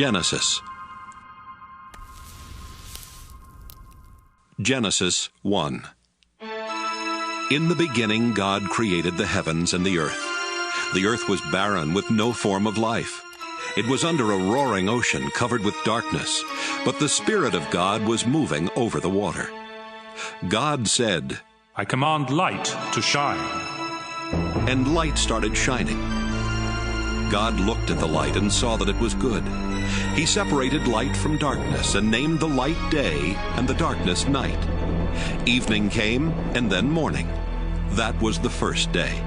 Genesis. Genesis 1. In the beginning God created the heavens and the earth. The earth was barren with no form of life. It was under a roaring ocean covered with darkness, but the Spirit of God was moving over the water. God said, "I command light to shine." And light started shining. God looked at the light and saw that it was good. He separated light from darkness and named the light day and the darkness night. Evening came and then morning. That was the first day.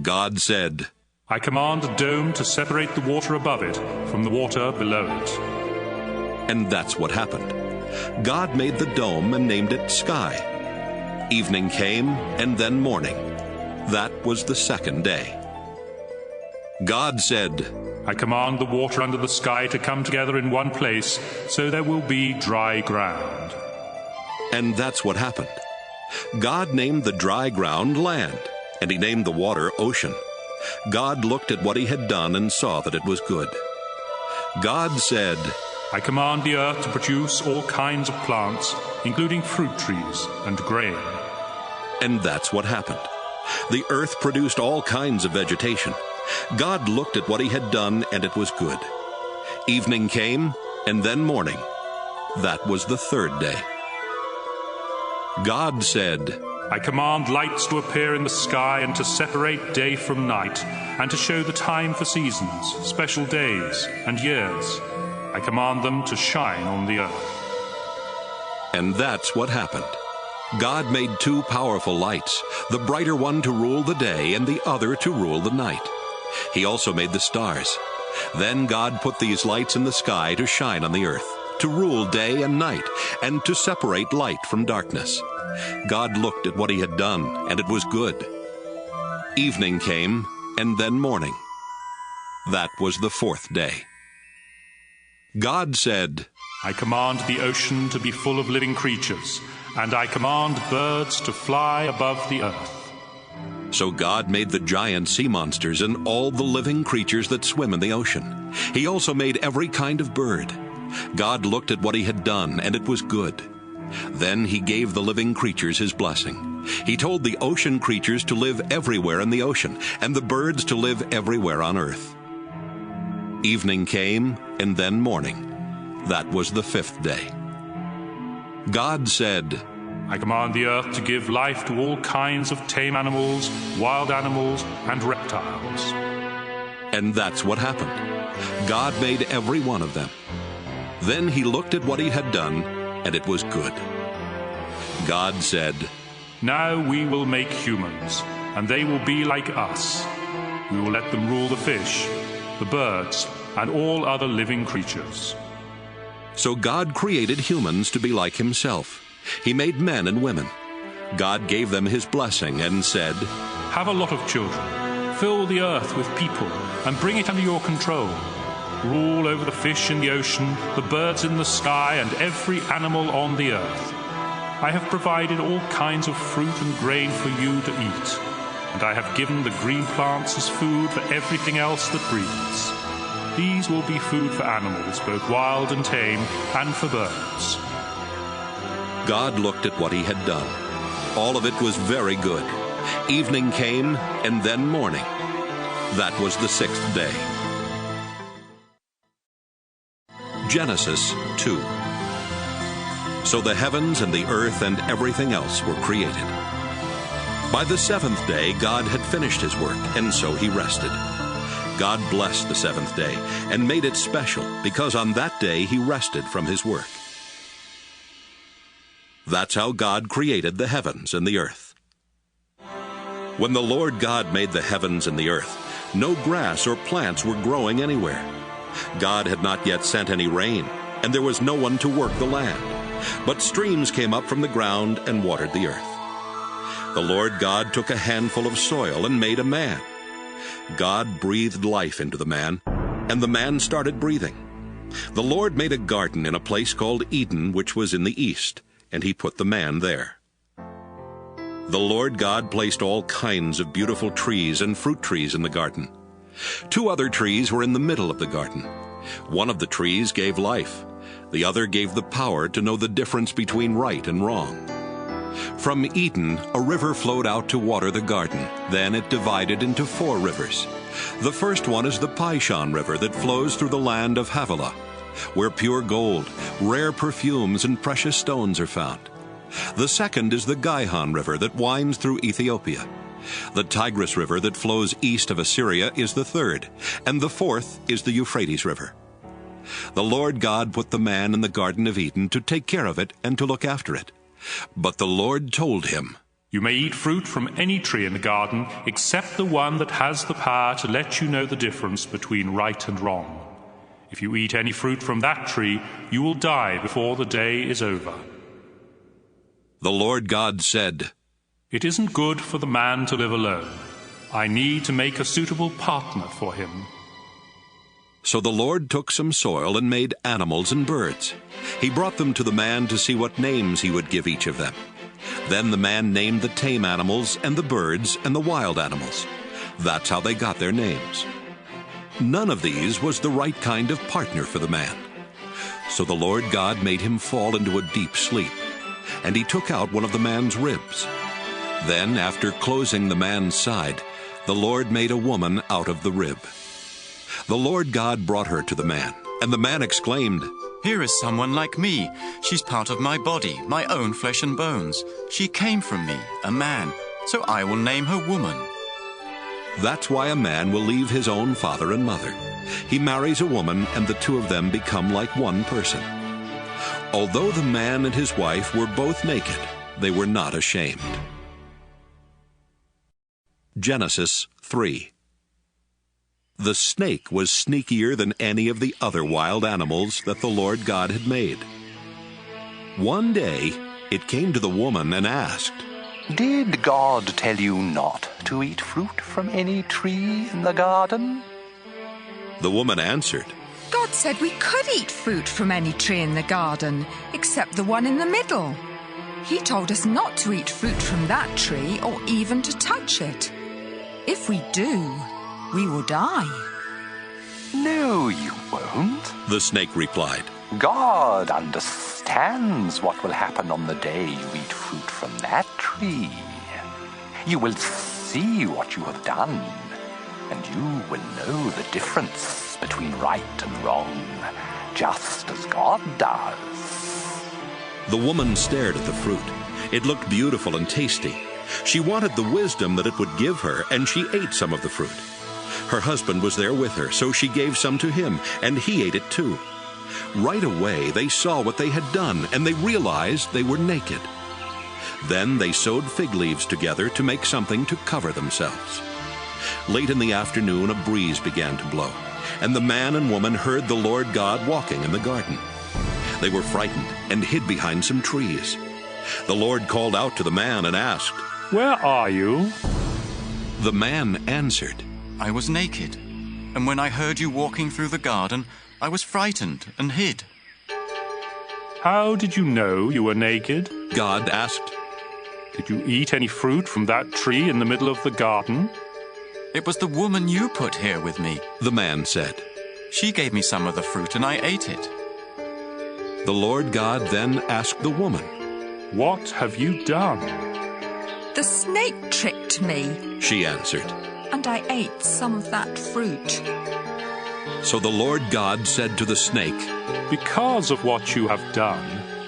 God said, "I command a dome to separate the water above it from the water below it." And that's what happened. God made the dome and named it sky. Evening came and then morning. That was the second day. God said, "I command the water under the sky to come together in one place, so there will be dry ground." And that's what happened. God named the dry ground land, and he named the water ocean. God looked at what he had done and saw that it was good. God said, "I command the earth to produce all kinds of plants, including fruit trees and grain." And that's what happened. The earth produced all kinds of vegetation. God looked at what he had done, and it was good. Evening came, and then morning. That was the third day. God said, "I command lights to appear in the sky and to separate day from night, and to show the time for seasons, special days, and years. I command them to shine on the earth." And that's what happened. God made two powerful lights, the brighter one to rule the day and the other to rule the night. He also made the stars. Then God put these lights in the sky to shine on the earth, to rule day and night, and to separate light from darkness. God looked at what he had done, and it was good. Evening came, and then morning. That was the fourth day. God said, "I command the ocean to be full of living creatures, and I command birds to fly above the earth." So God made the giant sea monsters and all the living creatures that swim in the ocean. He also made every kind of bird. God looked at what he had done, and it was good. Then he gave the living creatures his blessing. He told the ocean creatures to live everywhere in the ocean, and the birds to live everywhere on earth. Evening came, and then morning. That was the fifth day. God said, "I command the earth to give life to all kinds of tame animals, wild animals, and reptiles." And that's what happened. God made every one of them. Then he looked at what he had done, and it was good. God said, "Now we will make humans, and they will be like us. We will let them rule the fish, the birds, and all other living creatures." So God created humans to be like himself. He made men and women. God gave them his blessing and said, "Have a lot of children. Fill the earth with people, and bring it under your control. Rule over the fish in the ocean, the birds in the sky, and every animal on the earth. I have provided all kinds of fruit and grain for you to eat, and I have given the green plants as food for everything else that breathes. These will be food for animals, both wild and tame, and for birds." God looked at what he had done. All of it was very good. Evening came, and then morning. That was the sixth day. Genesis 2. So the heavens and the earth and everything else were created. By the seventh day God had finished his work, and so he rested. God blessed the seventh day and made it special, because on that day he rested from his work. That's how God created the heavens and the earth. When the Lord God made the heavens and the earth, no grass or plants were growing anywhere. God had not yet sent any rain, and there was no one to work the land. But streams came up from the ground and watered the earth. The Lord God took a handful of soil and made a man. God breathed life into the man, and the man started breathing. The Lord made a garden in a place called Eden, which was in the east, and he put the man there. The Lord God placed all kinds of beautiful trees and fruit trees in the garden. 2 other trees were in the middle of the garden. One of the trees gave life. The other gave the power to know the difference between right and wrong. From Eden, a river flowed out to water the garden. Then it divided into 4 rivers. The first one is the Pishon River that flows through the land of Havilah, where pure gold, rare perfumes, and precious stones are found. The second is the Gihon River that winds through Ethiopia. The Tigris River that flows east of Assyria is the third, and the fourth is the Euphrates River. The Lord God put the man in the Garden of Eden to take care of it and to look after it. But the Lord told him, You may eat fruit from any tree in the garden, except the one that has the power to let you know the difference between right and wrong. If you eat any fruit from that tree, you will die before the day is over. The Lord God said, It isn't good for the man to live alone. I need to make a suitable partner for him. So the Lord took some soil and made animals and birds. He brought them to the man to see what names he would give each of them. Then the man named the tame animals and the birds and the wild animals. That's how they got their names. None of these was the right kind of partner for the man. So the Lord God made him fall into a deep sleep, and he took out one of the man's ribs. Then, after closing the man's side, the Lord made a woman out of the rib. The Lord God brought her to the man, and the man exclaimed, Here is someone like me. She's part of my body, my own flesh and bones. She came from me, a man, so I will name her woman. That's why a man will leave his own father and mother. He marries a woman, and the 2 of them become like one person. Although the man and his wife were both naked, they were not ashamed. Genesis 3. The snake was sneakier than any of the other wild animals that the Lord God had made. One day, it came to the woman and asked, Did God tell you not to eat fruit from any tree in the garden? The woman answered, God said we could eat fruit from any tree in the garden, except the one in the middle. He told us not to eat fruit from that tree or even to touch it. If we do, we will die. No, you won't. the snake replied. God understands what will happen on the day you eat fruit from that tree. You will see what you have done, and you will know the difference between right and wrong, just as God does. The woman stared at the fruit. It looked beautiful and tasty. She wanted the wisdom that it would give her, and she ate some of the fruit. Her husband was there with her, so she gave some to him, and he ate it too. Right away they saw what they had done, and they realized they were naked. Then they sewed fig leaves together to make something to cover themselves. Late in the afternoon, a breeze began to blow, and the man and woman heard the Lord God walking in the garden. They were frightened and hid behind some trees. The Lord called out to the man and asked, Where are you? The man answered, I was naked, and when I heard you walking through the garden, I was frightened and hid. How did you know you were naked? God asked. Did you eat any fruit from that tree in the middle of the garden? It was the woman you put here with me. The man said. She gave me some of the fruit, and I ate it. The Lord God then asked the woman, What have you done? The snake tricked me, she answered. and I ate some of that fruit. So the Lord God said to the snake, Because of what you have done,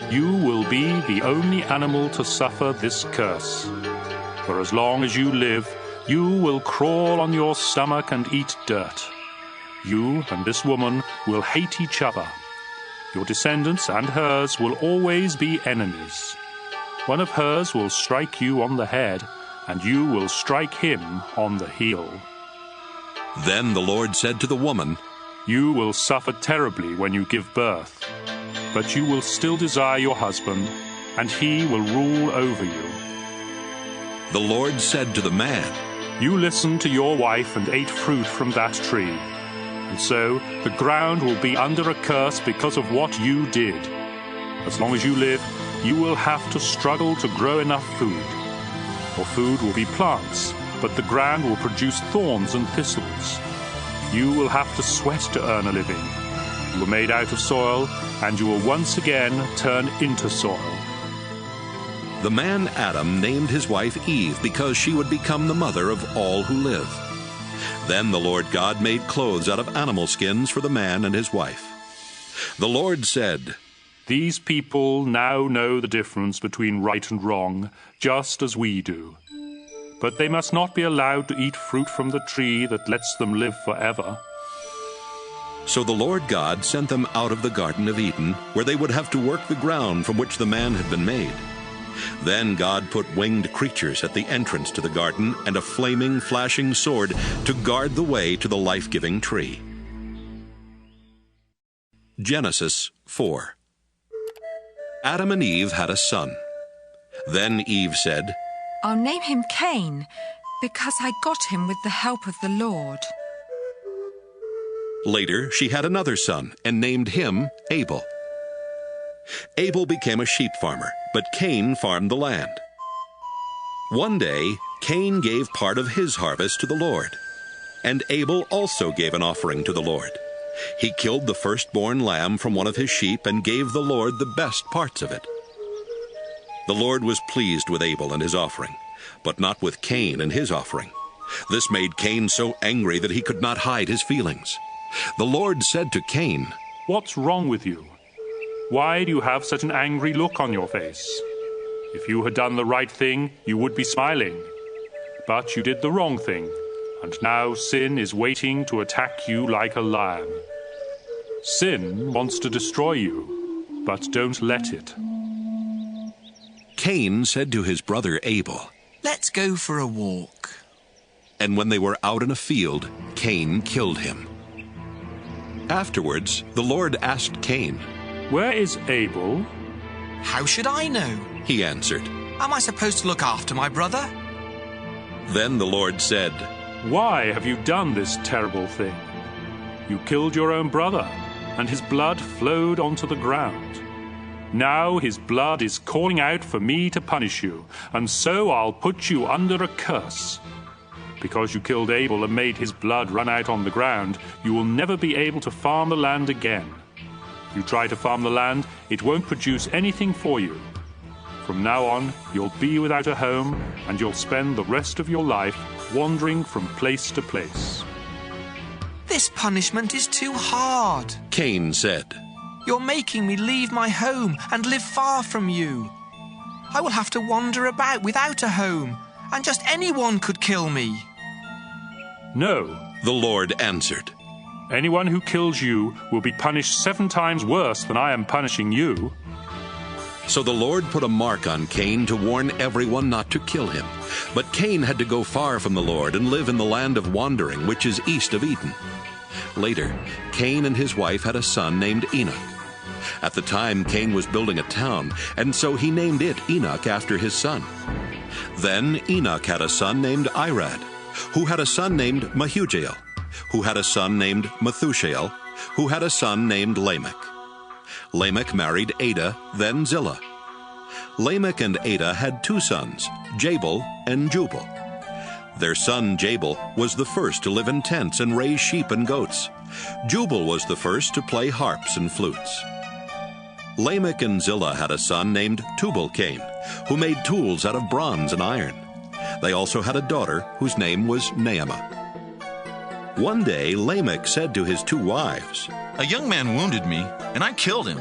you will be the only animal to suffer this curse. For as long as you live, you will crawl on your stomach and eat dirt. You and this woman will hate each other. Your descendants and hers will always be enemies. One of hers will strike you on the head, and you will strike him on the heel. Then the Lord said to the woman, You will suffer terribly when you give birth, but you will still desire your husband, and he will rule over you. The Lord said to the man, You listened to your wife and ate fruit from that tree, and so the ground will be under a curse because of what you did. As long as you live, you will have to struggle to grow enough food. Your food will be plants, but the ground will produce thorns and thistles. You will have to sweat to earn a living. You were made out of soil, and you will once again turn into soil. The man Adam named his wife Eve because she would become the mother of all who live. Then the Lord God made clothes out of animal skins for the man and his wife. The Lord said, These people now know the difference between right and wrong, just as we do. But they must not be allowed to eat fruit from the tree that lets them live forever. So the Lord God sent them out of the Garden of Eden, where they would have to work the ground from which the man had been made. Then God put winged creatures at the entrance to the garden and a flaming, flashing sword to guard the way to the life-giving tree. Genesis 4. Adam and Eve had a son. Then Eve said, I'll name him Cain, because I got him with the help of the Lord. Later, she had another son and named him Abel. Abel became a sheep farmer, but Cain farmed the land. One day, Cain gave part of his harvest to the Lord, and Abel also gave an offering to the Lord. He killed the firstborn lamb from one of his sheep and gave the Lord the best parts of it. The Lord was pleased with Abel and his offering, but not with Cain and his offering. This made Cain so angry that he could not hide his feelings. The Lord said to Cain, What's wrong with you? Why do you have such an angry look on your face? If you had done the right thing, you would be smiling. But you did the wrong thing, and now sin is waiting to attack you like a lion. Sin wants to destroy you, but don't let it. Cain said to his brother Abel, Let's go for a walk. And when they were out in a field, Cain killed him. Afterwards, the Lord asked Cain, Where is Abel? How should I know? He answered. Am I supposed to look after my brother? Then the Lord said, Why have you done this terrible thing? You killed your own brother, and his blood flowed onto the ground. Now his blood is calling out for me to punish you, and so I'll put you under a curse. Because you killed Abel and made his blood run out on the ground, you will never be able to farm the land again. If you try to farm the land, it won't produce anything for you. From now on, you'll be without a home, and you'll spend the rest of your life wandering from place to place. This punishment is too hard. Cain said, You're making me leave my home and live far from you. I will have to wander about without a home, and just anyone could kill me. No, the Lord answered. Anyone who kills you will be punished 7 times worse than I am punishing you. So the Lord put a mark on Cain to warn everyone not to kill him. But Cain had to go far from the Lord and live in the land of wandering, which is east of Eden. Later, Cain and his wife had a son named Enoch. At the time, Cain was building a town, and so he named it Enoch after his son. Then Enoch had a son named Irad, who had a son named Mehujael, who had a son named Methushael, who had a son named Lamech. Lamech married Ada, then Zillah. Lamech and Ada had 2 sons, Jabal and Jubal. Their son Jabal was the first to live in tents and raise sheep and goats. Jubal was the first to play harps and flutes. Lamech and Zillah had a son named Tubal-Cain, who made tools out of bronze and iron. They also had a daughter whose name was Naamah. One day Lamech said to his 2 wives, A young man wounded me, and I killed him.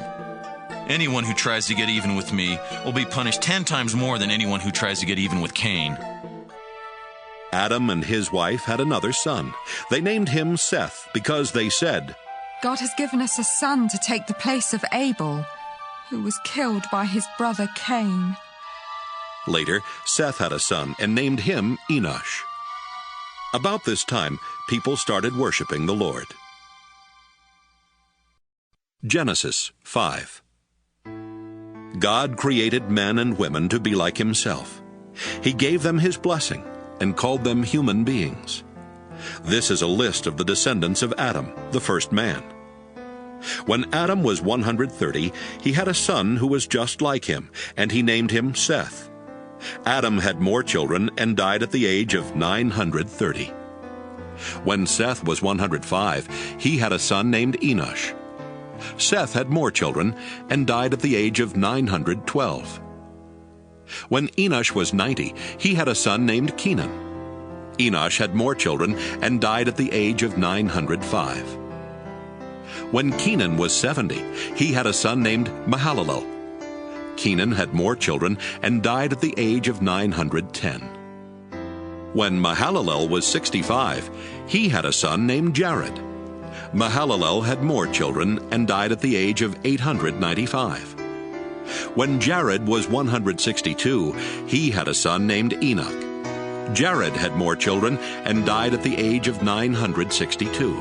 Anyone who tries to get even with me will be punished 10 times more than anyone who tries to get even with Cain. Adam and his wife had another son. They named him Seth because they said, God has given us a son to take the place of Abel, who was killed by his brother Cain. Later, Seth had a son and named him Enosh. About this time, people started worshiping the Lord. Genesis 5. God created men and women to be like himself. He gave them his blessing and called them human beings. This is a list of the descendants of Adam, the first man. When Adam was 130, he had a son who was just like him, and he named him Seth. Adam had more children and died at the age of 930. When Seth was 105, he had a son named Enosh. Seth had more children and died at the age of 912. When Enosh was 90, he had a son named Kenan. Enosh had more children and died at the age of 905. When Kenan was 70, he had a son named Mahalalel. Kenan had more children and died at the age of 910. When Mahalalel was 65, he had a son named Jared. Mahalalel had more children and died at the age of 895. When Jared was 162, he had a son named Enoch. Jared had more children and died at the age of 962.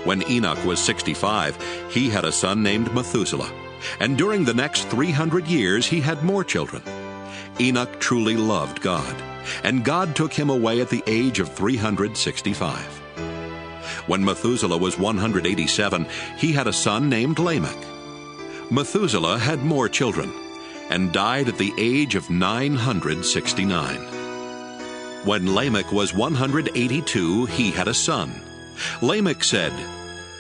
When Enoch was 65, he had a son named Methuselah, and during the next 300 years he had more children. Enoch truly loved God, and God took him away at the age of 365. When Methuselah was 187, he had a son named Lamech. Methuselah had more children, and died at the age of 969. When Lamech was 182, he had a son. Lamech said,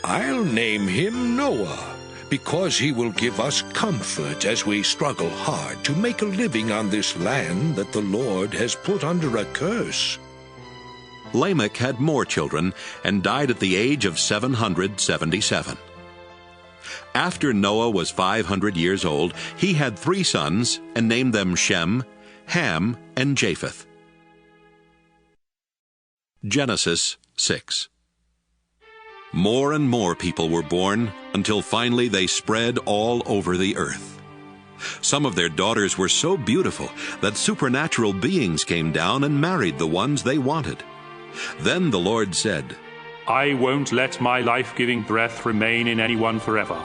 "I'll name him Noah, because he will give us comfort as we struggle hard to make a living on this land that the Lord has put under a curse." Lamech had more children and died at the age of 777. After Noah was 500 years old, he had 3 sons and named them Shem, Ham, and Japheth. Genesis 6. More and more people were born until finally they spread all over the earth. Some of their daughters were so beautiful that supernatural beings came down and married the ones they wanted. Then the Lord said, I won't let my life-giving breath remain in anyone forever.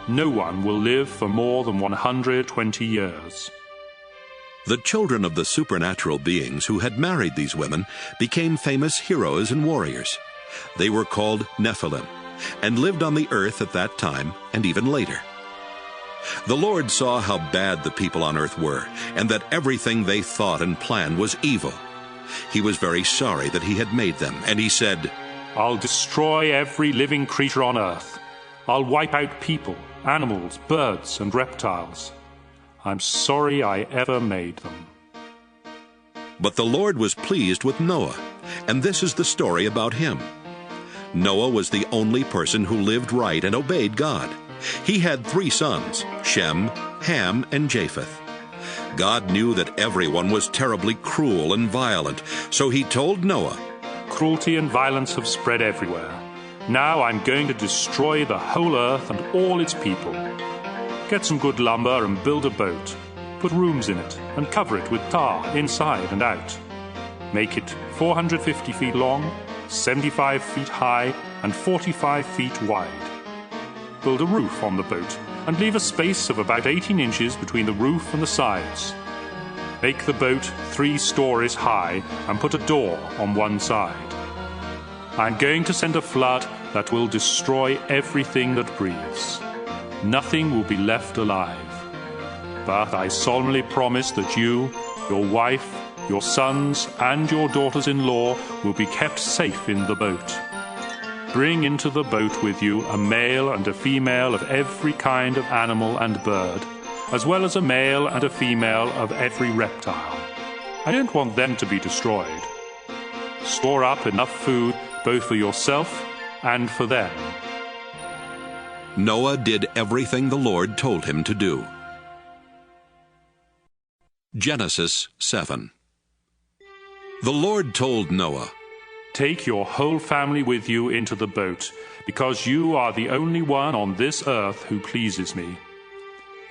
No one will live for more than 120 years. The children of the supernatural beings who had married these women became famous heroes and warriors. They were called Nephilim, and lived on the earth at that time and even later. The Lord saw how bad the people on earth were, and that everything they thought and planned was evil. He was very sorry that he had made them, and he said, I'll destroy every living creature on earth. I'll wipe out people, animals, birds, and reptiles. I'm sorry I ever made them. But the Lord was pleased with Noah, and this is the story about him. Noah was the only person who lived right and obeyed God. He had 3 sons, Shem, Ham, and Japheth. God knew that everyone was terribly cruel and violent, so he told Noah, Cruelty and violence have spread everywhere. Now I'm going to destroy the whole earth and all its people. Get some good lumber and build a boat. Put rooms in it and cover it with tar inside and out. Make it 450 feet long, 75 feet high, and 45 feet wide. Build a roof on the boat and leave a space of about 18 inches between the roof and the sides. Make the boat 3 stories high and put a door on one side. I'm going to send a flood that will destroy everything that breathes. Nothing will be left alive. But I solemnly promise that you, your wife, your sons, and your daughters-in-law will be kept safe in the boat. Bring into the boat with you a male and a female of every kind of animal and bird, as well as a male and a female of every reptile. I don't want them to be destroyed. Store up enough food both for yourself and for them. Noah did everything the Lord told him to do. Genesis 7. The Lord told Noah, Take your whole family with you into the boat, because you are the only one on this earth who pleases me.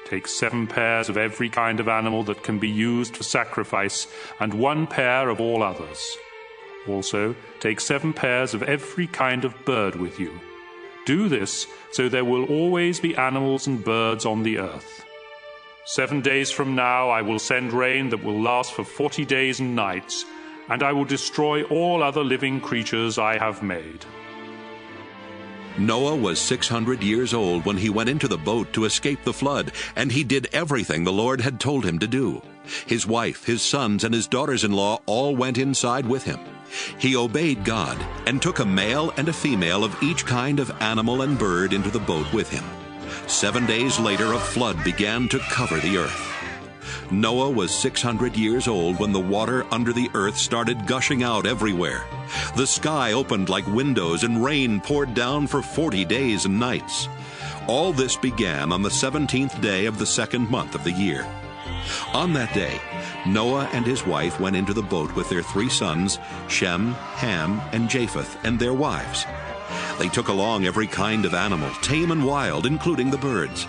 Take 7 pairs of every kind of animal that can be used for sacrifice, and 1 pair of all others. Also, take 7 pairs of every kind of bird with you. Do this so there will always be animals and birds on the earth. 7 days from now I will send rain that will last for 40 days and nights, and I will destroy all other living creatures I have made. Noah was 600 years old when he went into the boat to escape the flood, and he did everything the Lord had told him to do. His wife, his sons, and his daughters-in-law all went inside with him. He obeyed God and took a male and a female of each kind of animal and bird into the boat with him. 7 days later, a flood began to cover the earth. Noah was 600 years old when the water under the earth started gushing out everywhere. The sky opened like windows and rain poured down for 40 days and nights. All this began on the 17th day of the second month of the year. On that day, Noah and his wife went into the boat with their 3 sons, Shem, Ham, and Japheth, and their wives. They took along every kind of animal, tame and wild, including the birds.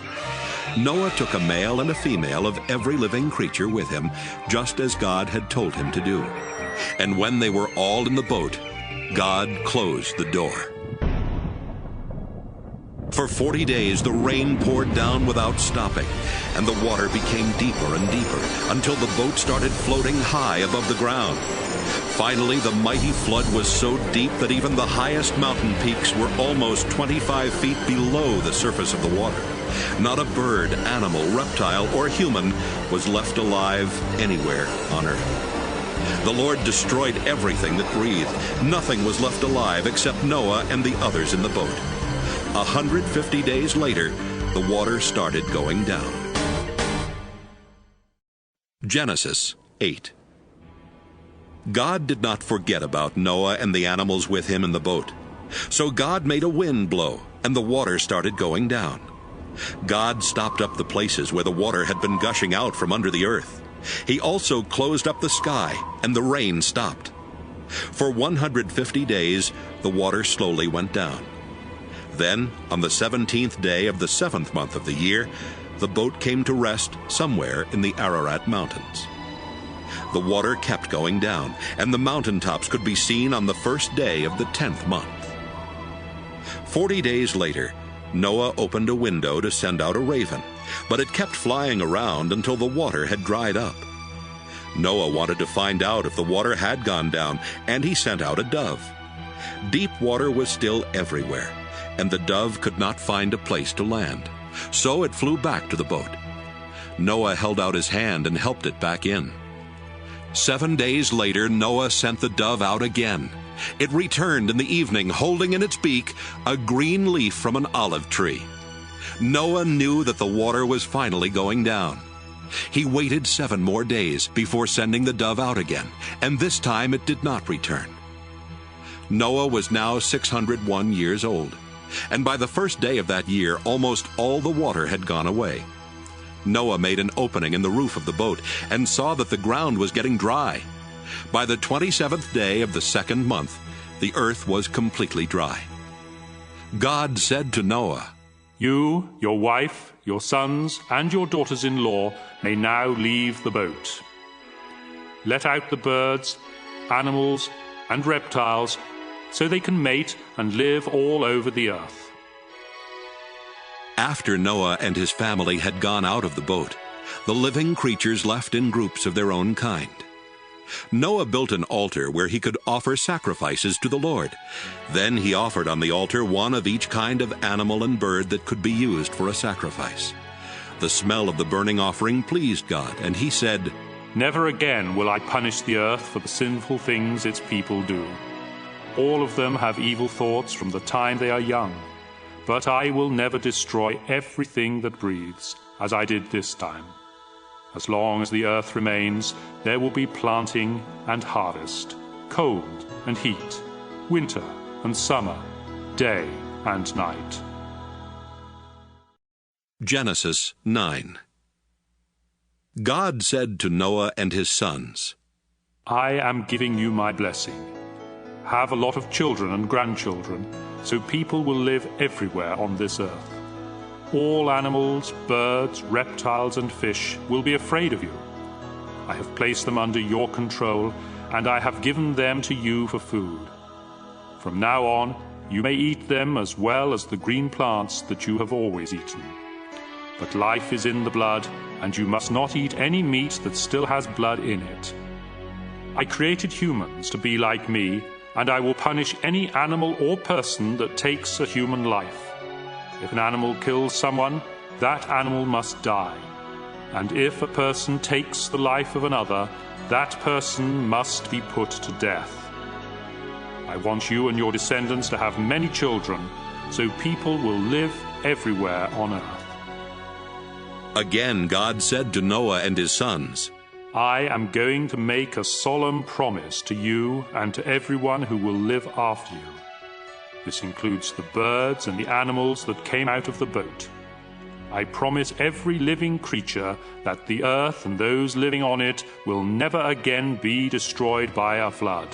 Noah took a male and a female of every living creature with him, just as God had told him to do. And when they were all in the boat, God closed the door. For 40 days the rain poured down without stopping, and the water became deeper and deeper, until the boat started floating high above the ground. Finally, the mighty flood was so deep that even the highest mountain peaks were almost 25 feet below the surface of the water. Not a bird, animal, reptile, or human was left alive anywhere on earth. The Lord destroyed everything that breathed. Nothing was left alive except Noah and the others in the boat. 150 days later, the water started going down. Genesis 8. God did not forget about Noah and the animals with him in the boat. So God made a wind blow, and the water started going down. God stopped up the places where the water had been gushing out from under the earth. He also closed up the sky, and the rain stopped. For 150 days, the water slowly went down. Then, on the 17th day of the 7th month of the year, the boat came to rest somewhere in the Ararat Mountains. The water kept going down, and the mountaintops could be seen on the first day of the 10th month. 40 days later, Noah opened a window to send out a raven, but it kept flying around until the water had dried up. Noah wanted to find out if the water had gone down, and he sent out a dove. Deep water was still everywhere, and the dove could not find a place to land, so it flew back to the boat. Noah held out his hand and helped it back in. 7 days later, Noah sent the dove out again. It returned in the evening, holding in its beak a green leaf from an olive tree. Noah knew that the water was finally going down. He waited 7 more days before sending the dove out again, and this time it did not return. Noah was now 601 years old, and by the first day of that year, almost all the water had gone away. Noah made an opening in the roof of the boat and saw that the ground was getting dry. By the 27th day of the 2nd month, the earth was completely dry. God said to Noah, "You, your wife, your sons, and your daughters-in-law may now leave the boat. Let out the birds, animals, and reptiles, so they can mate and live all over the earth." After Noah and his family had gone out of the boat, the living creatures left in groups of their own kind. Noah built an altar where he could offer sacrifices to the Lord. Then he offered on the altar one of each kind of animal and bird that could be used for a sacrifice. The smell of the burning offering pleased God, and he said, "Never again will I punish the earth for the sinful things its people do. All of them have evil thoughts from the time they are young. But I will never destroy everything that breathes, as I did this time. As long as the earth remains, there will be planting and harvest, cold and heat, winter and summer, day and night." Genesis 9. God said to Noah and his sons, "I am giving you my blessing. Have a lot of children and grandchildren, so people will live everywhere on this earth. All animals, birds, reptiles, and fish will be afraid of you. I have placed them under your control, and I have given them to you for food. From now on, you may eat them as well as the green plants that you have always eaten. But life is in the blood, and you must not eat any meat that still has blood in it. I created humans to be like me, and I will punish any animal or person that takes a human life. If an animal kills someone, that animal must die. And if a person takes the life of another, that person must be put to death. I want you and your descendants to have many children, so people will live everywhere on earth. Again God said to Noah and his sons, I am going to make a solemn promise to you and to everyone who will live after you. This includes the birds and the animals that came out of the boat. I promise every living creature that the earth and those living on it will never again be destroyed by a flood.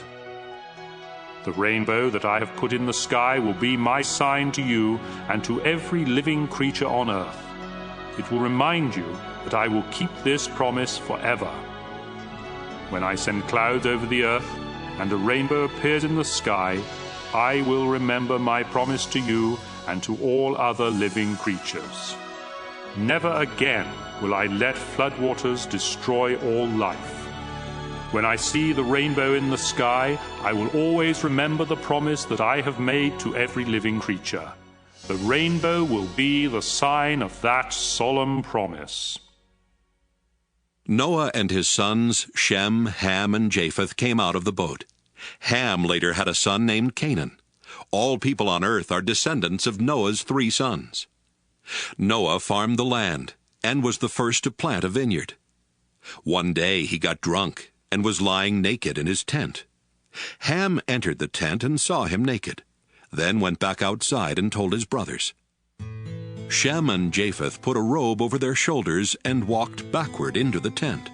The rainbow that I have put in the sky will be my sign to you and to every living creature on earth. It will remind you that I will keep this promise forever. When I send clouds over the earth and a rainbow appears in the sky, I will remember my promise to you and to all other living creatures. Never again will I let floodwaters destroy all life. When I see the rainbow in the sky, I will always remember the promise that I have made to every living creature. The rainbow will be the sign of that solemn promise. Noah and his sons, Shem, Ham, and Japheth, came out of the boat. Ham later had a son named Canaan. All people on earth are descendants of Noah's 3 sons. Noah farmed the land and was the first to plant a vineyard. One day he got drunk and was lying naked in his tent. Ham entered the tent and saw him naked, then went back outside and told his brothers. Shem and Japheth put a robe over their shoulders and walked backward into the tent.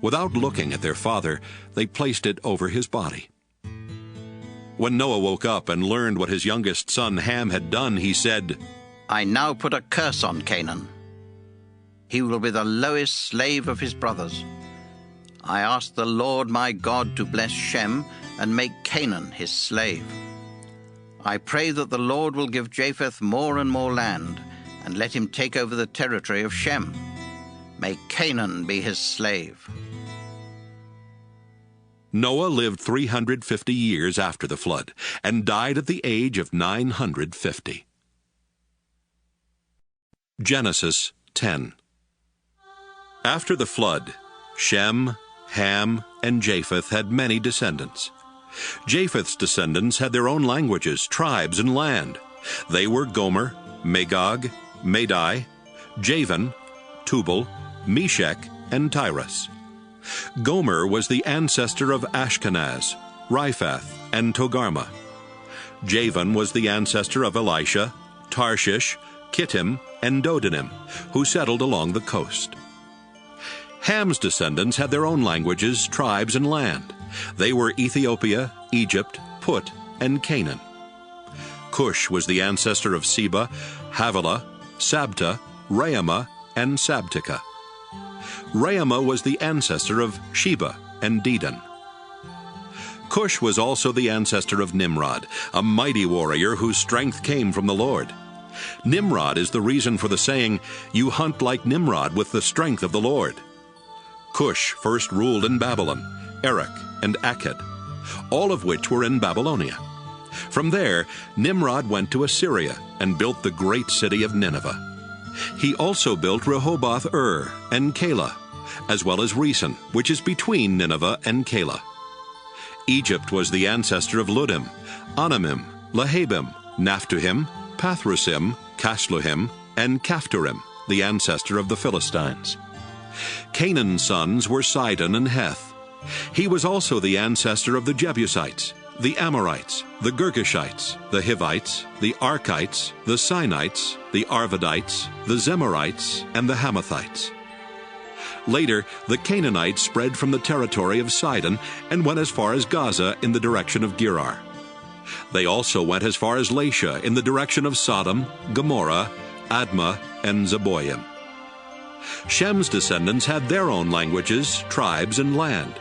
Without looking at their father, they placed it over his body. When Noah woke up and learned what his youngest son Ham had done, he said, I now put a curse on Canaan. He will be the lowest slave of his brothers. I ask the Lord my God to bless Shem and make Canaan his slave. I pray that the Lord will give Japheth more and more land, and let him take over the territory of Shem. May Canaan be his slave. Noah lived 350 years after the flood, and died at the age of 950. Genesis 10. After the flood, Shem, Ham, and Japheth had many descendants. Japheth's descendants had their own languages, tribes, and land. They were Gomer, Magog, Madai, Javan, Tubal, Meshech, and Tyrus. Gomer was the ancestor of Ashkenaz, Riphath, and Togarmah. Javan was the ancestor of Elisha, Tarshish, Kittim, and Dodanim, who settled along the coast. Ham's descendants had their own languages, tribes, and land. They were Ethiopia, Egypt, Put, and Canaan. Cush was the ancestor of Seba, Havilah, Sabta, Raamah, and Sabteka. Raamah was the ancestor of Sheba and Dedan. Cush was also the ancestor of Nimrod, a mighty warrior whose strength came from the Lord. Nimrod is the reason for the saying, "You hunt like Nimrod with the strength of the Lord." Cush first ruled in Babylon, Erech, and Akkad, all of which were in Babylonia. From there, Nimrod went to Assyria and built the great city of Nineveh. He also built Rehoboth-ur and Calah, as well as Resen, which is between Nineveh and Calah. Egypt was the ancestor of Ludim, Anamim, Lahabim, Naphtuhim, Pathrusim, Casluhim, and Caphtorim, the ancestor of the Philistines. Canaan's sons were Sidon and Heth. He was also the ancestor of the Jebusites, the Amorites, the Girgashites, the Hivites, the Arkites, the Sinites, the Arvadites, the Zemarites, and the Hamathites. Later, the Canaanites spread from the territory of Sidon and went as far as Gaza in the direction of Gerar. They also went as far as Lasha in the direction of Sodom, Gomorrah, Admah, and Zeboim. Shem's descendants had their own languages, tribes, and land.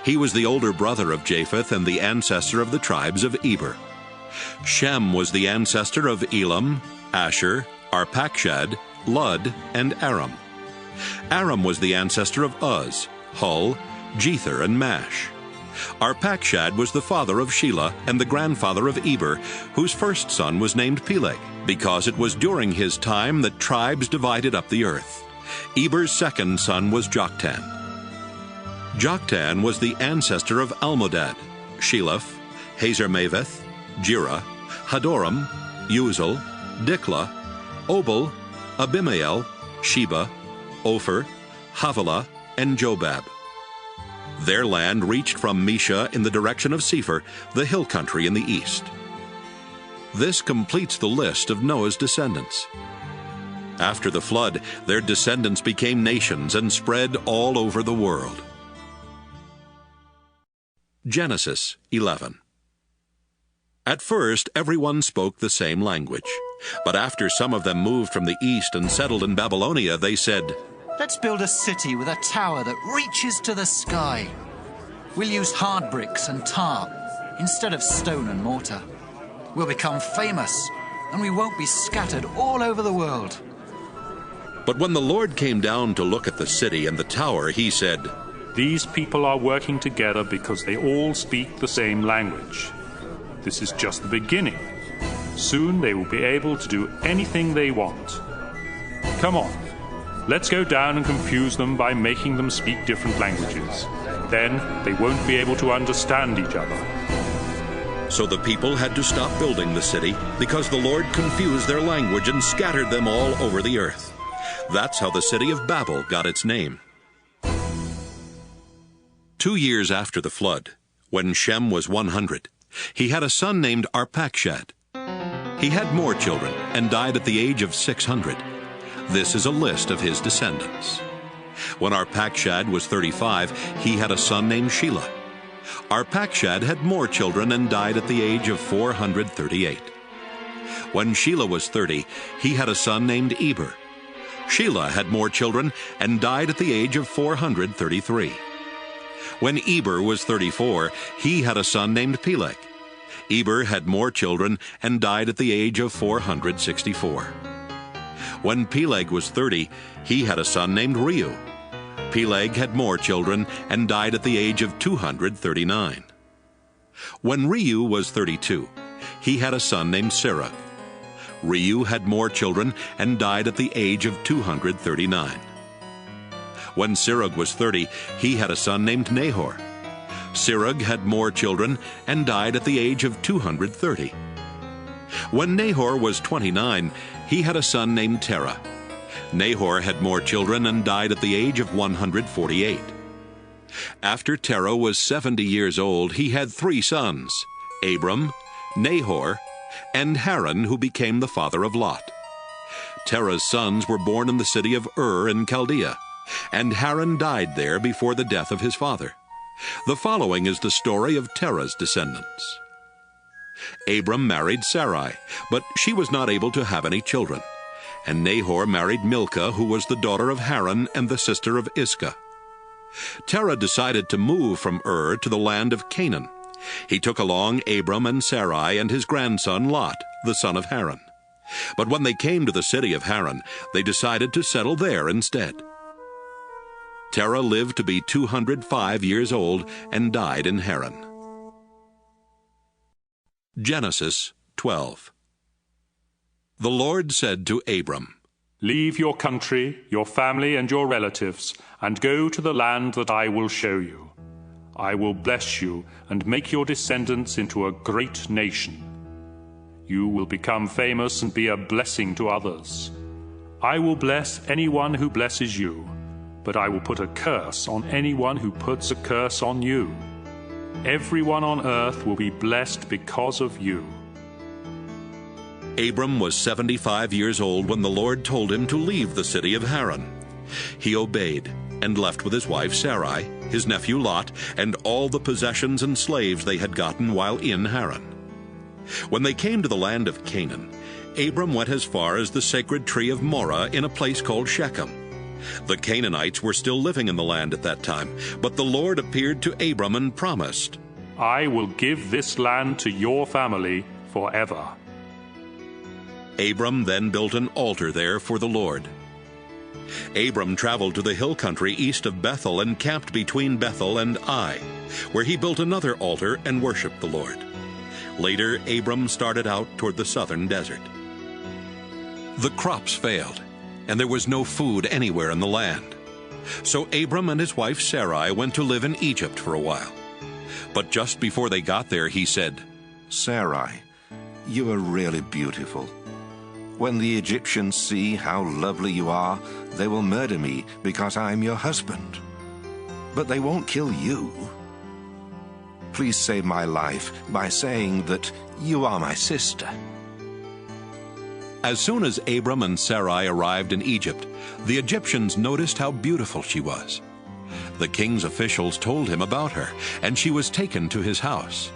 He was the older brother of Japheth and the ancestor of the tribes of Eber. Shem was the ancestor of Elam, Asher, Arpachshad, Lud, and Aram. Aram was the ancestor of Uz, Hul, Jether, and Mash. Arpachshad was the father of Shelah and the grandfather of Eber, whose first son was named Peleg, because it was during his time that tribes divided up the earth. Eber's second son was Joktan. Joktan was the ancestor of Almodad, Sheleph, Hazarmaveth, Jireh, Hadoram, Uzal, Diklah, Obal, Abimael, Sheba, Ophir, Havilah, and Jobab. Their land reached from Mesha in the direction of Sephir, the hill country in the east. This completes the list of Noah's descendants. After the flood, their descendants became nations and spread all over the world. Genesis 11. At first, everyone spoke the same language. But after some of them moved from the east and settled in Babylonia, they said, "Let's build a city with a tower that reaches to the sky. We'll use hard bricks and tar instead of stone and mortar. We'll become famous, and we won't be scattered all over the world." But when the Lord came down to look at the city and the tower, he said, These people are working together because they all speak the same language. This is just the beginning. Soon they will be able to do anything they want. Come on, let's go down and confuse them by making them speak different languages. Then they won't be able to understand each other. So the people had to stop building the city because the Lord confused their language and scattered them all over the earth. That's how the city of Babel got its name. 2 years after the flood, when Shem was 100, he had a son named Arpachshad. He had more children and died at the age of 600. This is a list of his descendants. When Arpachshad was 35, he had a son named Shelah. Arpachshad had more children and died at the age of 438. When Shelah was 30, he had a son named Eber. Shelah had more children and died at the age of 433. When Eber was 34, he had a son named Peleg. Eber had more children and died at the age of 464. When Peleg was 30, he had a son named Reu. Peleg had more children and died at the age of 239. When Reu was 32, he had a son named Serug. Reu had more children and died at the age of 239. When Serug was 30, he had a son named Nahor. Serug had more children and died at the age of 230. When Nahor was 29, he had a son named Terah. Nahor had more children and died at the age of 148. After Terah was 70 years old, he had 3 sons, Abram, Nahor, and Haran, who became the father of Lot. Terah's sons were born in the city of Ur in Chaldea, and Haran died there before the death of his father. The following is the story of Terah's descendants. Abram married Sarai, but she was not able to have any children. And Nahor married Milcah, who was the daughter of Haran and the sister of Iscah. Terah decided to move from Ur to the land of Canaan. He took along Abram and Sarai and his grandson Lot, the son of Haran. But when they came to the city of Haran, they decided to settle there instead. Terah lived to be 205 years old and died in Haran. Genesis 12. The Lord said to Abram, Leave your country, your family, and your relatives, and go to the land that I will show you. I will bless you and make your descendants into a great nation. You will become famous and be a blessing to others. I will bless anyone who blesses you, but I will put a curse on anyone who puts a curse on you. Everyone on earth will be blessed because of you. Abram was 75 years old when the Lord told him to leave the city of Haran. He obeyed and left with his wife Sarai, his nephew Lot, and all the possessions and slaves they had gotten while in Haran. When they came to the land of Canaan, Abram went as far as the sacred tree of Moreh in a place called Shechem. The Canaanites were still living in the land at that time, but the Lord appeared to Abram and promised, I will give this land to your family forever. Abram then built an altar there for the Lord. Abram traveled to the hill country east of Bethel and camped between Bethel and Ai, where he built another altar and worshipped the Lord. Later, Abram started out toward the southern desert. The crops failed, and there was no food anywhere in the land. So Abram and his wife Sarai went to live in Egypt for a while. But just before they got there, he said, Sarai, you are really beautiful. When the Egyptians see how lovely you are, they will murder me because I am your husband. But they won't kill you. Please save my life by saying that you are my sister. As soon as Abram and Sarai arrived in Egypt, the Egyptians noticed how beautiful she was. The king's officials told him about her, and she was taken to his house.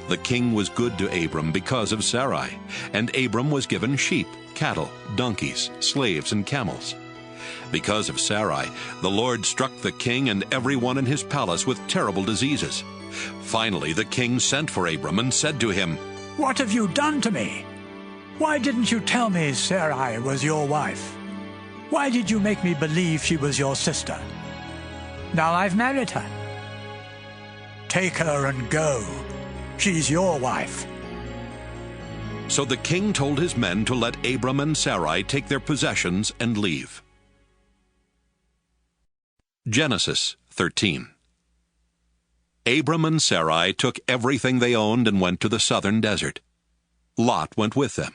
The king was good to Abram because of Sarai, and Abram was given sheep, cattle, donkeys, slaves, and camels. Because of Sarai, the Lord struck the king and everyone in his palace with terrible diseases. Finally, the king sent for Abram and said to him, "What have you done to me? Why didn't you tell me Sarai was your wife? Why did you make me believe she was your sister? Now I've married her. Take her and go. She's your wife." So the king told his men to let Abram and Sarai take their possessions and leave. Genesis 13. Abram and Sarai took everything they owned and went to the southern desert. Lot went with them.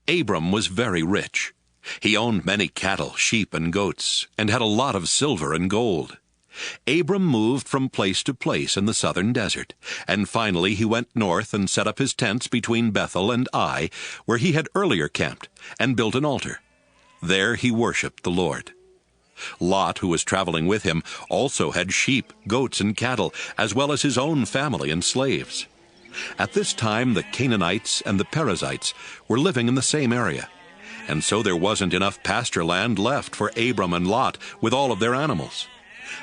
Abram was very rich. He owned many cattle, sheep, and goats, and had a lot of silver and gold. Abram moved from place to place in the southern desert, and finally he went north and set up his tents between Bethel and Ai, where he had earlier camped, and built an altar. There he worshipped the Lord. Lot, who was traveling with him, also had sheep, goats, and cattle, as well as his own family and slaves. At this time the Canaanites and the Perizzites were living in the same area, and so there wasn't enough pasture land left for Abram and Lot with all of their animals.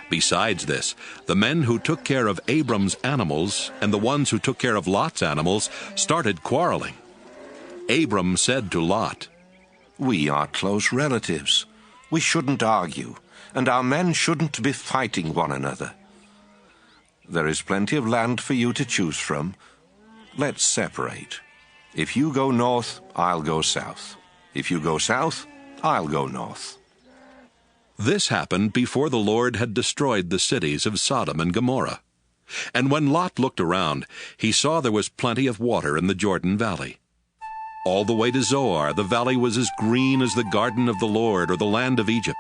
Besides this, the men who took care of Abram's animals and the ones who took care of Lot's animals started quarreling. Abram said to Lot, "We are close relatives. We shouldn't argue, and our men shouldn't be fighting one another. There is plenty of land for you to choose from. Let's separate. If you go north, I'll go south. If you go south, I'll go north." This happened before the Lord had destroyed the cities of Sodom and Gomorrah. And when Lot looked around, he saw there was plenty of water in the Jordan Valley. All the way to Zoar, the valley was as green as the garden of the Lord or the land of Egypt.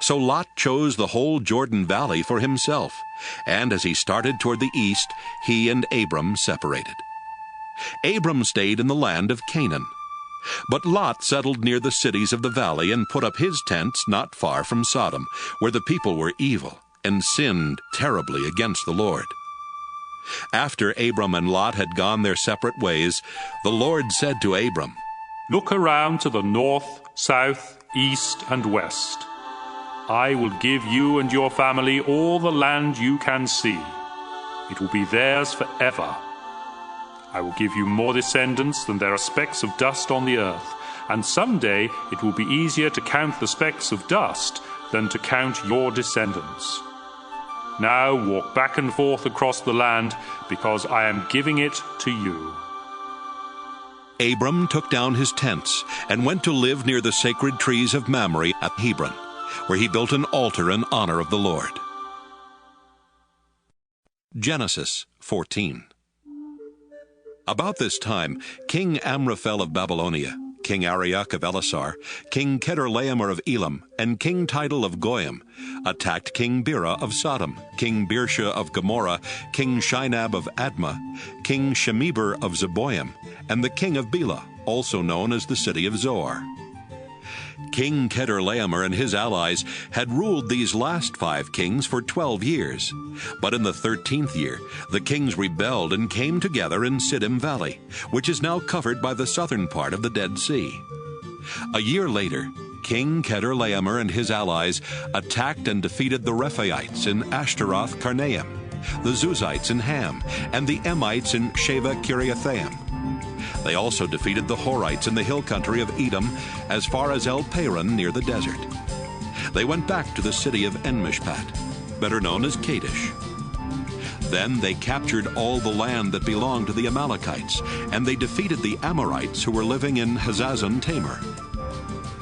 So Lot chose the whole Jordan Valley for himself, and as he started toward the east, he and Abram separated. Abram stayed in the land of Canaan. But Lot settled near the cities of the valley and put up his tents not far from Sodom, where the people were evil and sinned terribly against the Lord. After Abram and Lot had gone their separate ways, the Lord said to Abram, "Look around to the north, south, east, and west. I will give you and your family all the land you can see. It will be theirs forever. I will give you more descendants than there are specks of dust on the earth, and someday it will be easier to count the specks of dust than to count your descendants. Now walk back and forth across the land, because I am giving it to you." Abram took down his tents and went to live near the sacred trees of Mamre at Hebron, where he built an altar in honor of the Lord. Genesis 14. About this time, King Amraphel of Babylonia, King Arioch of Ellasar, King Chedorlaomer of Elam, and King Tidal of Goyim attacked King Bera of Sodom, King Birsha of Gomorrah, King Shinab of Admah, King Shemeber of Zeboim, and the king of Bela, also known as the city of Zoar. King Chedorlaomer and his allies had ruled these last 5 kings for 12 years. But in the 13th year, the kings rebelled and came together in Siddim Valley, which is now covered by the southern part of the Dead Sea. A year later, King Chedorlaomer and his allies attacked and defeated the Rephaites in Ashtaroth Karnaim, the Zuzites in Ham, and the Emites in Sheva Kiriathaim. They also defeated the Horites in the hill country of Edom as far as El Paran near the desert. They went back to the city of En-Mishpat, better known as Kadesh. Then they captured all the land that belonged to the Amalekites, and they defeated the Amorites who were living in Hazazon Tamar.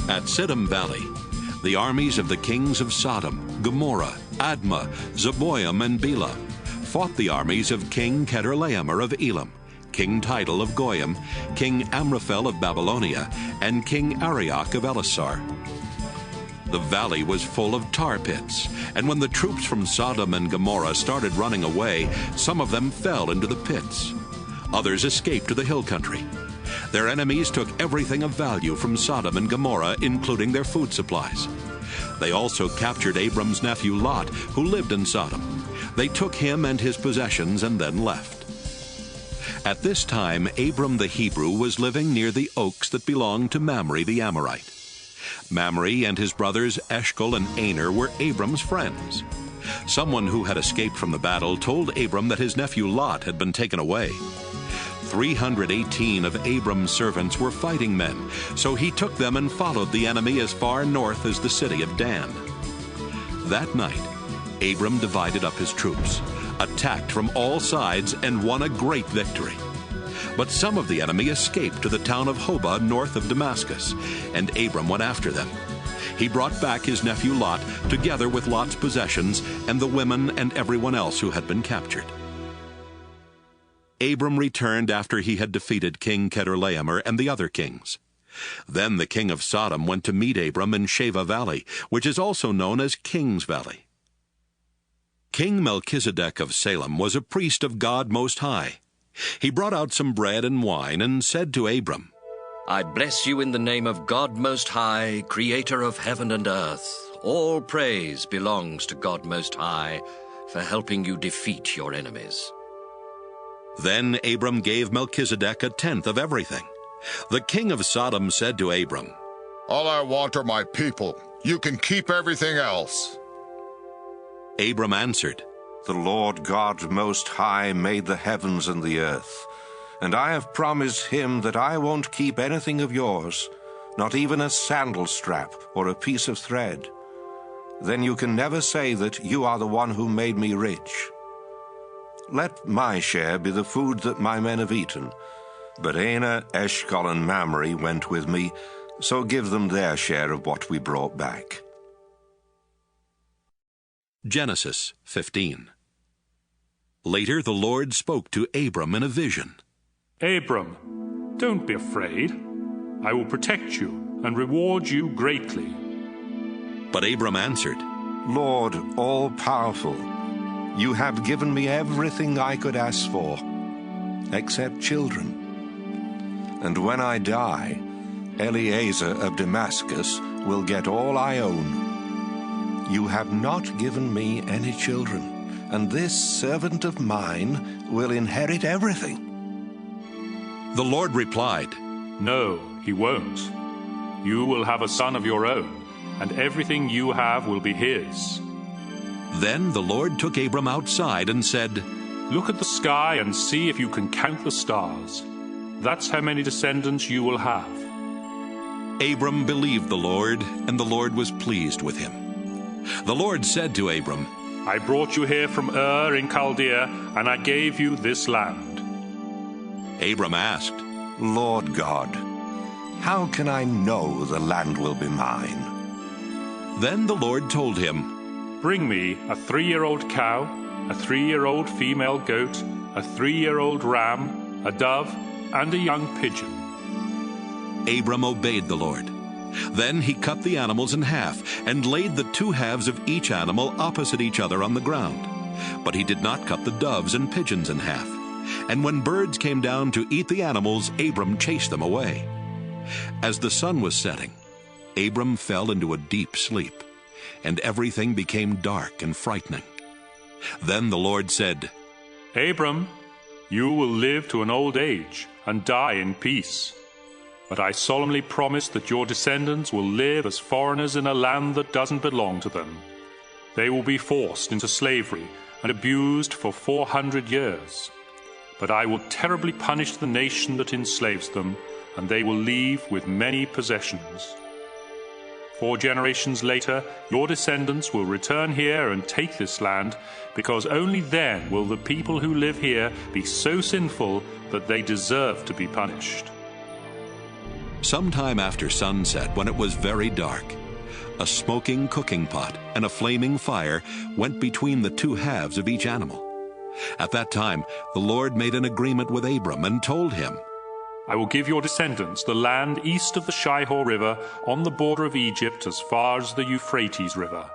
At Siddim Valley, the armies of the kings of Sodom, Gomorrah, Admah, Zeboim, and Bela fought the armies of King Chedorlaomer of Elam, King Tidal of Goyim, King Amraphel of Babylonia, and King Arioch of Elasar. The valley was full of tar pits, and when the troops from Sodom and Gomorrah started running away, some of them fell into the pits. Others escaped to the hill country. Their enemies took everything of value from Sodom and Gomorrah, including their food supplies. They also captured Abram's nephew Lot, who lived in Sodom. They took him and his possessions and then left. At this time, Abram the Hebrew was living near the oaks that belonged to Mamre the Amorite. Mamre and his brothers Eshcol and Aner were Abram's friends. Someone who had escaped from the battle told Abram that his nephew Lot had been taken away. 318 of Abram's servants were fighting men, so he took them and followed the enemy as far north as the city of Dan. That night, Abram divided up his troops, attacked from all sides, and won a great victory. But some of the enemy escaped to the town of Hobah north of Damascus, and Abram went after them. He brought back his nephew Lot, together with Lot's possessions and the women and everyone else who had been captured. Abram returned after he had defeated King Chedorlaomer and the other kings. Then the king of Sodom went to meet Abram in Sheva Valley, which is also known as King's Valley. King Melchizedek of Salem was a priest of God Most High. He brought out some bread and wine and said to Abram, I bless you in the name of God Most High, creator of heaven and earth. All praise belongs to God Most High for helping you defeat your enemies. Then Abram gave Melchizedek a tenth of everything. The king of Sodom said to Abram, All I want are my people. You can keep everything else. Abram answered, The Lord God Most High made the heavens and the earth, and I have promised him that I won't keep anything of yours, not even a sandal strap or a piece of thread. Then you can never say that you are the one who made me rich. Let my share be the food that my men have eaten. But Aner, Eshcol, and Mamre went with me, so give them their share of what we brought back. Genesis 15. Later the Lord spoke to Abram in a vision. Abram, don't be afraid. I will protect you and reward you greatly. But Abram answered, Lord, all-powerful, you have given me everything I could ask for, except children. And when I die, Eliezer of Damascus will get all I own. You have not given me any children, and this servant of mine will inherit everything. The Lord replied, No, he won't. You will have a son of your own, and everything you have will be his. Then the Lord took Abram outside and said, Look at the sky and see if you can count the stars. That's how many descendants you will have. Abram believed the Lord, and the Lord was pleased with him. The Lord said to Abram, I brought you here from Ur in Chaldea, and I gave you this land. Abram asked, Lord God, how can I know the land will be mine? Then the Lord told him, Bring me a 3-year-old cow, a 3-year-old female goat, a 3-year-old ram, a dove, and a young pigeon. Abram obeyed the Lord. Then he cut the animals in half and laid the 2 halves of each animal opposite each other on the ground. But he did not cut the doves and pigeons in half. And when birds came down to eat the animals, Abram chased them away. As the sun was setting, Abram fell into a deep sleep, and everything became dark and frightening. Then the Lord said, Abram, you will live to an old age and die in peace. But I solemnly promise that your descendants will live as foreigners in a land that doesn't belong to them. They will be forced into slavery and abused for 400 years. But I will terribly punish the nation that enslaves them, and they will leave with many possessions. 4 generations later, your descendants will return here and take this land, because only then will the people who live here be so sinful that they deserve to be punished. Sometime after sunset, when it was very dark, a smoking cooking pot and a flaming fire went between the 2 halves of each animal. At that time, the Lord made an agreement with Abram and told him, I will give your descendants the land east of the Shihor River on the border of Egypt as far as the Euphrates River.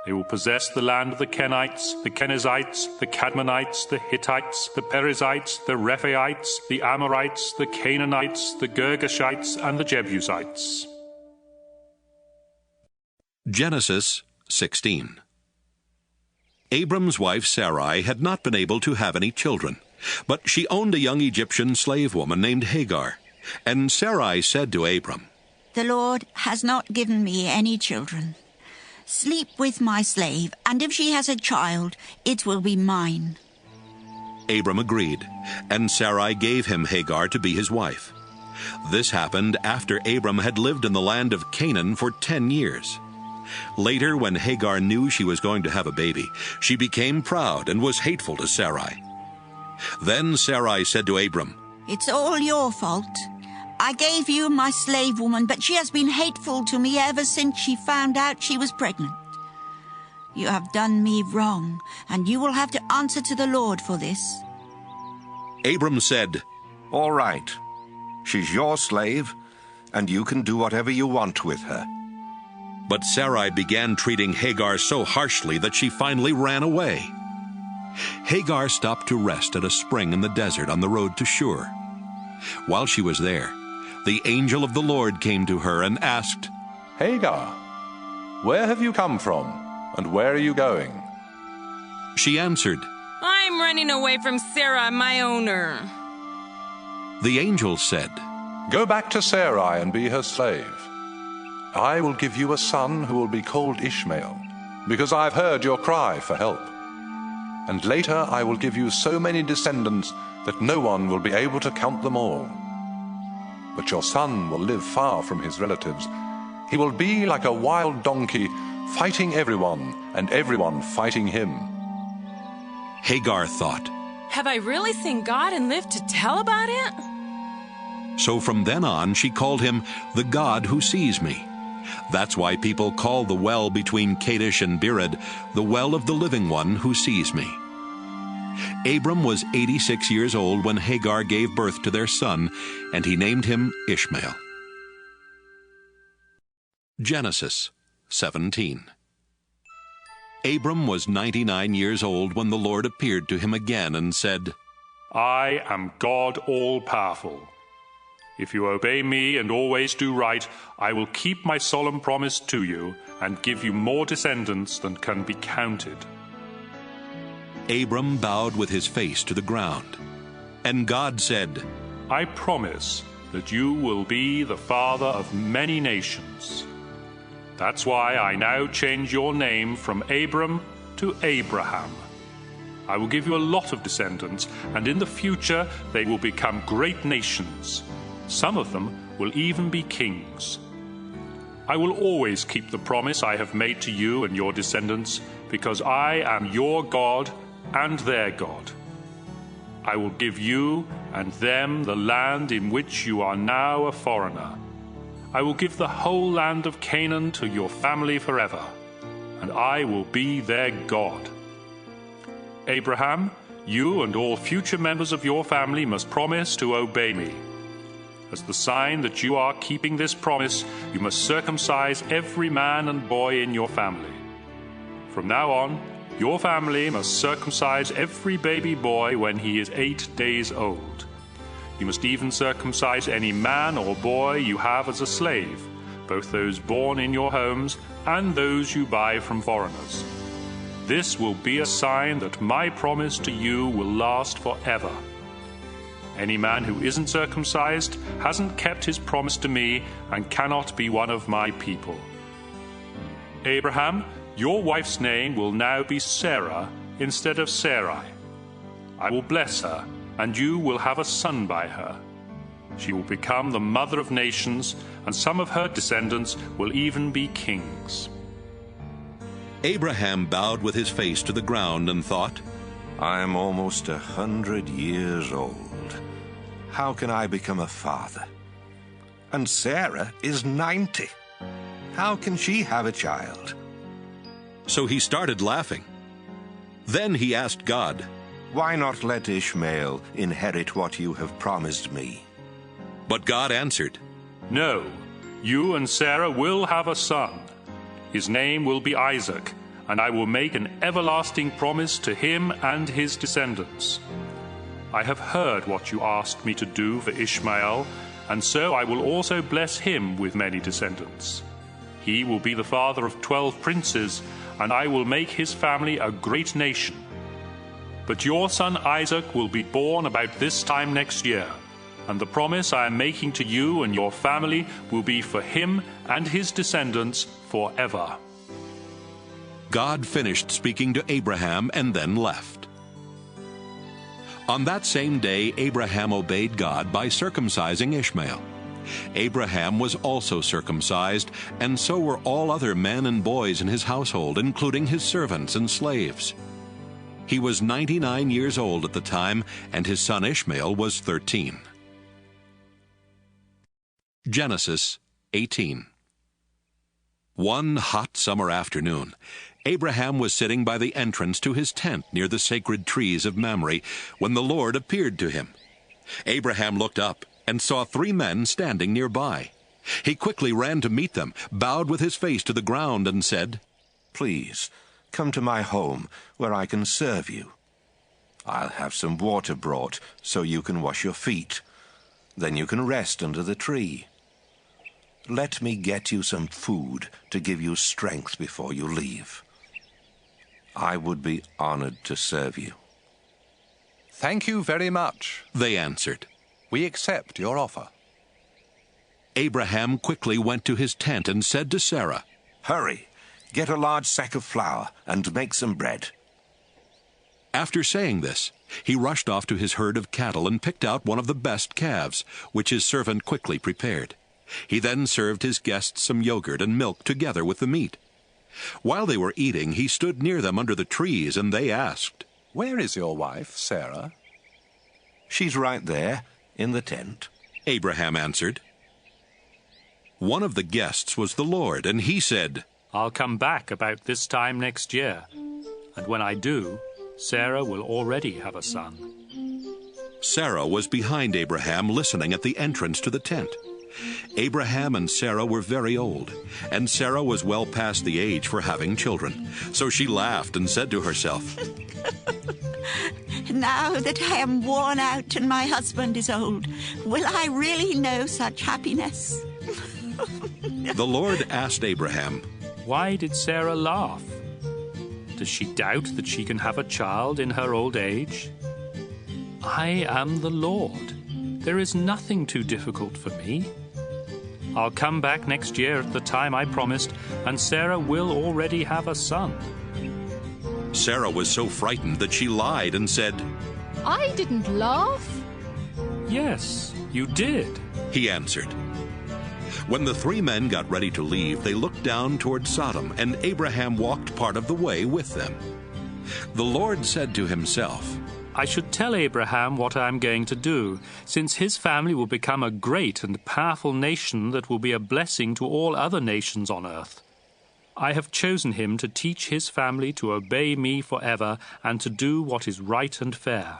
They will possess the land of the Kenites, the Kenizzites, the Cadmonites, the Hittites, the Perizzites, the Rephaites, the Amorites, the Canaanites, the Girgashites, and the Jebusites. Genesis 16. Abram's wife Sarai had not been able to have any children, but she owned a young Egyptian slave woman named Hagar. And Sarai said to Abram, The Lord has not given me any children. Sleep with my slave, and if she has a child, it will be mine. Abram agreed, and Sarai gave him Hagar to be his wife. This happened after Abram had lived in the land of Canaan for 10 years. Later, when Hagar knew she was going to have a baby, she became proud and was hateful to Sarai. Then Sarai said to Abram, It's all your fault. I gave you my slave woman, but she has been hateful to me ever since she found out she was pregnant. You have done me wrong, and you will have to answer to the Lord for this. Abram said, All right. She's your slave, and you can do whatever you want with her. But Sarai began treating Hagar so harshly that she finally ran away. Hagar stopped to rest at a spring in the desert on the road to Shur. While she was there, the angel of the Lord came to her and asked, Hagar, where have you come from, and where are you going? She answered, I'm running away from Sarah, my owner. The angel said, Go back to Sarai and be her slave. I will give you a son who will be called Ishmael, because I've heard your cry for help. And later I will give you so many descendants that no one will be able to count them all. But your son will live far from his relatives. He will be like a wild donkey, fighting everyone, and everyone fighting him. Hagar thought, Have I really seen God and lived to tell about it? So from then on she called him the God who sees me. That's why people call the well between Kadesh and Bered the well of the living one who sees me. Abram was 86 years old when Hagar gave birth to their son, and he named him Ishmael. Genesis 17. Abram was 99 years old when the Lord appeared to him again and said, I am God all-powerful. If you obey me and always do right, I will keep my solemn promise to you and give you more descendants than can be counted. Abram bowed with his face to the ground. And God said, I promise that you will be the father of many nations. That's why I now change your name from Abram to Abraham. I will give you a lot of descendants, and in the future they will become great nations. Some of them will even be kings. I will always keep the promise I have made to you and your descendants, because I am your God and their God. I will give you and them the land in which you are now a foreigner. I will give the whole land of Canaan to your family forever, and I will be their God. Abraham, you and all future members of your family must promise to obey me. As the sign that you are keeping this promise, you must circumcise every man and boy in your family. From now on, your family must circumcise every baby boy when he is 8 days old. You must even circumcise any man or boy you have as a slave, both those born in your homes and those you buy from foreigners. This will be a sign that my promise to you will last forever. Any man who isn't circumcised hasn't kept his promise to me and cannot be one of my people. Abraham, your wife's name will now be Sarah instead of Sarai. I will bless her, and you will have a son by her. She will become the mother of nations, and some of her descendants will even be kings. Abraham bowed with his face to the ground and thought, I am almost 100 years old. How can I become a father? And Sarah is 90. How can she have a child? So he started laughing. Then he asked God, Why not let Ishmael inherit what you have promised me?" But God answered, "No, you and Sarah will have a son. His name will be Isaac, and I will make an everlasting promise to him and his descendants. I have heard what you asked me to do for Ishmael, and so I will also bless him with many descendants. He will be the father of 12 princes, and I will make his family a great nation. But your son Isaac will be born about this time next year, and the promise I am making to you and your family will be for him and his descendants forever." God finished speaking to Abraham and then left. On that same day, Abraham obeyed God by circumcising Ishmael. Abraham was also circumcised, and so were all other men and boys in his household, including his servants and slaves. He was 99 years old at the time, and his son Ishmael was 13. Genesis 18. One hot summer afternoon, Abraham was sitting by the entrance to his tent near the sacred trees of Mamre when the Lord appeared to him. Abraham looked up and saw 3 men standing nearby. He quickly ran to meet them, bowed with his face to the ground, and said, "Please, come to my home where I can serve you. I'll have some water brought so you can wash your feet. Then you can rest under the tree. Let me get you some food to give you strength before you leave. I would be honored to serve you." "Thank you very much," they answered. "We accept your offer." Abraham quickly went to his tent and said to Sarah, "Hurry, get a large sack of flour and make some bread." After saying this, he rushed off to his herd of cattle and picked out one of the best calves, which his servant quickly prepared. He then served his guests some yogurt and milk together with the meat. While they were eating, he stood near them under the trees, and they asked, "Where is your wife, Sarah?" "She's right there, in the tent," Abraham answered. One of the guests was the Lord, and he said, "I'll come back about this time next year, and when I do, Sarah will already have a son." Sarah was behind Abraham, listening at the entrance to the tent. Abraham and Sarah were very old, and Sarah was well past the age for having children. So she laughed and said to herself, "Now that I am worn out and my husband is old, will I really know such happiness?" The Lord asked Abraham, "Why did Sarah laugh? Does she doubt that she can have a child in her old age? I am the Lord. There is nothing too difficult for me. I'll come back next year at the time I promised, and Sarah will already have a son." Sarah was so frightened that she lied and said, "I didn't laugh." "Yes, you did," he answered. When the 3 men got ready to leave, they looked down toward Sodom, and Abraham walked part of the way with them. The Lord said to himself, "I should tell Abraham what I am going to do, since his family will become a great and powerful nation that will be a blessing to all other nations on earth. I have chosen him to teach his family to obey me forever and to do what is right and fair.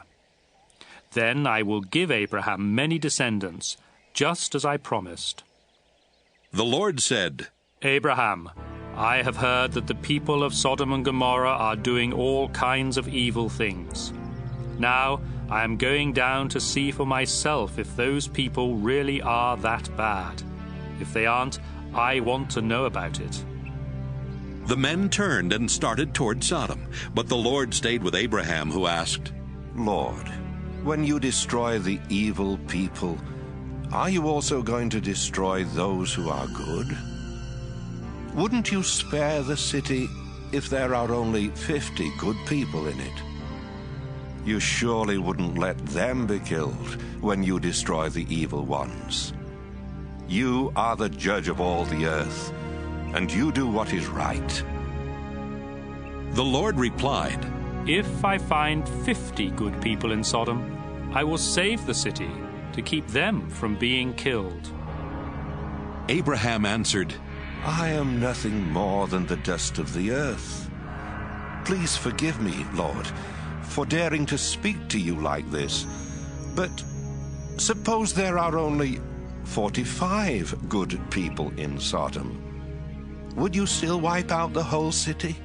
Then I will give Abraham many descendants, just as I promised." The Lord said, "Abraham, I have heard that the people of Sodom and Gomorrah are doing all kinds of evil things. Now I am going down to see for myself if those people really are that bad. If they aren't, I want to know about it." The men turned and started toward Sodom, but the Lord stayed with Abraham, who asked, "Lord, when you destroy the evil people, are you also going to destroy those who are good? Wouldn't you spare the city if there are only 50 good people in it? You surely wouldn't let them be killed when you destroy the evil ones. You are the judge of all the earth, and you do what is right." The Lord replied, "If I find 50 good people in Sodom, I will save the city to keep them from being killed." Abraham answered, "I am nothing more than the dust of the earth. Please forgive me, Lord, for daring to speak to you like this. But suppose there are only 45 good people in Sodom. Would you still wipe out the whole city?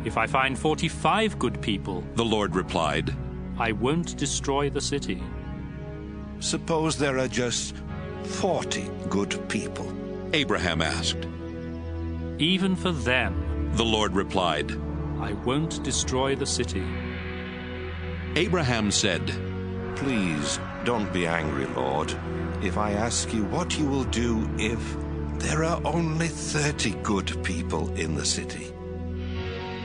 If I find 45 good people, the Lord replied, I won't destroy the city. Suppose there are just 40 good people, Abraham asked. Even for them, the Lord replied, I won't destroy the city. Abraham said, Please don't be angry, Lord, if I ask you what you will do if there are only 30 good people in the city.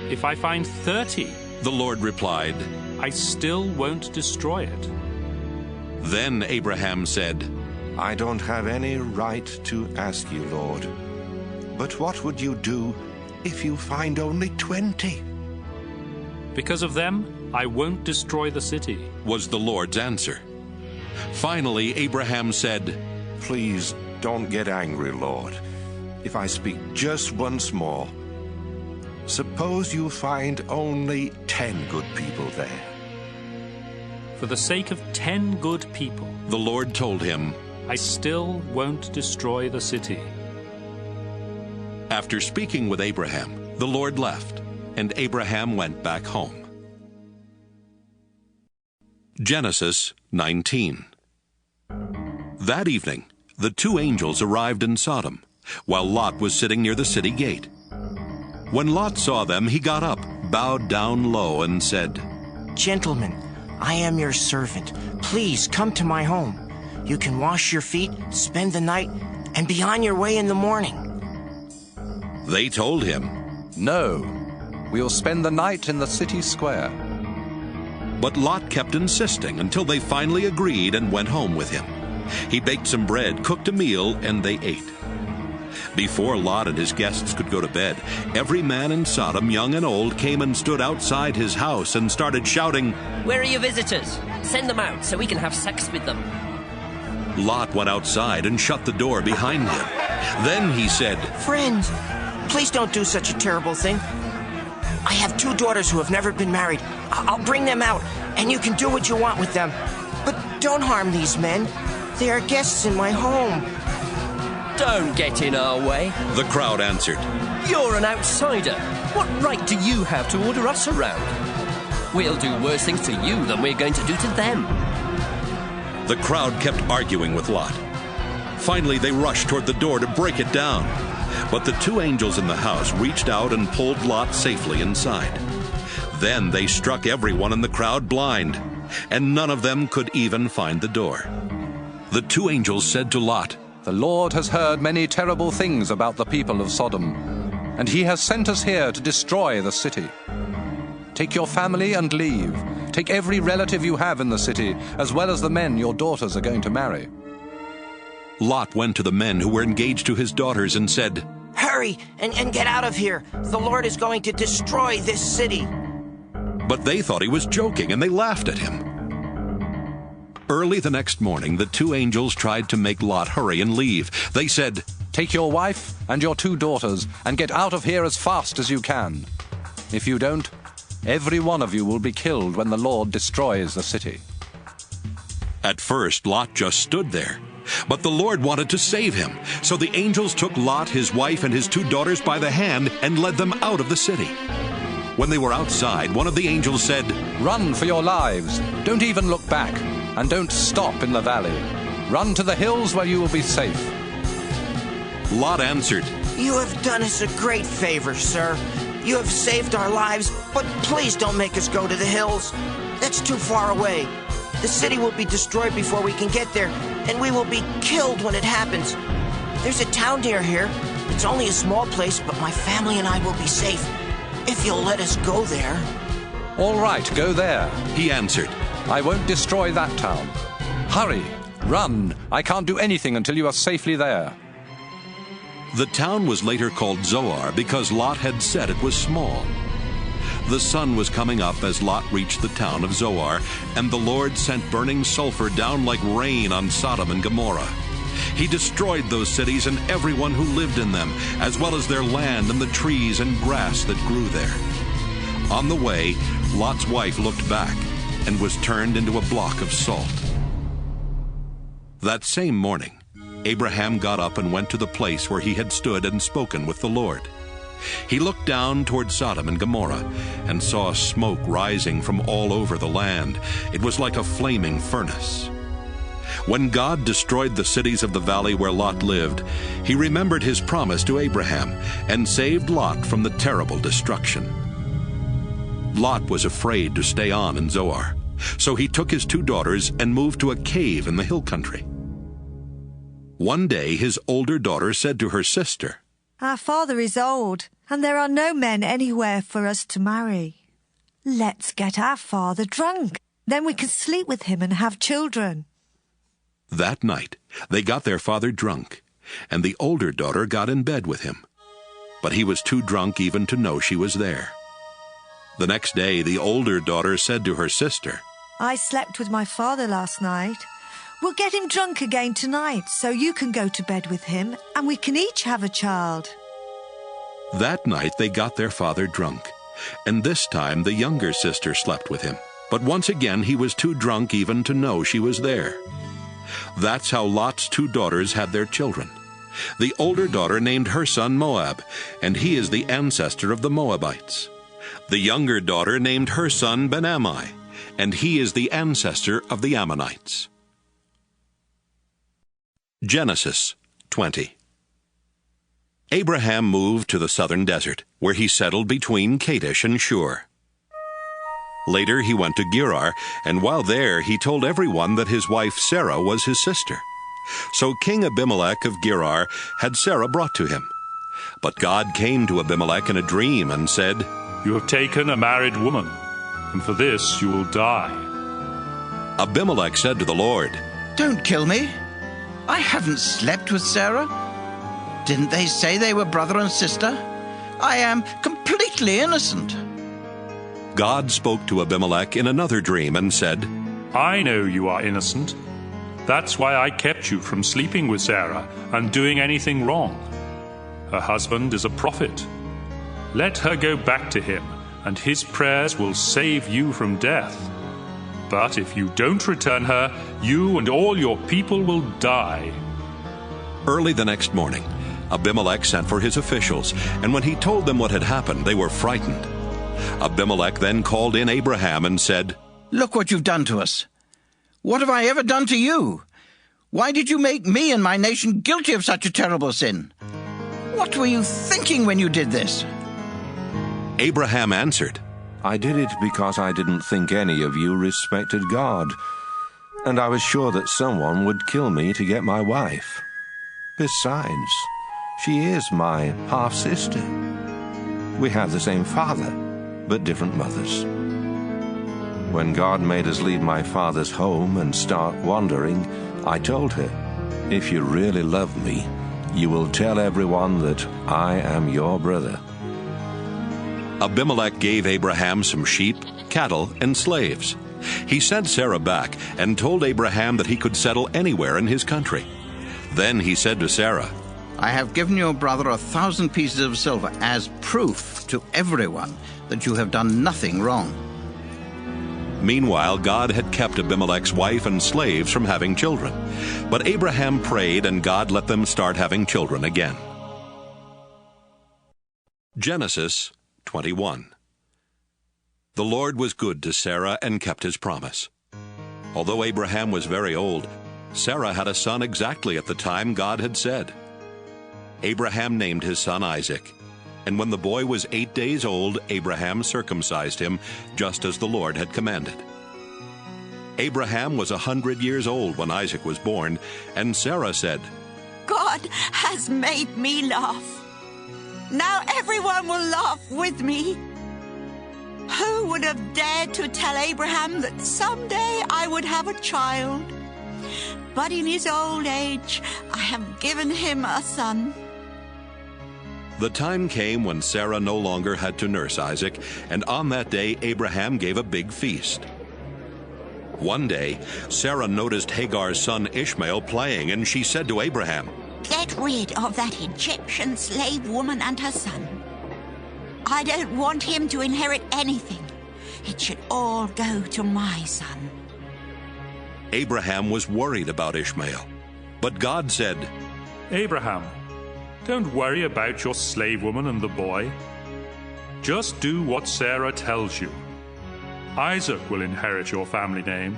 If I find 30, the Lord replied, I still won't destroy it. Then Abraham said, I don't have any right to ask you, Lord, but what would you do if you find only 20? Because of them, I won't destroy the city, was the Lord's answer. Finally, Abraham said, Please don't get angry, Lord, if I speak just once more. Suppose you find only 10 good people there. For the sake of 10 good people, the Lord told him, I still won't destroy the city. After speaking with Abraham, the Lord left, and Abraham went back home. Genesis 19. That evening, the two angels arrived in Sodom, while Lot was sitting near the city gate. When Lot saw them, he got up, bowed down low, and said, Gentlemen, I am your servant. Please come to my home. You can wash your feet, spend the night, and be on your way in the morning. They told him, No, we'll spend the night in the city square. But Lot kept insisting until they finally agreed and went home with him. He baked some bread, cooked a meal, and they ate. Before Lot and his guests could go to bed, every man in Sodom, young and old, came and stood outside his house and started shouting, Where are your visitors? Send them out so we can have sex with them. Lot went outside and shut the door behind him. Then he said, Friends, please don't do such a terrible thing. I have 2 daughters who have never been married. I'll bring them out, and you can do what you want with them. But don't harm these men. They are guests in my home. Don't get in our way, the crowd answered. You're an outsider. What right do you have to order us around? We'll do worse things to you than we're going to do to them. The crowd kept arguing with Lot. Finally, they rushed toward the door to break it down. But the two angels in the house reached out and pulled Lot safely inside. Then they struck everyone in the crowd blind, and none of them could even find the door. The two angels said to Lot, The Lord has heard many terrible things about the people of Sodom, and he has sent us here to destroy the city. Take your family and leave. Take every relative you have in the city, as well as the men your daughters are going to marry. Lot went to the men who were engaged to his daughters and said, Hurry and get out of here. The Lord is going to destroy this city. But they thought he was joking, and they laughed at him. Early the next morning, the two angels tried to make Lot hurry and leave. They said, Take your wife and your 2 daughters and get out of here as fast as you can. If you don't, every one of you will be killed when the Lord destroys the city. At first, Lot just stood there. But the Lord wanted to save him. So the angels took Lot, his wife, and his 2 daughters by the hand and led them out of the city. When they were outside, one of the angels said, Run for your lives. Don't even look back. And don't stop in the valley. Run to the hills where you will be safe. Lot answered, You have done us a great favor, sir. You have saved our lives, but please don't make us go to the hills. That's too far away. The city will be destroyed before we can get there, and we will be killed when it happens. There's a town near here. It's only a small place, but my family and I will be safe, if you'll let us go there. All right, go there, he answered. I won't destroy that town. Hurry, run. I can't do anything until you are safely there. The town was later called Zoar because Lot had said it was small. The sun was coming up as Lot reached the town of Zoar, and the Lord sent burning sulfur down like rain on Sodom and Gomorrah. He destroyed those cities and everyone who lived in them, as well as their land and the trees and grass that grew there. On the way, Lot's wife looked back and was turned into a block of salt. That same morning, Abraham got up and went to the place where he had stood and spoken with the Lord. He looked down toward Sodom and Gomorrah and saw smoke rising from all over the land. It was like a flaming furnace. When God destroyed the cities of the valley where Lot lived, he remembered his promise to Abraham and saved Lot from the terrible destruction. Lot was afraid to stay on in Zoar, so he took his 2 daughters and moved to a cave in the hill country. One day his older daughter said to her sister, "Our father is old, and there are no men anywhere for us to marry. Let's get our father drunk. Then we can sleep with him and have children." That night they got their father drunk, and the older daughter got in bed with him. But he was too drunk even to know she was there. The next day the older daughter said to her sister, "I slept with my father last night. We'll get him drunk again tonight so you can go to bed with him and we can each have a child." That night they got their father drunk, and this time the younger sister slept with him. But once again he was too drunk even to know she was there. That's how Lot's 2 daughters had their children. The older daughter named her son Moab, and he is the ancestor of the Moabites. The younger daughter named her son Ben-Ammi, and he is the ancestor of the Ammonites. Genesis 20. Abraham moved to the southern desert, where he settled between Kadesh and Shur. Later he went to Gerar, and while there he told everyone that his wife Sarah was his sister. So King Abimelech of Gerar had Sarah brought to him. But God came to Abimelech in a dream and said, "You have taken a married woman, and for this you will die." Abimelech said to the Lord, "Don't kill me. I haven't slept with Sarah. Didn't they say they were brother and sister? I am completely innocent." God spoke to Abimelech in another dream and said, "I know you are innocent. That's why I kept you from sleeping with Sarah and doing anything wrong. Her husband is a prophet. Let her go back to him, and his prayers will save you from death. But if you don't return her, you and all your people will die." Early the next morning, Abimelech sent for his officials, and when he told them what had happened, they were frightened. Abimelech then called in Abraham and said, "Look what you've done to us. What have I ever done to you? Why did you make me and my nation guilty of such a terrible sin? What were you thinking when you did this?" Abraham answered, "I did it because I didn't think any of you respected God, and I was sure that someone would kill me to get my wife. Besides, she is my half-sister. We have the same father, but different mothers. When God made us leave my father's home and start wandering, I told her, 'If you really love me, you will tell everyone that I am your brother.'" Abimelech gave Abraham some sheep, cattle, and slaves. He sent Sarah back and told Abraham that he could settle anywhere in his country. Then he said to Sarah, "I have given your brother 1,000 pieces of silver as proof to everyone that you have done nothing wrong." Meanwhile, God had kept Abimelech's wife and slaves from having children. But Abraham prayed, and God let them start having children again. Genesis 21. The Lord was good to Sarah and kept his promise. Although Abraham was very old, Sarah had a son exactly at the time God had said. Abraham named his son Isaac, and when the boy was 8 days old, Abraham circumcised him, just as the Lord had commanded. Abraham was 100 years old when Isaac was born, and Sarah said, "God has made me laugh. Now everyone will laugh with me. Who would have dared to tell Abraham that someday I would have a child? But in his old age, I have given him a son." The time came when Sarah no longer had to nurse Isaac, and on that day Abraham gave a big feast. One day, Sarah noticed Hagar's son Ishmael playing, and she said to Abraham, "Get rid of that Egyptian slave woman and her son. I don't want him to inherit anything. It should all go to my son. Abraham was worried about Ishmael, but God said, Abraham, don't worry about your slave woman and the boy. Just do what Sarah tells you. Isaac will inherit your family name,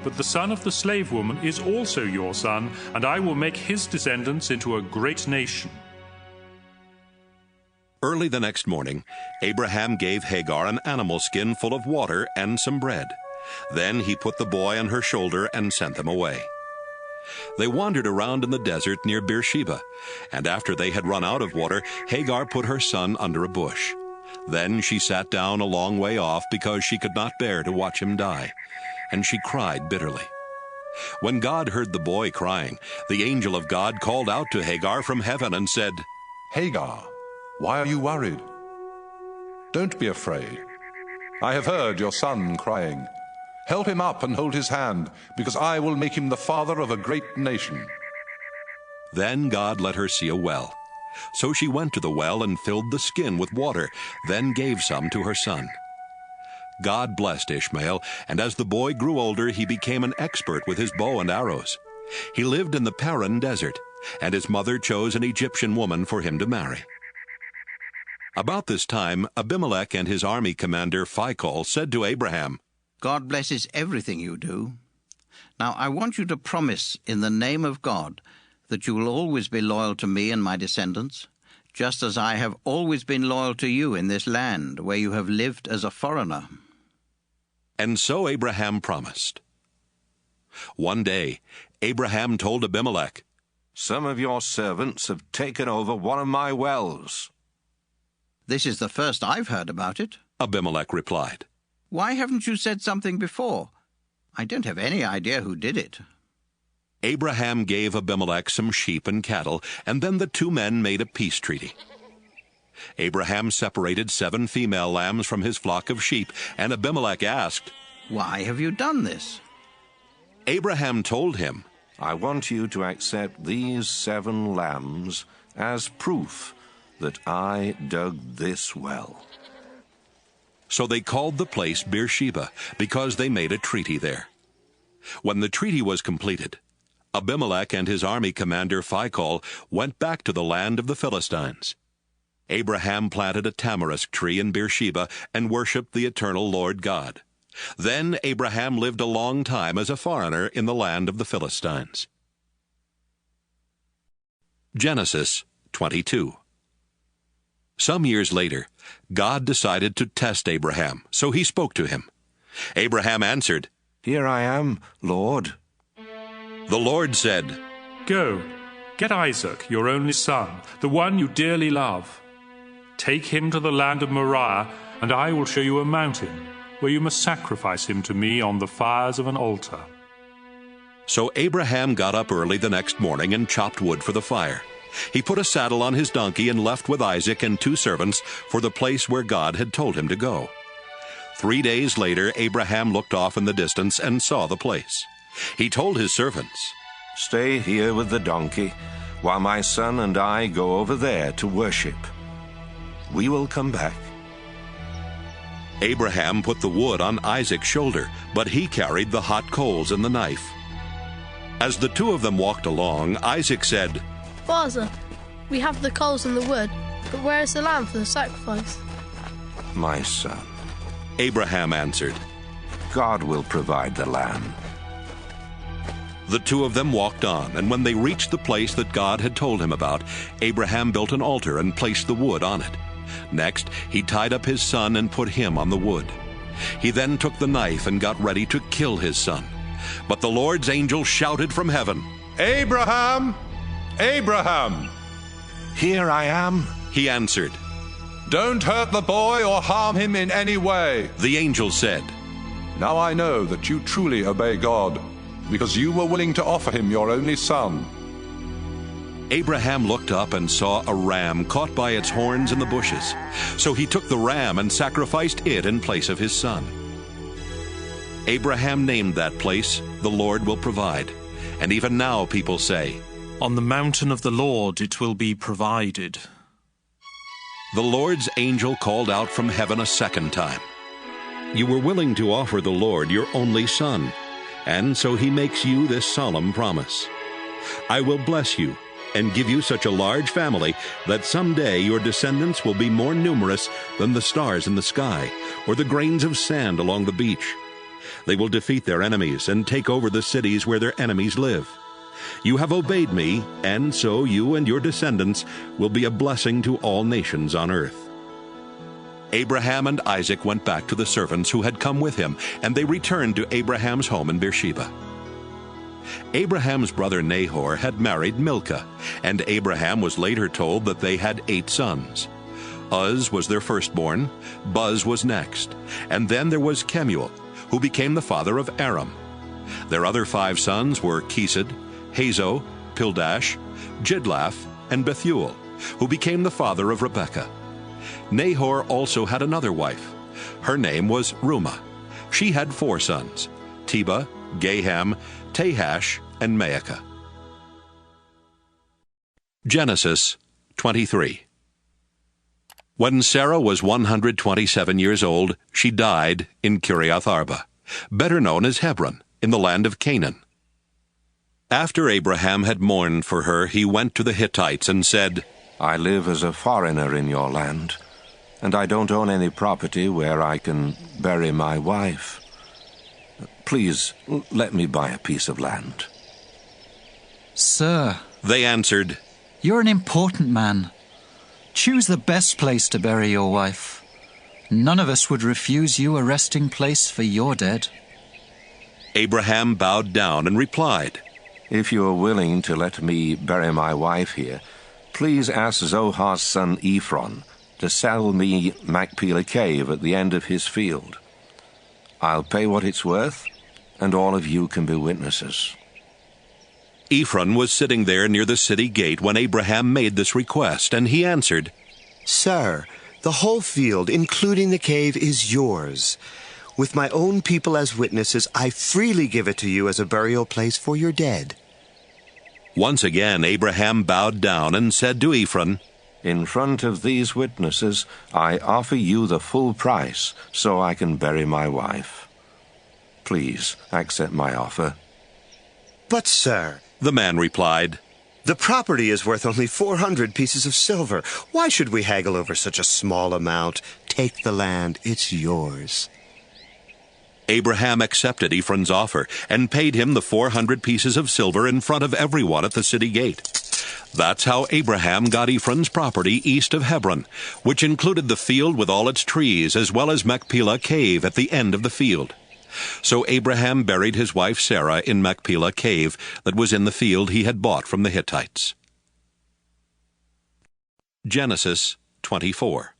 but the son of the slave woman is also your son, and I will make his descendants into a great nation. Early the next morning, Abraham gave Hagar an animal skin full of water and some bread. Then he put the boy on her shoulder and sent them away. They wandered around in the desert near Beersheba, and after they had run out of water, Hagar put her son under a bush. Then she sat down a long way off because she could not bear to watch him die, and she cried bitterly. When God heard the boy crying, the angel of God called out to Hagar from heaven and said, Hagar, why are you worried? Don't be afraid. I have heard your son crying. Help him up and hold his hand, because I will make him the father of a great nation. Then God let her see a well. So she went to the well and filled the skin with water, then gave some to her son. God blessed Ishmael, and as the boy grew older, he became an expert with his bow and arrows. He lived in the Paran desert, and his mother chose an Egyptian woman for him to marry. About this time, Abimelech and his army commander Phicol said to Abraham, God blesses everything you do. Now I want you to promise in the name of God that you will always be loyal to me and my descendants, just as I have always been loyal to you in this land where you have lived as a foreigner. And so Abraham promised. One day, Abraham told Abimelech, Some of your servants have taken over one of my wells. This is the first I've heard about it, Abimelech replied. Why haven't you said something before? I don't have any idea who did it. Abraham gave Abimelech some sheep and cattle, and then the two men made a peace treaty. Abraham separated 7 female lambs from his flock of sheep, and Abimelech asked, Why have you done this? Abraham told him, I want you to accept these 7 lambs as proof that I dug this well. So they called the place Beersheba, because they made a treaty there. When the treaty was completed, Abimelech and his army commander Phicol went back to the land of the Philistines. Abraham planted a tamarisk tree in Beersheba and worshipped the eternal Lord God. Then Abraham lived a long time as a foreigner in the land of the Philistines. Genesis 22. Some years later, God decided to test Abraham, so he spoke to him. Abraham answered, Here I am, Lord. The Lord said, Go, get Isaac, your only son, the one you dearly love. Take him to the land of Moriah, and I will show you a mountain, where you must sacrifice him to me on the fires of an altar. So Abraham got up early the next morning and chopped wood for the fire. He put a saddle on his donkey and left with Isaac and 2 servants for the place where God had told him to go. 3 days later, Abraham looked off in the distance and saw the place. He told his servants, Stay here with the donkey, while my son and I go over there to worship. We will come back. Abraham put the wood on Isaac's shoulder, but he carried the hot coals and the knife. As the 2 of them walked along, Isaac said, Father, we have the coals and the wood, but where is the lamb for the sacrifice? My son, Abraham answered, God will provide the lamb. The 2 of them walked on, and when they reached the place that God had told him about, Abraham built an altar and placed the wood on it. Next, he tied up his son and put him on the wood. He then took the knife and got ready to kill his son. But the Lord's angel shouted from heaven, Abraham! Abraham! Here I am, he answered. Don't hurt the boy or harm him in any way. The angel said, Now I know that you truly obey God, because you were willing to offer him your only son. Abraham looked up and saw a ram caught by its horns in the bushes. So he took the ram and sacrificed it in place of his son. Abraham named that place, The Lord Will Provide. And even now people say, On the mountain of the Lord it will be provided. The Lord's angel called out from heaven a second time. You were willing to offer the Lord your only son, and so he makes you this solemn promise. I will bless you and give you such a large family that someday your descendants will be more numerous than the stars in the sky or the grains of sand along the beach. They will defeat their enemies and take over the cities where their enemies live. You have obeyed me, and so you and your descendants will be a blessing to all nations on earth." Abraham and Isaac went back to the servants who had come with him, and they returned to Abraham's home in Beersheba. Abraham's brother Nahor had married Milcah, and Abraham was later told that they had 8 sons. Uz was their firstborn, Buz was next, and then there was Kemuel, who became the father of Aram. Their other 5 sons were Kesed, Hazo, Pildash, Jidlaph, and Bethuel, who became the father of Rebekah. Nahor also had another wife. Her name was Reumah. She had 4 sons, Tebah, Gaham, Tahash, and Maacah. Genesis 23. When Sarah was 127 years old, she died in Kiriath Arba, better known as Hebron, in the land of Canaan. After Abraham had mourned for her, he went to the Hittites and said, "I live as a foreigner in your land, and I don't own any property where I can bury my wife. Please, let me buy a piece of land." "Sir," they answered, "you're an important man. Choose the best place to bury your wife. None of us would refuse you a resting place for your dead." Abraham bowed down and replied, "If you are willing to let me bury my wife here, please ask Zohar's son Ephron to sell me Machpelah Cave at the end of his field. I'll pay what it's worth, and all of you can be witnesses." Ephron was sitting there near the city gate when Abraham made this request, and he answered, "Sir, the whole field, including the cave, is yours. With my own people as witnesses, I freely give it to you as a burial place for your dead." Once again Abraham bowed down and said to Ephron, "In front of these witnesses, I offer you the full price so I can bury my wife. Please accept my offer." "But, sir," the man replied, "the property is worth only 400 pieces of silver. Why should we haggle over such a small amount? Take the land, it's yours." Abraham accepted Ephron's offer and paid him the 400 pieces of silver in front of everyone at the city gate. That's how Abraham got Ephron's property east of Hebron, which included the field with all its trees, as well as Machpelah Cave at the end of the field. So Abraham buried his wife Sarah in Machpelah Cave that was in the field he had bought from the Hittites. Genesis 24.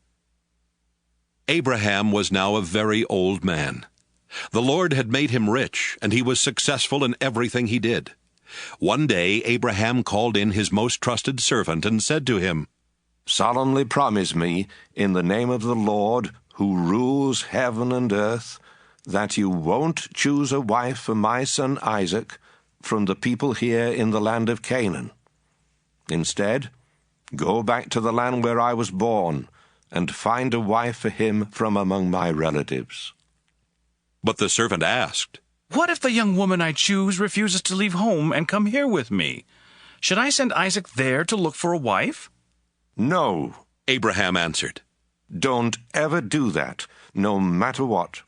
Abraham was now a very old man. The Lord had made him rich, and he was successful in everything he did. One day Abraham called in his most trusted servant and said to him, "Solemnly promise me, in the name of the Lord, who rules heaven and earth, that you won't choose a wife for my son Isaac from the people here in the land of Canaan. Instead, go back to the land where I was born and find a wife for him from among my relatives." But the servant asked, "What if the young woman I choose refuses to leave home and come here with me? Should I send Isaac there to look for a wife?" "No," Abraham answered. "Don't ever do that, no matter what.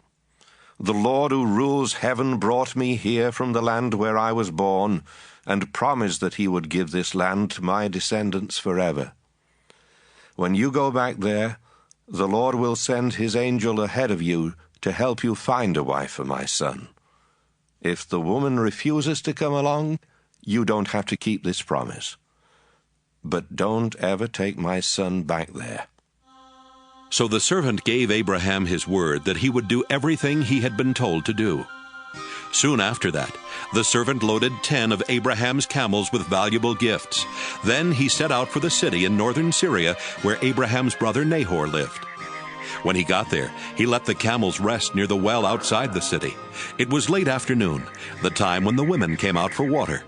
The Lord who rules heaven brought me here from the land where I was born and promised that he would give this land to my descendants forever. When you go back there, the Lord will send his angel ahead of you to help you find a wife for my son. If the woman refuses to come along, you don't have to keep this promise. But don't ever take my son back there." So the servant gave Abraham his word that he would do everything he had been told to do. Soon after that, the servant loaded 10 of Abraham's camels with valuable gifts. Then he set out for the city in northern Syria where Abraham's brother Nahor lived. When he got there, he let the camels rest near the well outside the city. It was late afternoon, the time when the women came out for water.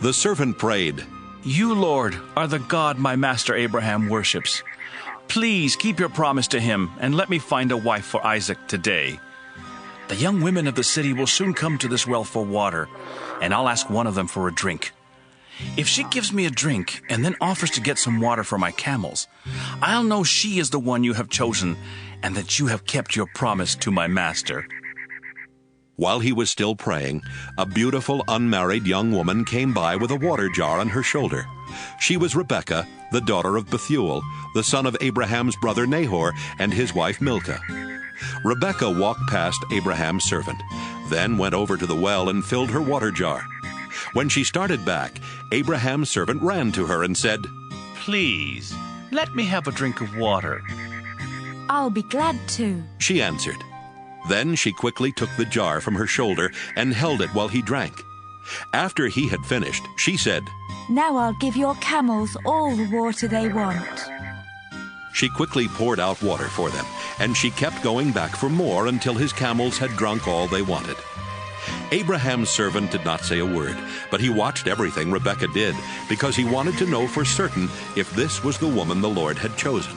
The servant prayed, "You, Lord, are the God my master Abraham worships. Please keep your promise to him and let me find a wife for Isaac today. The young women of the city will soon come to this well for water, and I'll ask one of them for a drink. If she gives me a drink and then offers to get some water for my camels, I'll know she is the one you have chosen and that you have kept your promise to my master." While he was still praying, a beautiful unmarried young woman came by with a water jar on her shoulder. She was Rebekah, the daughter of Bethuel, the son of Abraham's brother Nahor, and his wife Milcah. Rebekah walked past Abraham's servant, then went over to the well and filled her water jar. When she started back, Abraham's servant ran to her and said, "Please, let me have a drink of water." "I'll be glad to," she answered. Then she quickly took the jar from her shoulder and held it while he drank. After he had finished, she said, "Now I'll give your camels all the water they want." She quickly poured out water for them, and she kept going back for more until his camels had drunk all they wanted. Abraham's servant did not say a word, but he watched everything Rebekah did, because he wanted to know for certain if this was the woman the Lord had chosen.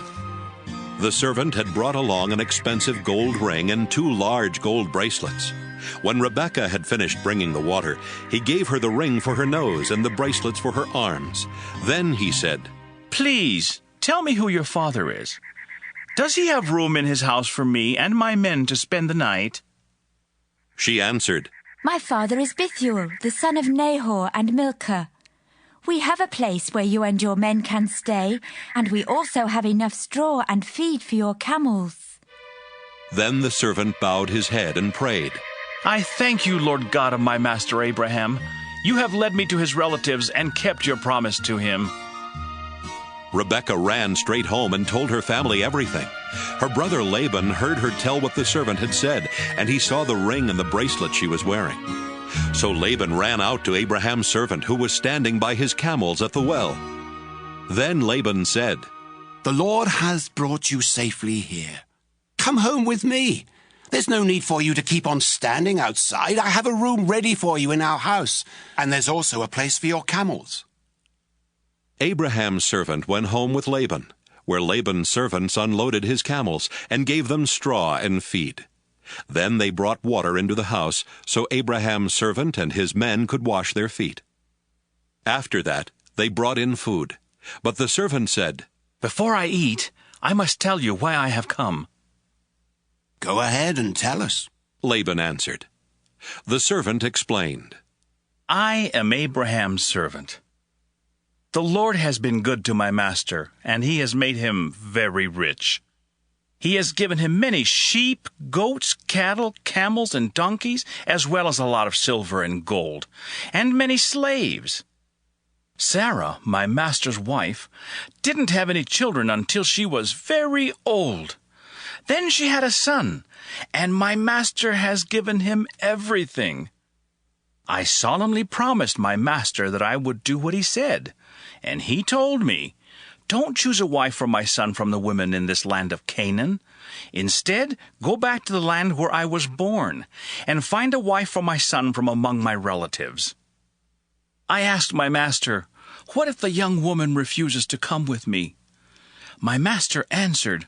The servant had brought along an expensive gold ring and 2 large gold bracelets. When Rebekah had finished bringing the water, he gave her the ring for her nose and the bracelets for her arms. Then he said, "Please, tell me who your father is. Does he have room in his house for me and my men to spend the night?" She answered, "My father is Bethuel, the son of Nahor and Milcah. We have a place where you and your men can stay, and we also have enough straw and feed for your camels." Then the servant bowed his head and prayed, "I thank you, Lord God of my master Abraham. You have led me to his relatives and kept your promise to him." Rebekah ran straight home and told her family everything. Her brother Laban heard her tell what the servant had said, and he saw the ring and the bracelet she was wearing. So Laban ran out to Abraham's servant, who was standing by his camels at the well. Then Laban said, "The Lord has brought you safely here. Come home with me. There's no need for you to keep on standing outside. I have a room ready for you in our house, and there's also a place for your camels." Abraham's servant went home with Laban, where Laban's servants unloaded his camels and gave them straw and feed. Then they brought water into the house, so Abraham's servant and his men could wash their feet. After that, they brought in food. But the servant said, "Before I eat, I must tell you why I have come." "Go ahead and tell us," Laban answered. The servant explained, "I am Abraham's servant. The Lord has been good to my master, and he has made him very rich. He has given him many sheep, goats, cattle, camels, and donkeys, as well as a lot of silver and gold, and many slaves. Sarah, my master's wife, didn't have any children until she was very old. Then she had a son, and my master has given him everything. I solemnly promised my master that I would do what he said, and he told me, 'Don't choose a wife for my son from the women in this land of Canaan. Instead, go back to the land where I was born, and find a wife for my son from among my relatives.' I asked my master, 'What if the young woman refuses to come with me?' My master answered,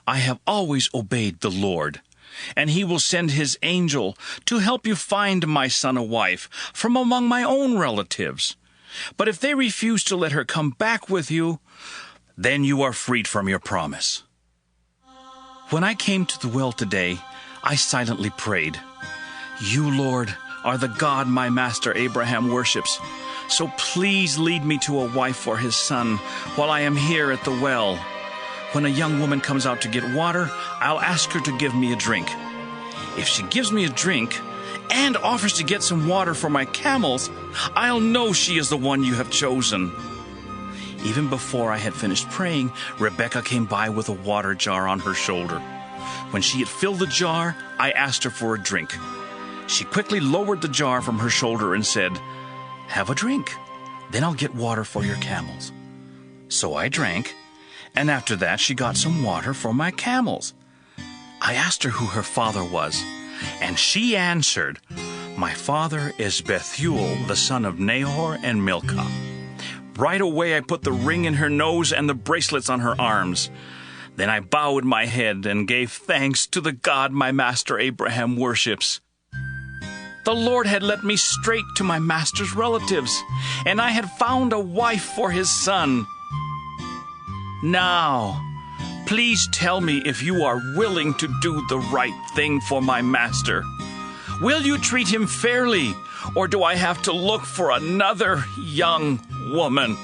'I have always obeyed the Lord, and he will send his angel to help you find my son a wife from among my own relatives. But if they refuse to let her come back with you, then you are freed from your promise.' When I came to the well today, I silently prayed, 'You, Lord, are the God my master Abraham worships, so please lead me to a wife for his son while I am here at the well. When a young woman comes out to get water, I'll ask her to give me a drink. If she gives me a drink and offers to get some water for my camels, I'll know she is the one you have chosen.' Even before I had finished praying, Rebekah came by with a water jar on her shoulder. When she had filled the jar, I asked her for a drink. She quickly lowered the jar from her shoulder and said, 'Have a drink, then I'll get water for your camels.' So I drank, and after that she got some water for my camels. I asked her who her father was, and she answered, 'My father is Bethuel, the son of Nahor and Milcah.' Right away I put the ring in her nose and the bracelets on her arms. Then I bowed my head and gave thanks to the God my master Abraham worships. The Lord had led me straight to my master's relatives, and I had found a wife for his son. Now, please tell me if you are willing to do the right thing for my master. Will you treat him fairly, or do I have to look for another young woman?"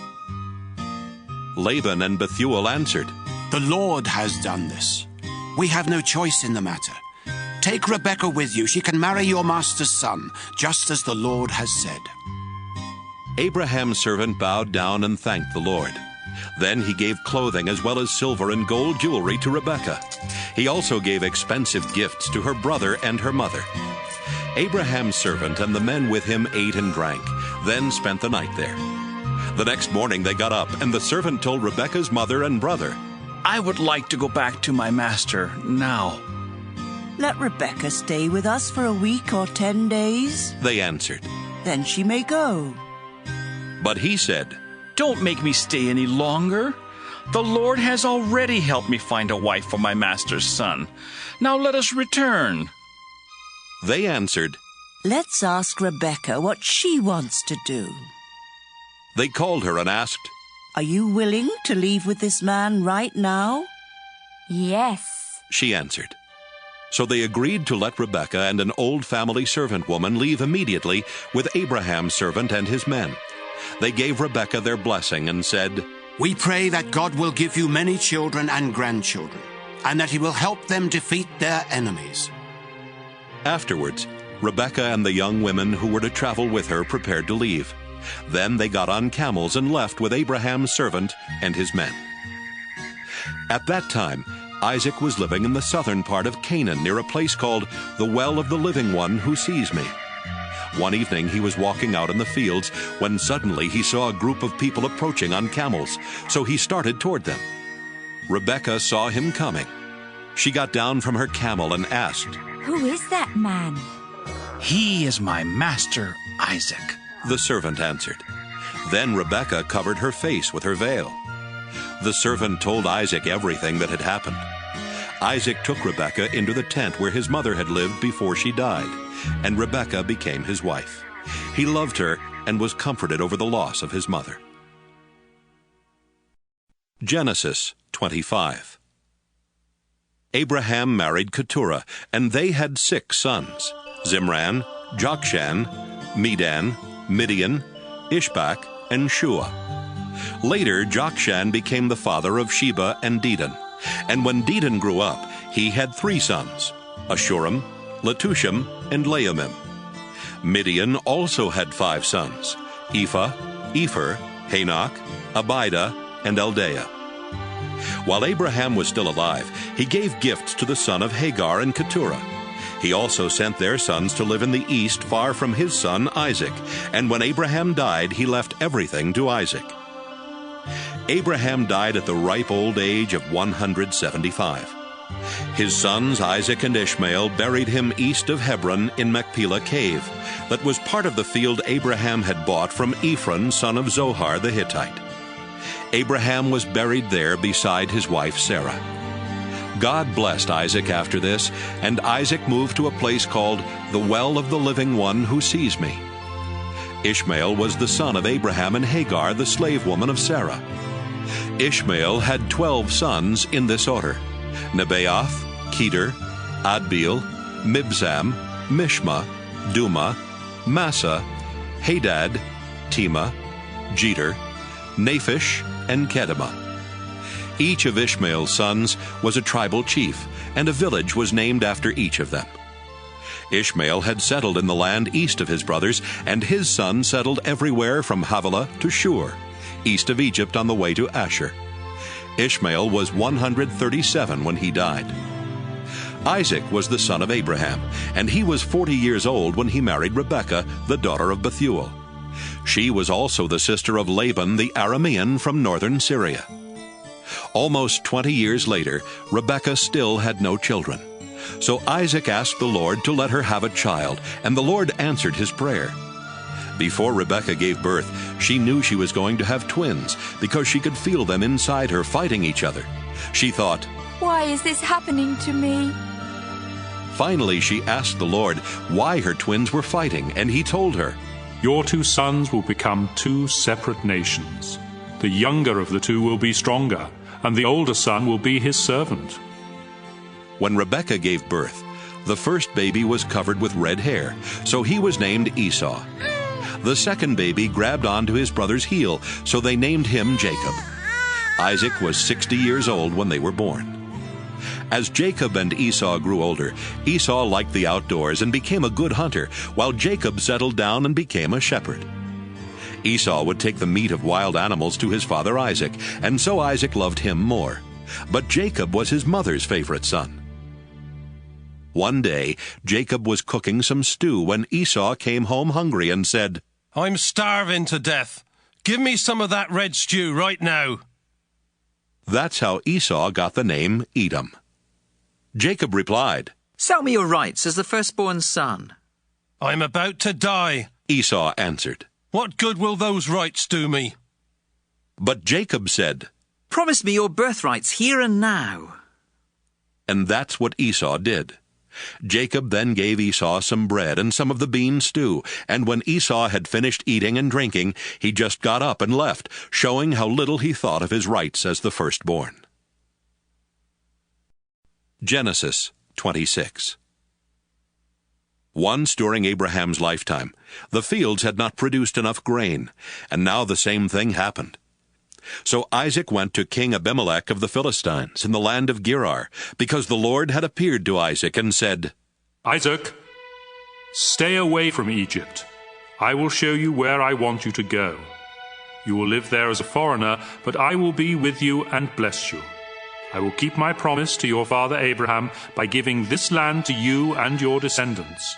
Laban and Bethuel answered, "The Lord has done this. We have no choice in the matter. Take Rebekah with you. She can marry your master's son, just as the Lord has said." Abraham's servant bowed down and thanked the Lord. Then he gave clothing as well as silver and gold jewelry to Rebekah. He also gave expensive gifts to her brother and her mother. Abraham's servant and the men with him ate and drank, then spent the night there. The next morning they got up, and the servant told Rebekah's mother and brother, "I would like to go back to my master now." "Let Rebekah stay with us for a week or 10 days. They answered. Then she may go." But he said, "Don't make me stay any longer. The Lord has already helped me find a wife for my master's son. Now let us return." They answered, "Let's ask Rebekah what she wants to do." They called her and asked, "Are you willing to leave with this man right now?" "Yes," she answered. So they agreed to let Rebekah and an old family servant woman leave immediately with Abraham's servant and his men. They gave Rebekah their blessing and said, "We pray that God will give you many children and grandchildren, and that he will help them defeat their enemies." Afterwards, Rebekah and the young women who were to travel with her prepared to leave. Then they got on camels and left with Abraham's servant and his men. At that time, Isaac was living in the southern part of Canaan near a place called the Well of the Living One Who Sees Me. One evening he was walking out in the fields when suddenly he saw a group of people approaching on camels, so he started toward them. Rebekah saw him coming. She got down from her camel and asked, "Who is that man?" "He is my master, Isaac," the servant answered. Then Rebekah covered her face with her veil. The servant told Isaac everything that had happened. Isaac took Rebekah into the tent where his mother had lived before she died, and Rebekah became his wife. He loved her and was comforted over the loss of his mother. Genesis 25. Abraham married Keturah, and they had 6 sons: Zimran, Jokshan, Medan, Midian, Ishbak, and Shua. Later, Jokshan became the father of Sheba and Dedan. And when Dedan grew up, he had 3 sons, Ashurim, Letushim, and Laamim. Midian also had 5 sons, Ephah, Epher, Hanok, Abida, and Eldaah. While Abraham was still alive, he gave gifts to the son of Hagar and Keturah. He also sent their sons to live in the east far from his son Isaac, and when Abraham died, he left everything to Isaac. Abraham died at the ripe old age of 175. His sons Isaac and Ishmael buried him east of Hebron in Machpelah Cave, that was part of the field Abraham had bought from Ephron, son of Zohar the Hittite. Abraham was buried there beside his wife Sarah. God blessed Isaac after this, and Isaac moved to a place called the Well of the Living One Who Sees Me. Ishmael was the son of Abraham and Hagar, the slave woman of Sarah. Ishmael had 12 sons in this order: Nebaioth, Kedar, Adbeel, Mibsam, Mishma, Duma, Massa, Hadad, Tema, Jeter, Naphish, and Kedemah. Each of Ishmael's sons was a tribal chief, and a village was named after each of them. Ishmael had settled in the land east of his brothers, and his sons settled everywhere from Havilah to Shur, east of Egypt on the way to Ashur. Ishmael was 137 when he died. Isaac was the son of Abraham, and he was 40 years old when he married Rebekah, the daughter of Bethuel. She was also the sister of Laban the Aramean from northern Syria. Almost 20 years later, Rebekah still had no children. So Isaac asked the Lord to let her have a child, and the Lord answered his prayer. Before Rebekah gave birth, she knew she was going to have twins because she could feel them inside her fighting each other. She thought, Why is this happening to me? Finally, she asked the Lord why her twins were fighting, and he told her, Your 2 sons will become 2 separate nations. The younger of the 2 will be stronger, and the older son will be his servant. When Rebekah gave birth, the first baby was covered with red hair, so he was named Esau. The second baby grabbed onto his brother's heel, so they named him Jacob. Isaac was 60 years old when they were born. As Jacob and Esau grew older, Esau liked the outdoors and became a good hunter, while Jacob settled down and became a shepherd. Esau would take the meat of wild animals to his father Isaac, and so Isaac loved him more. But Jacob was his mother's favorite son. One day, Jacob was cooking some stew when Esau came home hungry and said, I'm starving to death. Give me some of that red stew right now. That's how Esau got the name Edom. Jacob replied, Sell me your rights as the firstborn son. I'm about to die, Esau answered. What good will those rights do me? But Jacob said, Promise me your birthrights here and now. And that's what Esau did. Jacob then gave Esau some bread and some of the bean stew, and when Esau had finished eating and drinking, he just got up and left, showing how little he thought of his rights as the firstborn. Genesis 26. Once during Abraham's lifetime, the fields had not produced enough grain, and now the same thing happened. So Isaac went to King Abimelech of the Philistines in the land of Gerar, because the Lord had appeared to Isaac and said, Isaac, stay away from Egypt. I will show you where I want you to go. You will live there as a foreigner, but I will be with you and bless you. I will keep my promise to your father Abraham by giving this land to you and your descendants.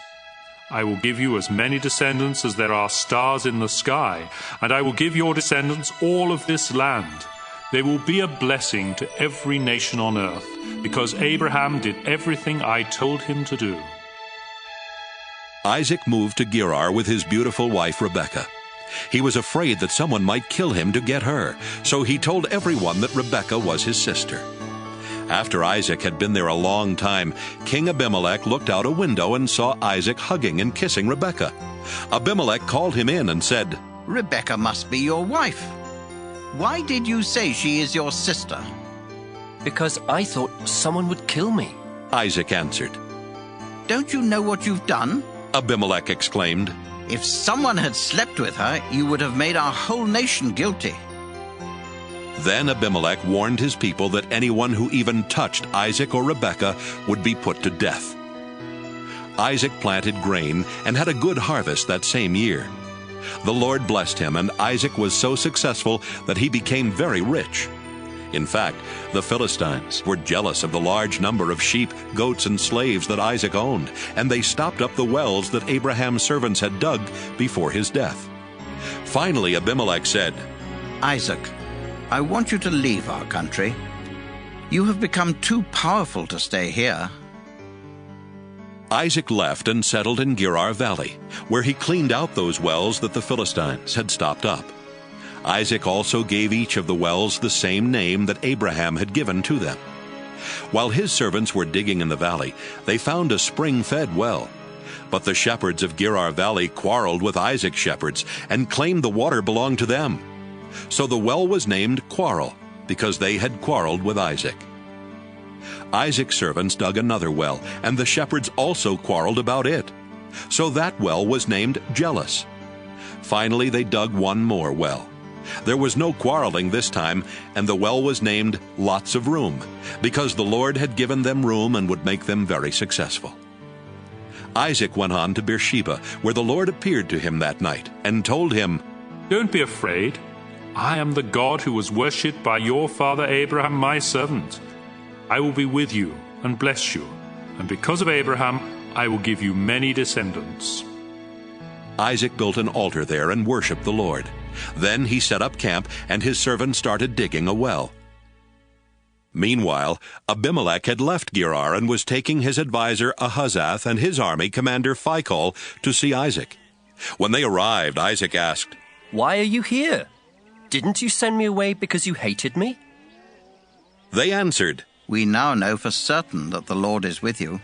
I will give you as many descendants as there are stars in the sky, and I will give your descendants all of this land. They will be a blessing to every nation on earth, because Abraham did everything I told him to do. Isaac moved to Gerar with his beautiful wife Rebekah. He was afraid that someone might kill him to get her, so he told everyone that Rebekah was his sister. After Isaac had been there a long time, King Abimelech looked out a window and saw Isaac hugging and kissing Rebekah. Abimelech called him in and said, Rebekah must be your wife. Why did you say she is your sister? Because I thought someone would kill me, Isaac answered. Don't you know what you've done? Abimelech exclaimed. If someone had slept with her, you would have made our whole nation guilty. Then Abimelech warned his people that anyone who even touched Isaac or Rebekah would be put to death. Isaac planted grain and had a good harvest that same year. The Lord blessed him, and Isaac was so successful that he became very rich. In fact, the Philistines were jealous of the large number of sheep, goats, and slaves that Isaac owned, and they stopped up the wells that Abraham's servants had dug before his death. Finally, Abimelech said, Isaac, I want you to leave our country. You have become too powerful to stay here. Isaac left and settled in Gerar Valley, where he cleaned out those wells that the Philistines had stopped up. Isaac also gave each of the wells the same name that Abraham had given to them. While his servants were digging in the valley, they found a spring-fed well. But the shepherds of Gerar Valley quarreled with Isaac's shepherds and claimed the water belonged to them. So the well was named Quarrel, because they had quarreled with Isaac. Isaac's servants dug another well, and the shepherds also quarreled about it. So that well was named Jealous. Finally, they dug one more well. There was no quarreling this time, and the well was named Lots of Room, because the Lord had given them room and would make them very successful. Isaac went on to Beersheba, where the Lord appeared to him that night, and told him, Don't be afraid. I am the God who was worshipped by your father Abraham, my servant. I will be with you and bless you, and because of Abraham, I will give you many descendants. Isaac built an altar there and worshipped the Lord. Then he set up camp, and his servant started digging a well. Meanwhile, Abimelech had left Gerar and was taking his advisor Ahazath and his army commander Phicol to see Isaac. When they arrived, Isaac asked, Why are you here? Didn't you send me away because you hated me? They answered, We now know for certain that the Lord is with you,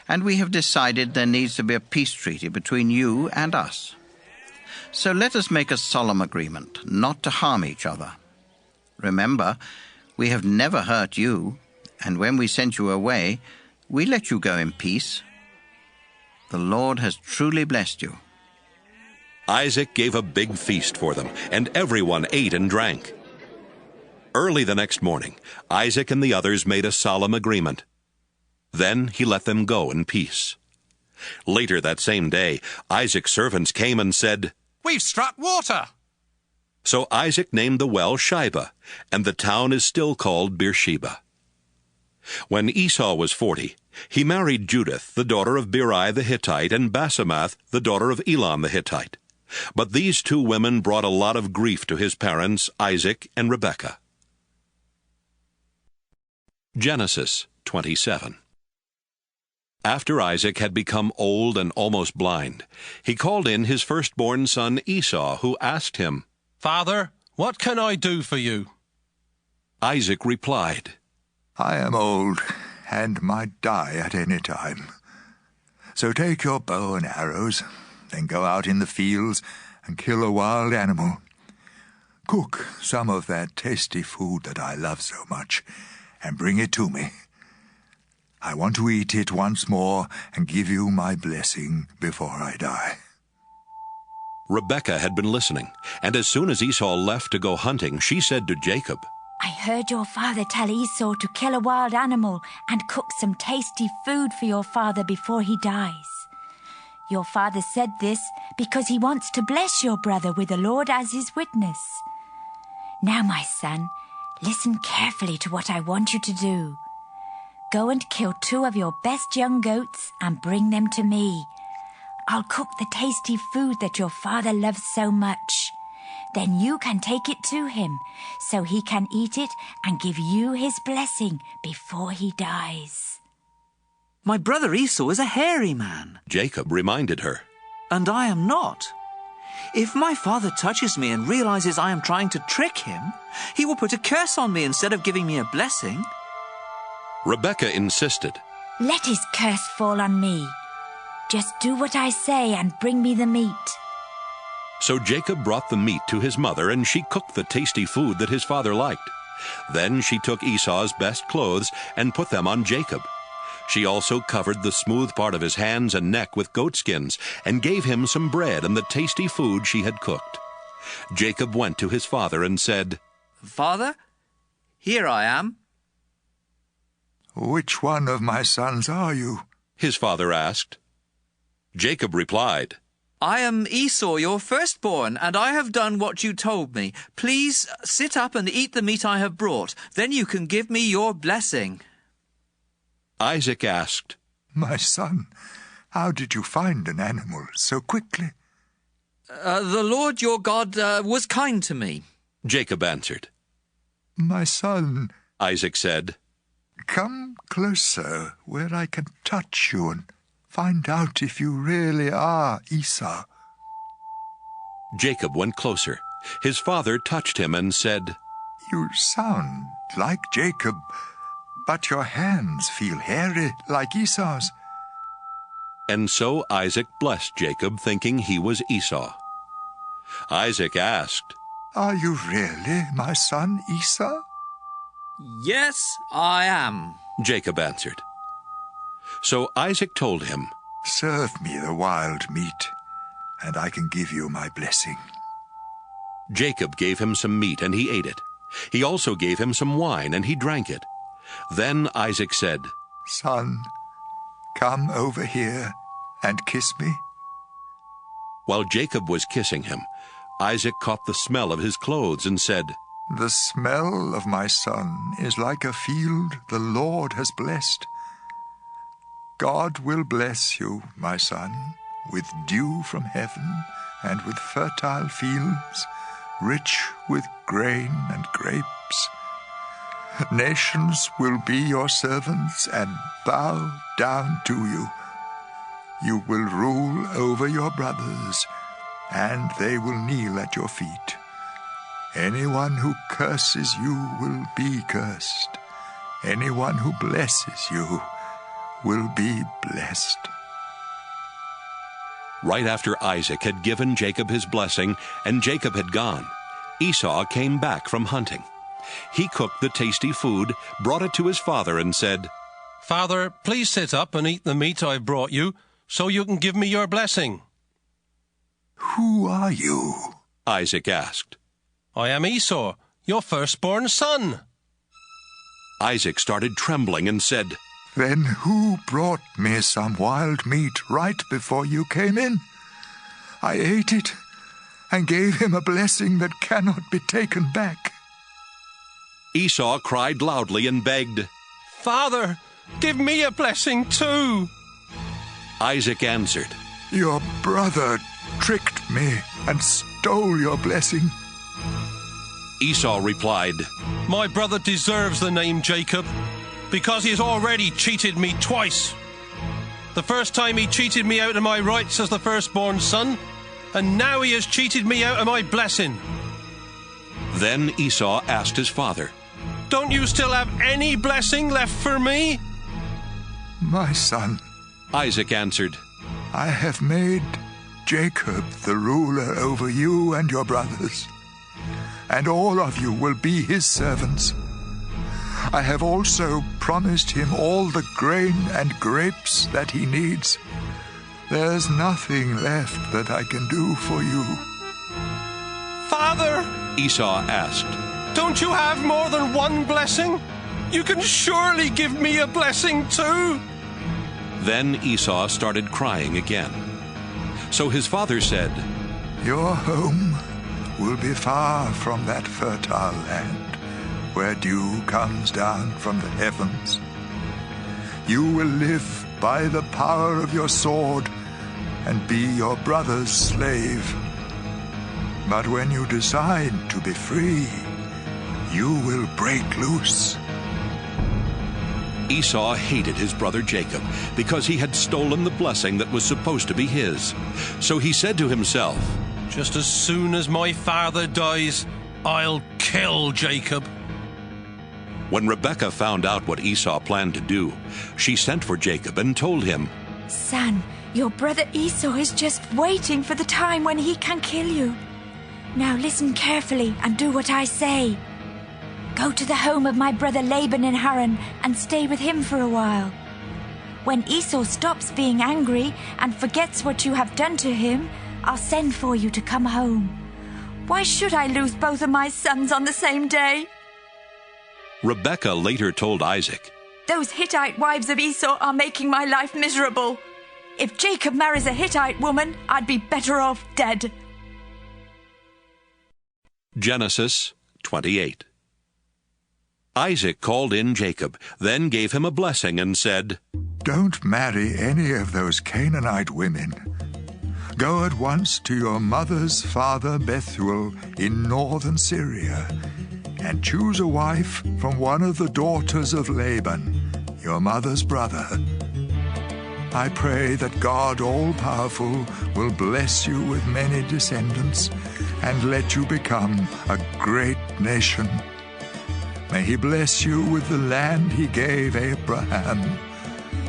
and we have decided there needs to be a peace treaty between you and us. So let us make a solemn agreement not to harm each other. Remember, we have never hurt you, and when we sent you away, we let you go in peace. The Lord has truly blessed you." Isaac gave a big feast for them, and everyone ate and drank. Early the next morning, Isaac and the others made a solemn agreement. Then he let them go in peace. Later that same day, Isaac's servants came and said, "We've struck water." So Isaac named the well Shibah, and the town is still called Beersheba. When Esau was 40, he married Judith, the daughter of Beeri the Hittite, and Basemath, the daughter of Elon the Hittite. But these two women brought a lot of grief to his parents, Isaac and Rebekah. Genesis 27. After Isaac had become old and almost blind, he called in his firstborn son Esau, who asked him, "Father, what can I do for you?" Isaac replied, "I am old and might die at any time. So take your bow and arrows, then go out in the fields and kill a wild animal. Cook some of that tasty food that I love so much and bring it to me. I want to eat it once more and give you my blessing before I die." Rebekah had been listening, and as soon as Esau left to go hunting, she said to Jacob, "I heard your father tell Esau to kill a wild animal and cook some tasty food for your father before he dies. Your father said this because he wants to bless your brother with the Lord as his witness. Now, my son, listen carefully to what I want you to do. Go and kill 2 of your best young goats and bring them to me. I'll cook the tasty food that your father loves so much. Then you can take it to him, so he can eat it and give you his blessing before he dies." My brother Esau is a hairy man. Jacob reminded her, "And I am not. If my father touches me and realizes I am trying to trick him, he will put a curse on me instead of giving me a blessing." Rebekah insisted, "Let his curse fall on me. Just do what I say and bring me the meat." So Jacob brought the meat to his mother, and she cooked the tasty food that his father liked. Then she took Esau's best clothes and put them on Jacob. She also covered the smooth part of his hands and neck with goatskins, and gave him some bread and the tasty food she had cooked. Jacob went to his father and said, "Father, here I am." "Which one of my sons are you?" his father asked. Jacob replied, "I am Esau, your firstborn, and I have done what you told me. Please sit up and eat the meat I have brought. Then you can give me your blessing." Isaac asked, "My son, how did you find an animal so quickly?" The Lord your God was kind to me," Jacob answered. "My son," Isaac said, "come closer where I can touch you and find out if you really are Esau." Jacob went closer. His father touched him and said, "You sound like Jacob, but your hands feel hairy like Esau's." And so Isaac blessed Jacob, thinking he was Esau. Isaac asked, "Are you really my son Esau?" "Yes, I am," Jacob answered. So Isaac told him, "Serve me the wild meat, and I can give you my blessing." Jacob gave him some meat, and he ate it. He also gave him some wine, and he drank it. Then Isaac said, "Son, come over here and kiss me." While Jacob was kissing him, Isaac caught the smell of his clothes and said, "The smell of my son is like a field the Lord has blessed. God will bless you, my son, with dew from heaven and with fertile fields, rich with grain and grapes. Nations will be your servants and bow down to you. You will rule over your brothers, and they will kneel at your feet. Anyone who curses you will be cursed, Anyone who blesses you will be blessed. Right after Isaac had given Jacob his blessing and Jacob had gone, Esau came back from hunting. He cooked the tasty food, brought it to his father, and said, "Father, please sit up and eat the meat I brought you, so you can give me your blessing." "Who are you?" Isaac asked. "I am Esau, your firstborn son." Isaac started trembling and said, "Then who brought me some wild meat right before you came in? I ate it and gave him a blessing that cannot be taken back." Esau cried loudly and begged, "Father, give me a blessing too." Isaac answered, "Your brother tricked me and stole your blessing." Esau replied, "My brother deserves the name Jacob, because he has already cheated me twice. The first time he cheated me out of my rights as the firstborn son, and now he has cheated me out of my blessing." Then Esau asked his father, "Don't you still have any blessing left for me?" "My son," Isaac answered, "I have made Jacob the ruler over you and your brothers, and all of you will be his servants. I have also promised him all the grain and grapes that he needs. There's nothing left that I can do for you." "Father," Esau asked, "don't you have more than one blessing? You can surely give me a blessing too." Then Esau started crying again. So his father said, "Your home will be far from that fertile land where dew comes down from the heavens. You will live by the power of your sword and be your brother's slave. But when you decide to be free, you will break loose." Esau hated his brother Jacob because he had stolen the blessing that was supposed to be his. So he said to himself, "Just as soon as my father dies, I'll kill Jacob." When Rebekah found out what Esau planned to do, she sent for Jacob and told him, "Son, your brother Esau is just waiting for the time when he can kill you. Now listen carefully and do what I say. Go to the home of my brother Laban in Haran and stay with him for a while. When Esau stops being angry and forgets what you have done to him, I'll send for you to come home. Why should I lose both of my sons on the same day?" Rebekah later told Isaac, "Those Hittite wives of Esau are making my life miserable. If Jacob marries a Hittite woman, I'd be better off dead." Genesis 28. Isaac called in Jacob, then gave him a blessing and said, "Don't marry any of those Canaanite women. Go at once to your mother's father Bethuel in northern Syria, and choose a wife from one of the daughters of Laban, your mother's brother. I pray that God all-powerful will bless you with many descendants and let you become a great nation. May he bless you with the land he gave Abraham,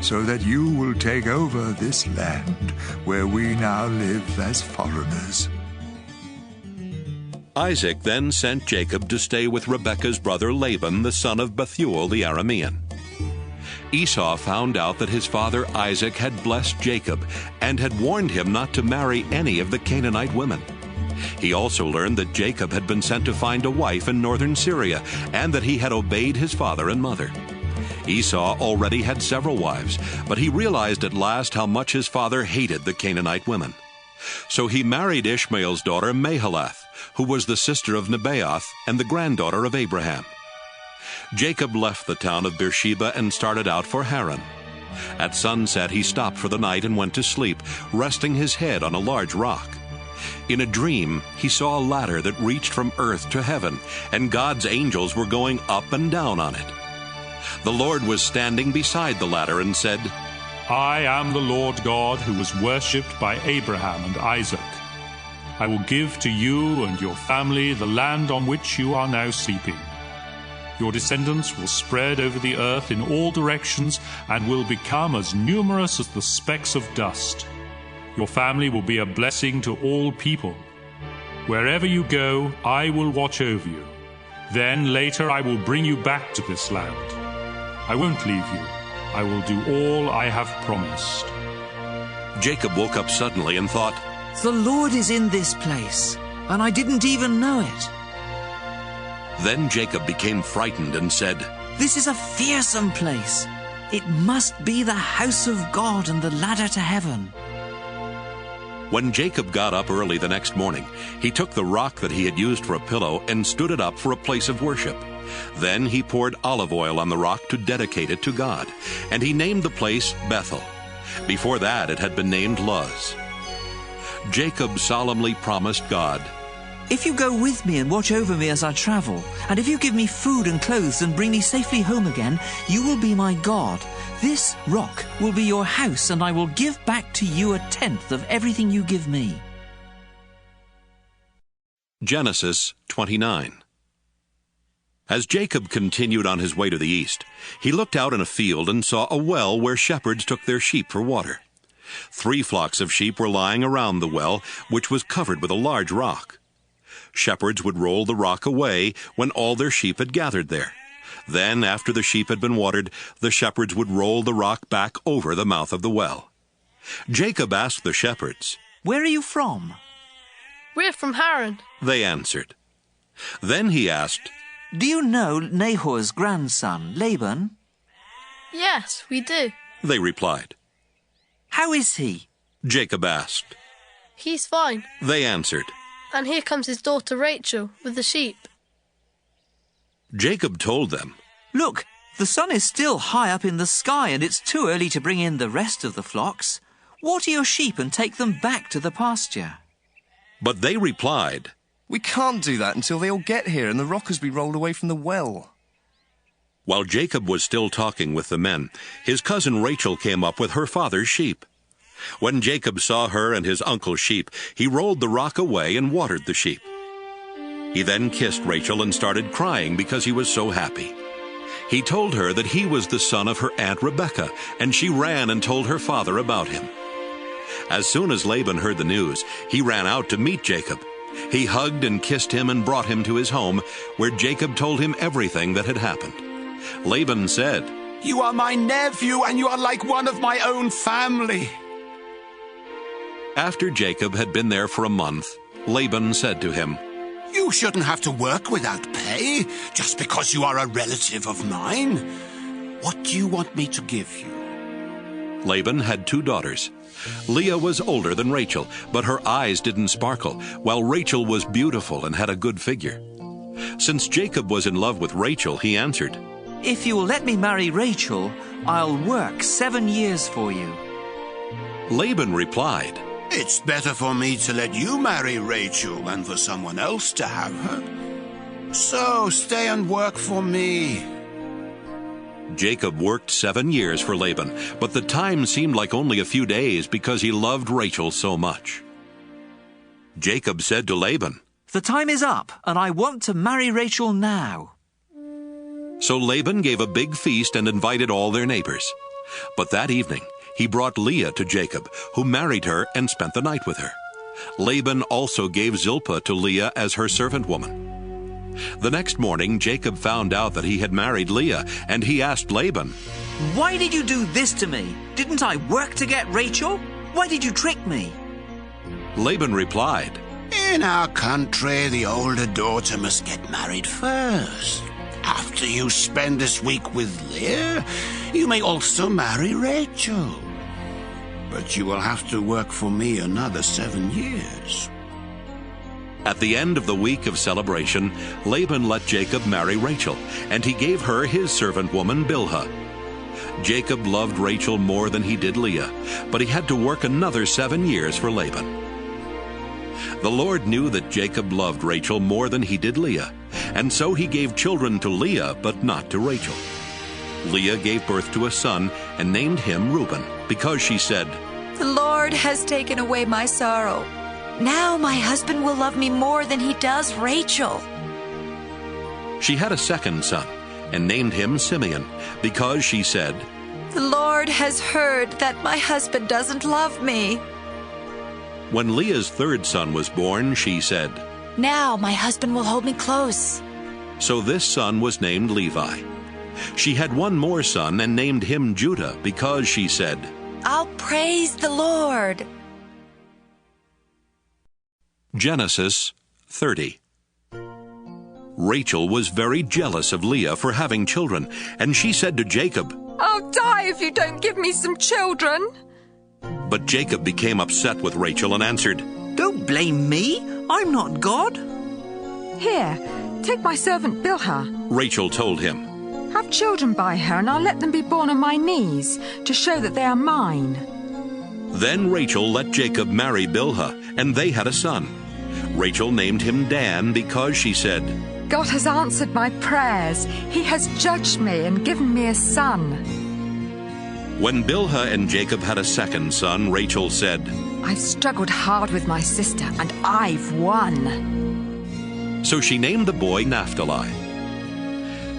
so that you will take over this land where we now live as foreigners." Isaac then sent Jacob to stay with Rebekah's brother Laban, the son of Bethuel the Aramean. Esau found out that his father Isaac had blessed Jacob and had warned him not to marry any of the Canaanite women. He also learned that Jacob had been sent to find a wife in northern Syria and that he had obeyed his father and mother. Esau already had several wives, but he realized at last how much his father hated the Canaanite women. So he married Ishmael's daughter Mahalath, who was the sister of Nebaioth and the granddaughter of Abraham. Jacob left the town of Beersheba and started out for Haran. At sunset he stopped for the night and went to sleep, resting his head on a large rock. In a dream, he saw a ladder that reached from earth to heaven, and God's angels were going up and down on it. The Lord was standing beside the ladder and said, "I am the Lord God who was worshipped by Abraham and Isaac. I will give to you and your family the land on which you are now sleeping. Your descendants will spread over the earth in all directions and will become as numerous as the specks of dust. Your family will be a blessing to all people. Wherever you go, I will watch over you. Then later I will bring you back to this land. I won't leave you. I will do all I have promised." Jacob woke up suddenly and thought, "The Lord is in this place, and I didn't even know it." Then Jacob became frightened and said, "This is a fearsome place. It must be the house of God and the ladder to heaven." When Jacob got up early the next morning, he took the rock that he had used for a pillow and stood it up for a place of worship. Then he poured olive oil on the rock to dedicate it to God, and he named the place Bethel. Before that it had been named Luz. Jacob solemnly promised God, "If you go with me and watch over me as I travel, and if you give me food and clothes and bring me safely home again, you will be my God. This rock will be your house, and I will give back to you 1/10 of everything you give me." Genesis 29. As Jacob continued on his way to the east, he looked out in a field and saw a well where shepherds took their sheep for water. 3 flocks of sheep were lying around the well, which was covered with a large rock. Shepherds would roll the rock away when all their sheep had gathered there. Then, after the sheep had been watered, the shepherds would roll the rock back over the mouth of the well. Jacob asked the shepherds, "Where are you from?" "We're from Haran," they answered. Then he asked, "Do you know Nahor's grandson, Laban?" "Yes, we do." They replied. "How is he?" Jacob asked. "He's fine." They answered. "And here comes his daughter Rachel with the sheep." Jacob told them, "Look, the sun is still high up in the sky, and it's too early to bring in the rest of the flocks. Water your sheep and take them back to the pasture." But they replied, "We can't do that until they all get here and the rock has been rolled away from the well." While Jacob was still talking with the men, his cousin Rachel came up with her father's sheep. When Jacob saw her and his uncle's sheep, he rolled the rock away and watered the sheep. He then kissed Rachel and started crying because he was so happy. He told her that he was the son of her aunt Rebekah, and she ran and told her father about him. As soon as Laban heard the news, he ran out to meet Jacob. He hugged and kissed him and brought him to his home, where Jacob told him everything that had happened. Laban said, "You are my nephew, and you are like one of my own family." After Jacob had been there for a month, Laban said to him, "You shouldn't have to work without pay, just because you are a relative of mine. What do you want me to give you?" Laban had 2 daughters. Leah was older than Rachel, but her eyes didn't sparkle, while Rachel was beautiful and had a good figure. Since Jacob was in love with Rachel, he answered, "If you will let me marry Rachel, I'll work 7 years for you." Laban replied, "It's better for me to let you marry Rachel than for someone else to have her. So stay and work for me." Jacob worked 7 years for Laban, but the time seemed like only a few days because he loved Rachel so much. Jacob said to Laban, "The time is up, and I want to marry Rachel now." So Laban gave a big feast and invited all their neighbors. But that evening, he brought Leah to Jacob, who married her and spent the night with her. Laban also gave Zilpah to Leah as her servant woman. The next morning, Jacob found out that he had married Leah, and he asked Laban, "Why did you do this to me? Didn't I work to get Rachel? Why did you trick me?" Laban replied, "In our country, the older daughter must get married first. After you spend this week with Leah, you may also marry Rachel. But you will have to work for me another 7 years." At the end of the week of celebration, Laban let Jacob marry Rachel, and he gave her his servant woman Bilhah. Jacob loved Rachel more than he did Leah, but he had to work another 7 years for Laban. The Lord knew that Jacob loved Rachel more than he did Leah, and so he gave children to Leah, but not to Rachel. Leah gave birth to a son and named him Reuben, because she said, "The Lord has taken away my sorrow. Now my husband will love me more than he does Rachel." She had a second son, and named him Simeon, because she said, The Lord has heard that my husband doesn't love me. When Leah's third son was born, she said, Now my husband will hold me close. So this son was named Levi. She had one more son and named him Judah, because she said, I'll praise the Lord. Genesis 30. Rachel was very jealous of Leah for having children, and she said to Jacob, I'll die if you don't give me some children. But Jacob became upset with Rachel and answered, Don't blame me. I'm not God. Here, take my servant Bilhah. Rachel told him. Have children by her, and I'll let them be born on my knees, to show that they are mine. Then Rachel let Jacob marry Bilhah, and they had a son. Rachel named him Dan because she said, God has answered my prayers. He has judged me and given me a son. When Bilhah and Jacob had a second son, Rachel said, I've struggled hard with my sister, and I've won. So she named the boy Naphtali.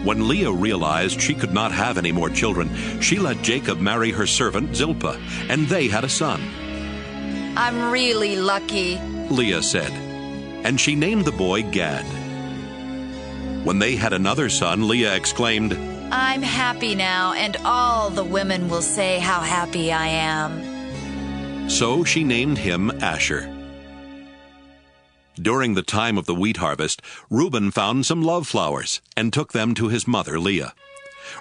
When Leah realized she could not have any more children, she let Jacob marry her servant Zilpah, and they had a son. I'm really lucky, Leah said, and she named the boy Gad. When they had another son, Leah exclaimed, I'm happy now, and all the women will say how happy I am. So she named him Asher. During the time of the wheat harvest, Reuben found some love flowers and took them to his mother Leah.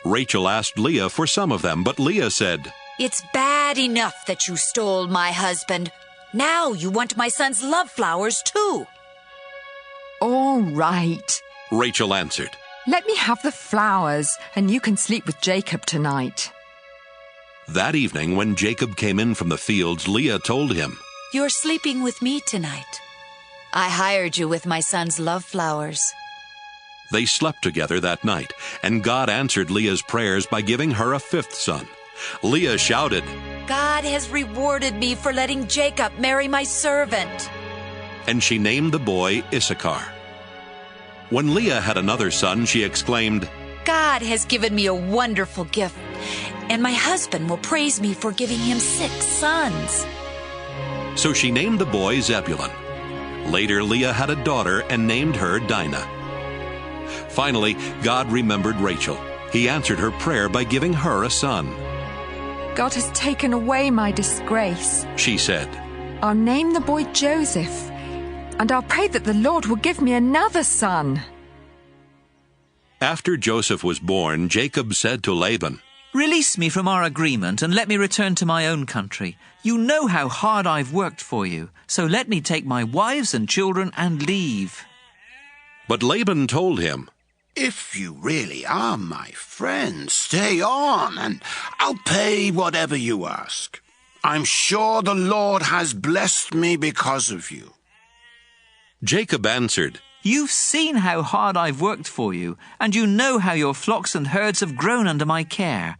Rachel asked Leah for some of them, but Leah said, It's bad enough that you stole my husband. Now you want my son's love flowers too. All right, Rachel answered. Let me have the flowers, and you can sleep with Jacob tonight. That evening, when Jacob came in from the fields, Leah told him, You're sleeping with me tonight. I hired you with my son's love flowers. They slept together that night, and God answered Leah's prayers by giving her a fifth son. Leah shouted, God has rewarded me for letting Jacob marry my servant. And she named the boy Issachar. When Leah had another son, she exclaimed, God has given me a wonderful gift, and my husband will praise me for giving him 6 sons. So she named the boy Zebulun. Later, Leah had a daughter and named her Dinah. Finally, God remembered Rachel. He answered her prayer by giving her a son. God has taken away my disgrace, she said. I'll name the boy Joseph, and I'll pray that the Lord will give me another son. After Joseph was born, Jacob said to Laban, Release me from our agreement and let me return to my own country. You know how hard I've worked for you, so let me take my wives and children and leave. But Laban told him, If you really are my friend, stay on, and I'll pay whatever you ask. I'm sure the Lord has blessed me because of you. Jacob answered, You've seen how hard I've worked for you, and you know how your flocks and herds have grown under my care.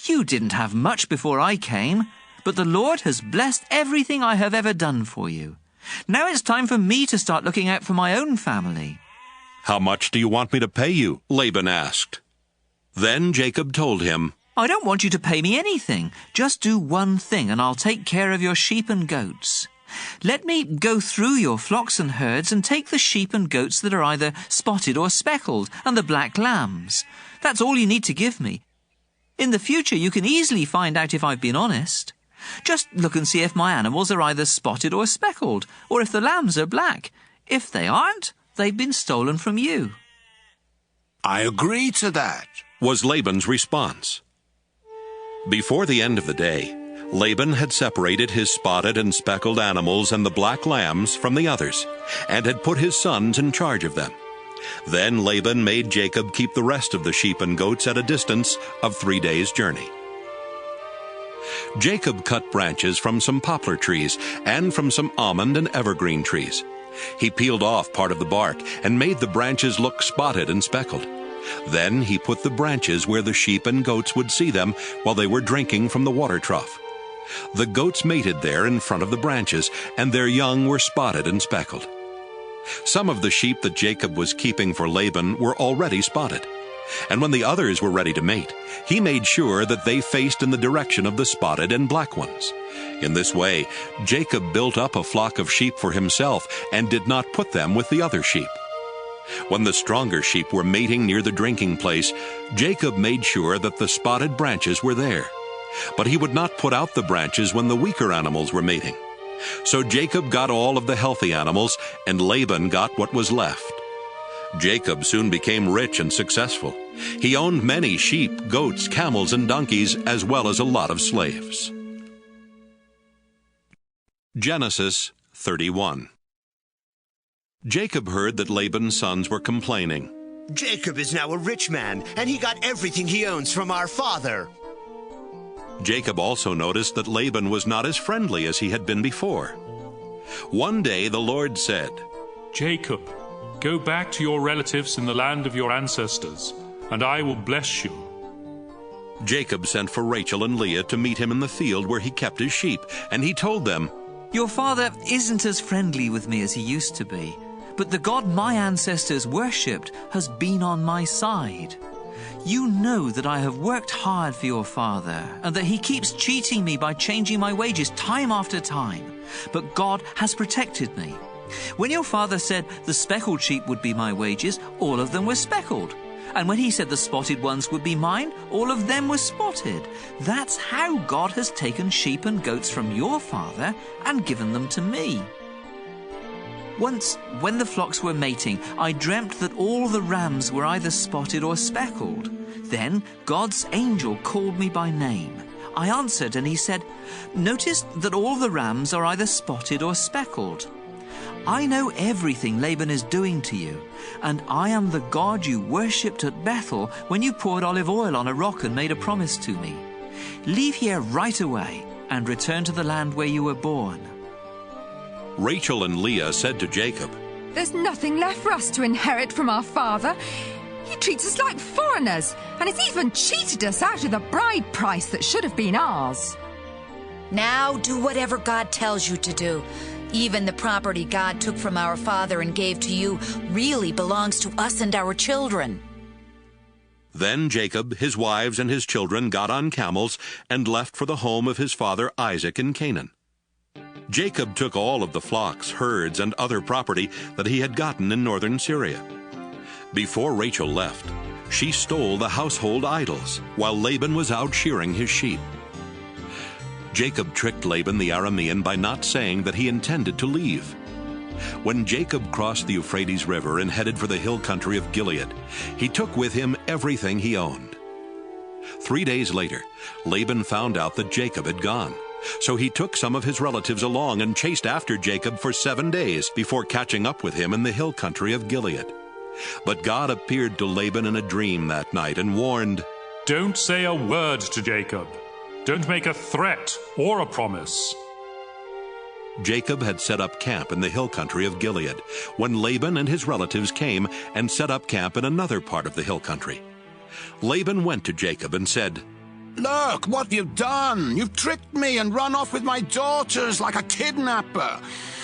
You didn't have much before I came, but the Lord has blessed everything I have ever done for you. Now it's time for me to start looking out for my own family. How much do you want me to pay you? Laban asked. Then Jacob told him, I don't want you to pay me anything. Just do one thing, and I'll take care of your sheep and goats. Let me go through your flocks and herds and take the sheep and goats that are either spotted or speckled, and the black lambs. That's all you need to give me. In the future, you can easily find out if I've been honest. Just look and see if my animals are either spotted or speckled, or if the lambs are black. If they aren't, they've been stolen from you. I agree to that, was Laban's response. Before the end of the day, Laban had separated his spotted and speckled animals and the black lambs from the others, and had put his sons in charge of them. Then Laban made Jacob keep the rest of the sheep and goats at a distance of 3 days' journey. Jacob cut branches from some poplar trees and from some almond and evergreen trees. He peeled off part of the bark and made the branches look spotted and speckled. Then he put the branches where the sheep and goats would see them while they were drinking from the water trough. The goats mated there in front of the branches, and their young were spotted and speckled. Some of the sheep that Jacob was keeping for Laban were already spotted. And when the others were ready to mate, he made sure that they faced in the direction of the spotted and black ones. In this way, Jacob built up a flock of sheep for himself and did not put them with the other sheep. When the stronger sheep were mating near the drinking place, Jacob made sure that the spotted branches were there. But he would not put out the branches when the weaker animals were mating. So Jacob got all of the healthy animals, and Laban got what was left. Jacob soon became rich and successful. He owned many sheep, goats, camels, and donkeys, as well as a lot of slaves. Genesis 31. Jacob heard that Laban's sons were complaining. Jacob is now a rich man, and he got everything he owns from our father. Jacob also noticed that Laban was not as friendly as he had been before. One day the Lord said, Jacob, go back to your relatives in the land of your ancestors, and I will bless you. Jacob sent for Rachel and Leah to meet him in the field where he kept his sheep, and he told them, Your father isn't as friendly with me as he used to be, but the God my ancestors worshipped has been on my side. You know that I have worked hard for your father, and that he keeps cheating me by changing my wages time after time. But God has protected me. When your father said the speckled sheep would be my wages, all of them were speckled. And when he said the spotted ones would be mine, all of them were spotted. That's how God has taken sheep and goats from your father and given them to me. Once, when the flocks were mating, I dreamt that all the rams were either spotted or speckled. Then God's angel called me by name. I answered, and he said, Notice that all the rams are either spotted or speckled. I know everything Laban is doing to you, and I am the God you worshipped at Bethel when you poured olive oil on a rock and made a promise to me. Leave here right away and return to the land where you were born. Rachel and Leah said to Jacob, There's nothing left for us to inherit from our father. He treats us like foreigners, and has even cheated us out of the bride price that should have been ours. Now do whatever God tells you to do. Even the property God took from our father and gave to you really belongs to us and our children. Then Jacob, his wives, and his children got on camels and left for the home of his father Isaac in Canaan. Jacob took all of the flocks, herds, and other property that he had gotten in northern Syria. Before Rachel left, she stole the household idols while Laban was out shearing his sheep. Jacob tricked Laban the Aramean by not saying that he intended to leave. When Jacob crossed the Euphrates River and headed for the hill country of Gilead, he took with him everything he owned. 3 days later, Laban found out that Jacob had gone. So he took some of his relatives along and chased after Jacob for 7 days before catching up with him in the hill country of Gilead. But God appeared to Laban in a dream that night and warned, Don't say a word to Jacob. Don't make a threat or a promise. Jacob had set up camp in the hill country of Gilead when Laban and his relatives came and set up camp in another part of the hill country. Laban went to Jacob and said, Look, what have you done? You've tricked me and run off with my daughters like a kidnapper.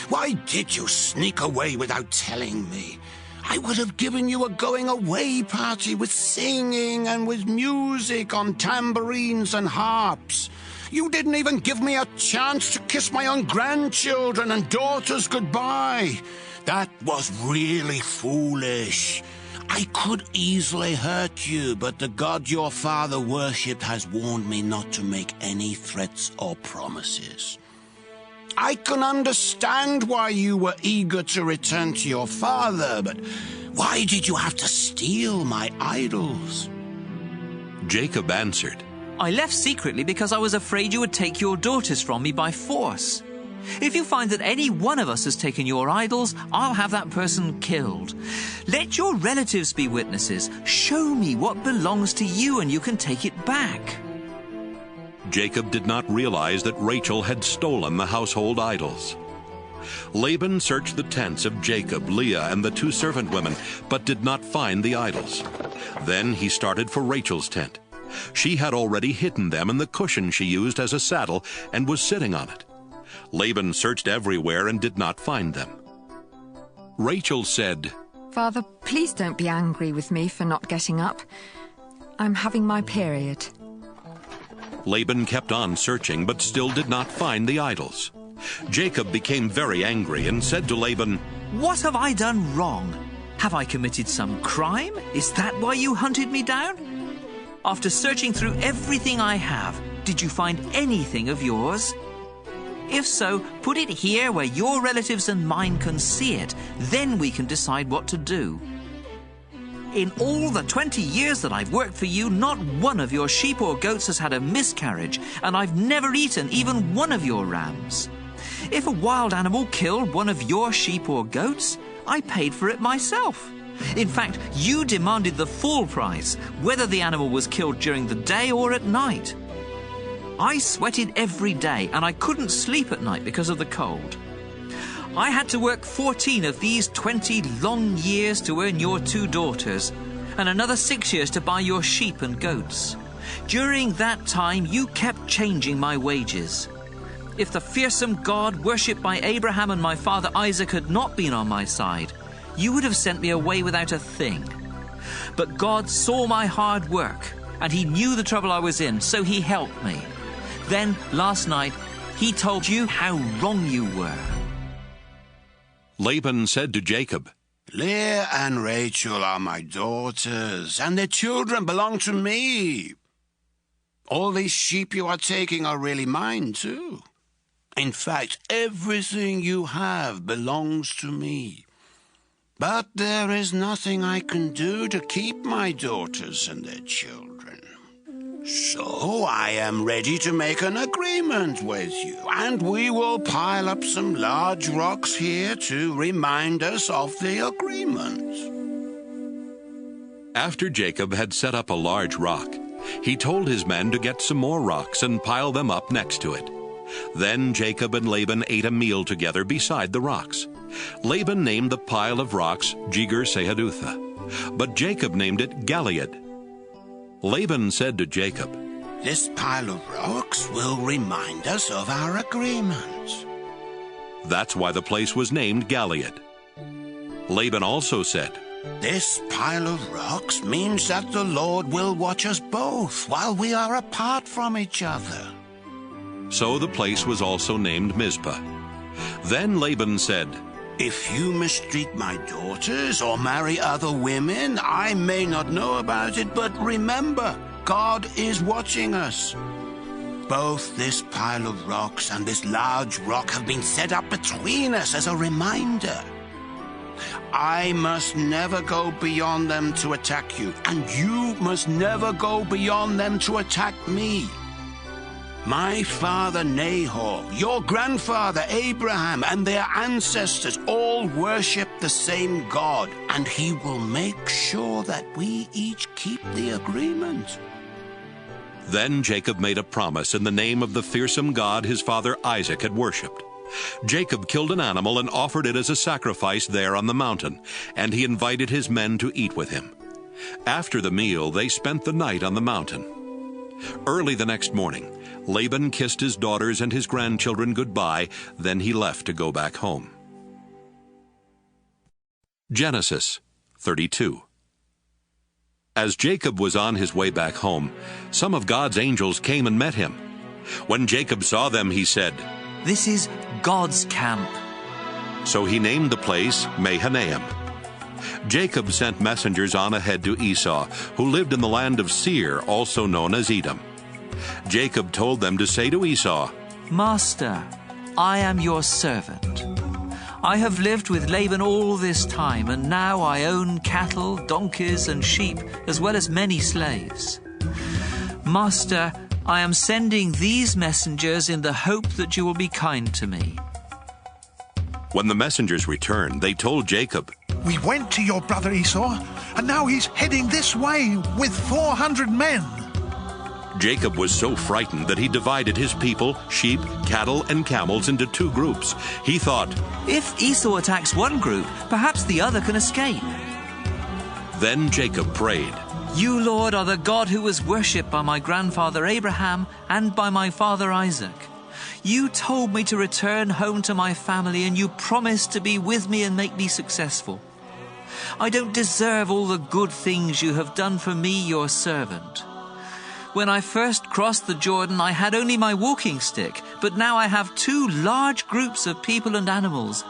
Why did you sneak away without telling me? I would have given you a going-away party with singing and with music on tambourines and harps. You didn't even give me a chance to kiss my own grandchildren and daughters goodbye. That was really foolish. I could easily hurt you, but the God your father worshipped has warned me not to make any threats or promises. I can understand why you were eager to return to your father, but why did you have to steal my idols? Jacob answered, I left secretly because I was afraid you would take your daughters from me by force. If you find that any one of us has taken your idols, I'll have that person killed. Let your relatives be witnesses. Show me what belongs to you and you can take it back. Jacob did not realize that Rachel had stolen the household idols. Laban searched the tents of Jacob, Leah, and the 2 servant women, but did not find the idols. Then he started for Rachel's tent. She had already hidden them in the cushion she used as a saddle and was sitting on it. Laban searched everywhere and did not find them. Rachel said, Father, please don't be angry with me for not getting up. I'm having my period. Laban kept on searching, but still did not find the idols. Jacob became very angry and said to Laban, "What have I done wrong? Have I committed some crime? Is that why you hunted me down? After searching through everything I have, did you find anything of yours? If so, put it here where your relatives and mine can see it. Then we can decide what to do. In all the 20 years that I've worked for you, not one of your sheep or goats has had a miscarriage, and I've never eaten even one of your rams. If a wild animal killed one of your sheep or goats, I paid for it myself. In fact, you demanded the full price, whether the animal was killed during the day or at night. I sweated every day, and I couldn't sleep at night because of the cold. I had to work 14 of these 20 long years to earn your 2 daughters, and another 6 years to buy your sheep and goats. During that time, you kept changing my wages. If the fearsome God worshipped by Abraham and my father Isaac had not been on my side, you would have sent me away without a thing. But God saw my hard work, and he knew the trouble I was in, so he helped me. Then, last night, he told you how wrong you were." Laban said to Jacob, "Leah and Rachel are my daughters, and their children belong to me. All these sheep you are taking are really mine, too. In fact, everything you have belongs to me. But there is nothing I can do to keep my daughters and their children. So I am ready to make an agreement with you, and we will pile up some large rocks here to remind us of the agreement." After Jacob had set up a large rock, he told his men to get some more rocks and pile them up next to it. Then Jacob and Laban ate a meal together beside the rocks. Laban named the pile of rocks Jegar-Sahadutha, but Jacob named it Galeed. Laban said to Jacob, "This pile of rocks will remind us of our agreement." That's why the place was named Galeed. Laban also said, "This pile of rocks means that the Lord will watch us both while we are apart from each other." So the place was also named Mizpah. Then Laban said, "If you mistreat my daughters or marry other women, I may not know about it, but remember, God is watching us. Both this pile of rocks and this large rock have been set up between us as a reminder. I must never go beyond them to attack you, and you must never go beyond them to attack me. My father Nahor, your grandfather Abraham, and their ancestors all worship the same God, and he will make sure that we each keep the agreement." Then Jacob made a promise in the name of the fearsome God his father Isaac had worshipped. Jacob killed an animal and offered it as a sacrifice there on the mountain, and he invited his men to eat with him. After the meal, they spent the night on the mountain. Early the next morning, Laban kissed his daughters and his grandchildren goodbye, then he left to go back home. Genesis 32. As Jacob was on his way back home, some of God's angels came and met him. When Jacob saw them, he said, "This is God's camp." So he named the place Mahanaim. Jacob sent messengers on ahead to Esau, who lived in the land of Seir, also known as Edom. Jacob told them to say to Esau, "Master, I am your servant. I have lived with Laban all this time, and now I own cattle, donkeys, and sheep, as well as many slaves. Master, I am sending these messengers in the hope that you will be kind to me." When the messengers returned, they told Jacob, "We went to your brother Esau, and now he's heading this way with 400 men. Jacob was so frightened that he divided his people, sheep, cattle, and camels into 2 groups. He thought, "If Esau attacks one group, perhaps the other can escape." Then Jacob prayed, "You, Lord, are the God who was worshipped by my grandfather Abraham and by my father Isaac. You told me to return home to my family, and you promised to be with me and make me successful. I don't deserve all the good things you have done for me, your servant. When I first crossed the Jordan, I had only my walking stick, but now I have 2 large groups of people and animals.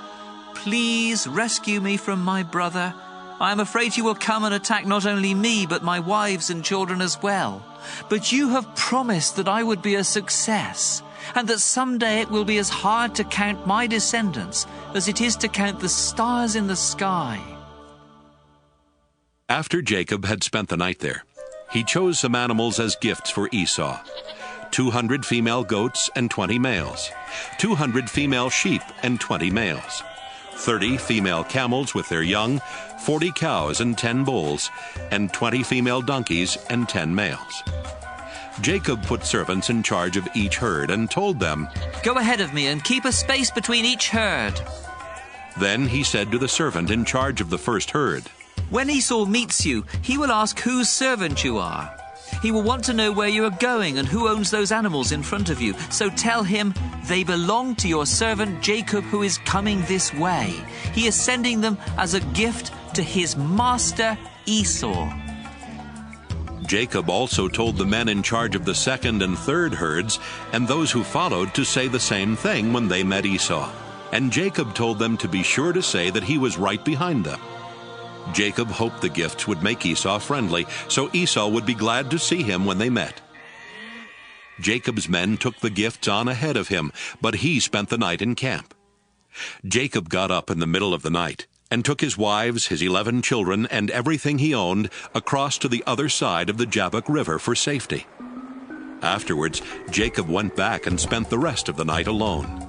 Please rescue me from my brother. I am afraid he will come and attack not only me, but my wives and children as well. But you have promised that I would be a success, and that someday it will be as hard to count my descendants as it is to count the stars in the sky. After Jacob had spent the night there, he chose some animals as gifts for Esau: 200 female goats and 20 males, 200 female sheep and 20 males, 30 female camels with their young, 40 cows and 10 bulls, and 20 female donkeys and 10 males. Jacob put servants in charge of each herd and told them, "Go ahead of me and keep a space between each herd." Then he said to the servant in charge of the first herd, "When Esau meets you, he will ask whose servant you are. He will want to know where you are going and who owns those animals in front of you. So tell him, they belong to your servant Jacob, who is coming this way. He is sending them as a gift to his master Esau." Jacob also told the men in charge of the second and third herds and those who followed to say the same thing when they met Esau. And Jacob told them to be sure to say that he was right behind them. Jacob hoped the gifts would make Esau friendly, so Esau would be glad to see him when they met. Jacob's men took the gifts on ahead of him, but he spent the night in camp. Jacob got up in the middle of the night and took his wives, his 11 children, and everything he owned across to the other side of the Jabbok River for safety. Afterwards, Jacob went back and spent the rest of the night alone.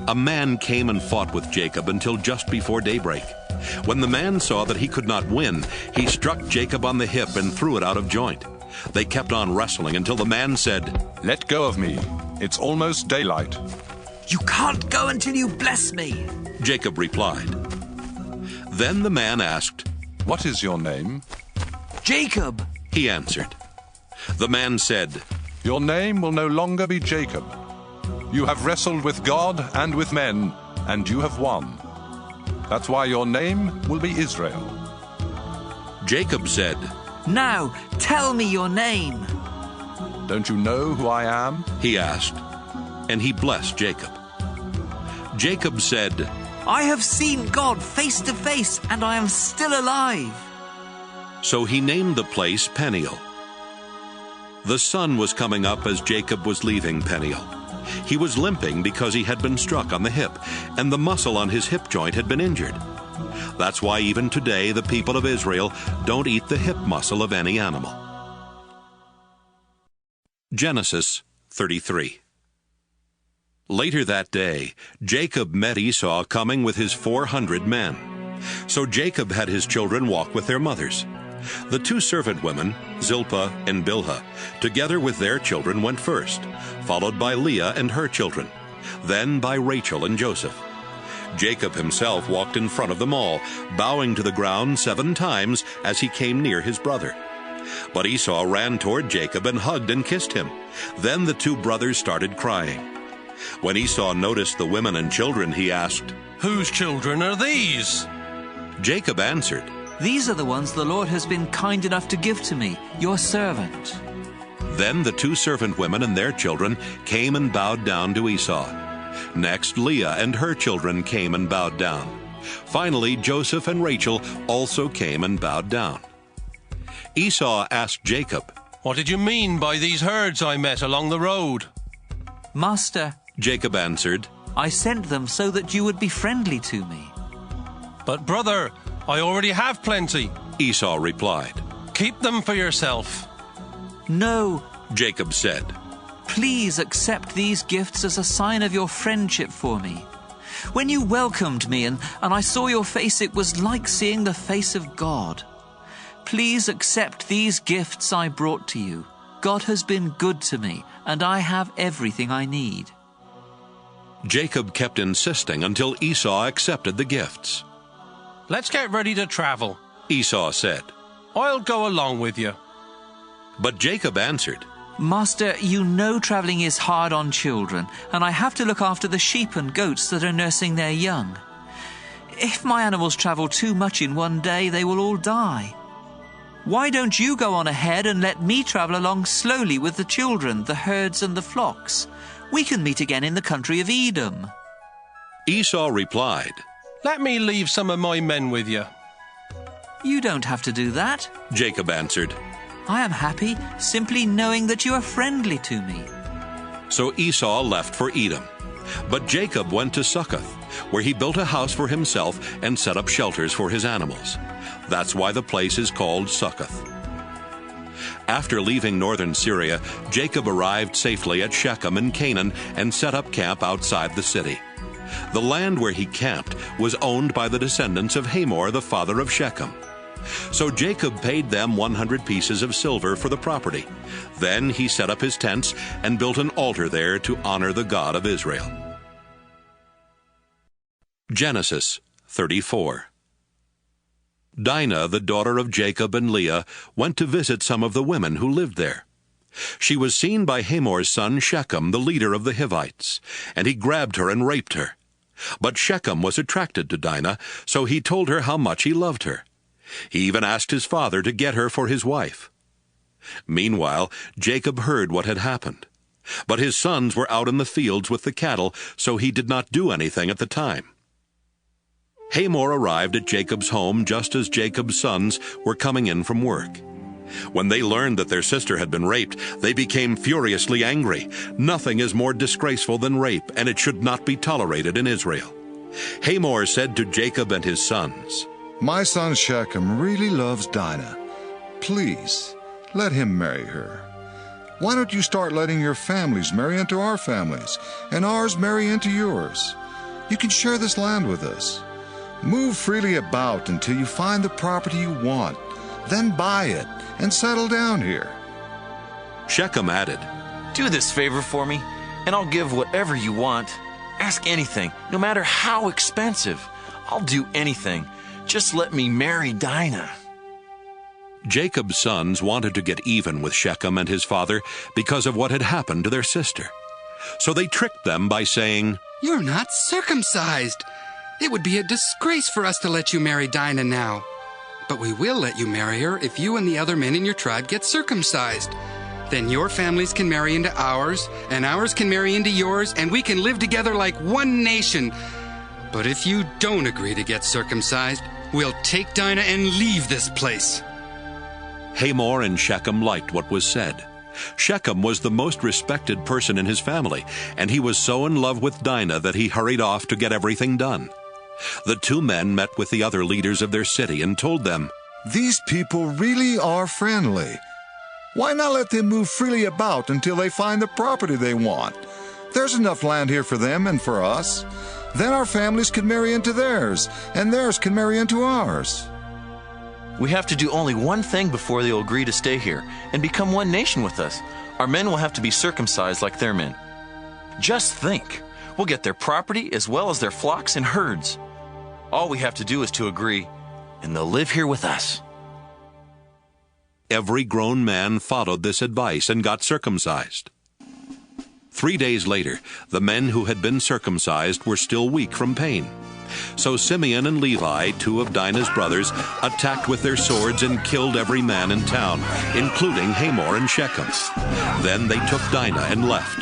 A man came and fought with Jacob until just before daybreak. When the man saw that he could not win, he struck Jacob on the hip and threw it out of joint. They kept on wrestling until the man said, "Let go of me. It's almost daylight." "You can't go until you bless me," Jacob replied. Then the man asked, "What is your name?" "Jacob," he answered. The man said, "Your name will no longer be Jacob. You have wrestled with God and with men, and you have won. That's why your name will be Israel." Jacob said, "Now tell me your name." "Don't you know who I am?" he asked, and he blessed Jacob. Jacob said, "I have seen God face to face, and I am still alive." So he named the place Peniel. The sun was coming up as Jacob was leaving Peniel. He was limping because he had been struck on the hip, and the muscle on his hip joint had been injured. That's why even today the people of Israel don't eat the hip muscle of any animal. Genesis 33. Later that day, Jacob met Esau coming with his 400 men. So Jacob had his children walk with their mothers. The 2 servant women, Zilpah and Bilhah, together with their children went first, followed by Leah and her children, then by Rachel and Joseph. Jacob himself walked in front of them all, bowing to the ground 7 times as he came near his brother. But Esau ran toward Jacob and hugged and kissed him. Then the 2 brothers started crying. When Esau noticed the women and children, he asked, "Whose children are these?" Jacob answered, "These are the ones the Lord has been kind enough to give to me, your servant." Then the 2 servant women and their children came and bowed down to Esau. Next, Leah and her children came and bowed down. Finally, Joseph and Rachel also came and bowed down. Esau asked Jacob, "What did you mean by these herds I met along the road?" "Master," Jacob answered, "I sent them so that you would be friendly to me." "But brother, I already have plenty," Esau replied. "Keep them for yourself." "No," Jacob said. "Please accept these gifts as a sign of your friendship for me. When you welcomed me and I saw your face, it was like seeing the face of God. Please accept these gifts I brought to you. God has been good to me, and I have everything I need." Jacob kept insisting until Esau accepted the gifts. "Let's get ready to travel," Esau said. "I'll go along with you." But Jacob answered, "Master, you know traveling is hard on children, and I have to look after the sheep and goats that are nursing their young. If my animals travel too much in one day, they will all die. Why don't you go on ahead and let me travel along slowly with the children, the herds and the flocks? We can meet again in the country of Edom." Esau replied, "Let me leave some of my men with you." "You don't have to do that," Jacob answered. "I am happy simply knowing that you are friendly to me." So Esau left for Edom. But Jacob went to Succoth, where he built a house for himself and set up shelters for his animals. That's why the place is called Succoth. After leaving northern Syria, Jacob arrived safely at Shechem in Canaan and set up camp outside the city. The land where he camped was owned by the descendants of Hamor, the father of Shechem. So Jacob paid them 100 pieces of silver for the property. Then he set up his tents and built an altar there to honor the God of Israel. Genesis 34. Dinah, the daughter of Jacob and Leah, went to visit some of the women who lived there. She was seen by Hamor's son Shechem, the leader of the Hivites, and he grabbed her and raped her. But Shechem was attracted to Dinah, so he told her how much he loved her. He even asked his father to get her for his wife. Meanwhile, Jacob heard what had happened. But his sons were out in the fields with the cattle, so he did not do anything at the time. Hamor arrived at Jacob's home just as Jacob's sons were coming in from work. When they learned that their sister had been raped, they became furiously angry. Nothing is more disgraceful than rape, and it should not be tolerated in Israel. Hamor said to Jacob and his sons, "My son Shechem really loves Dinah. Please, let him marry her. Why don't you start letting your families marry into our families, and ours marry into yours? You can share this land with us. Move freely about until you find the property you want. Then buy it and settle down here." Shechem added, "Do this favor for me, and I'll give whatever you want. Ask anything, no matter how expensive. I'll do anything. Just let me marry Dinah." Jacob's sons wanted to get even with Shechem and his father because of what had happened to their sister. So they tricked them by saying, "You're not circumcised. It would be a disgrace for us to let you marry Dinah now. But we will let you marry her if you and the other men in your tribe get circumcised. Then your families can marry into ours, and ours can marry into yours, and we can live together like one nation. But if you don't agree to get circumcised, we'll take Dinah and leave this place." Hamor and Shechem liked what was said. Shechem was the most respected person in his family, and he was so in love with Dinah that he hurried off to get everything done. The two men met with the other leaders of their city and told them, "These people really are friendly. Why not let them move freely about until they find the property they want? There's enough land here for them and for us. Then our families can marry into theirs, and theirs can marry into ours." We have to do only one thing before they'll agree to stay here and become one nation with us. Our men will have to be circumcised like their men. Just think, we'll get their property as well as their flocks and herds. All we have to do is to agree, and they'll live here with us. Every grown man followed this advice and got circumcised. 3 days later, the men who had been circumcised were still weak from pain. So Simeon and Levi, 2 of Dinah's brothers, attacked with their swords and killed every man in town, including Hamor and Shechem. Then they took Dinah and left.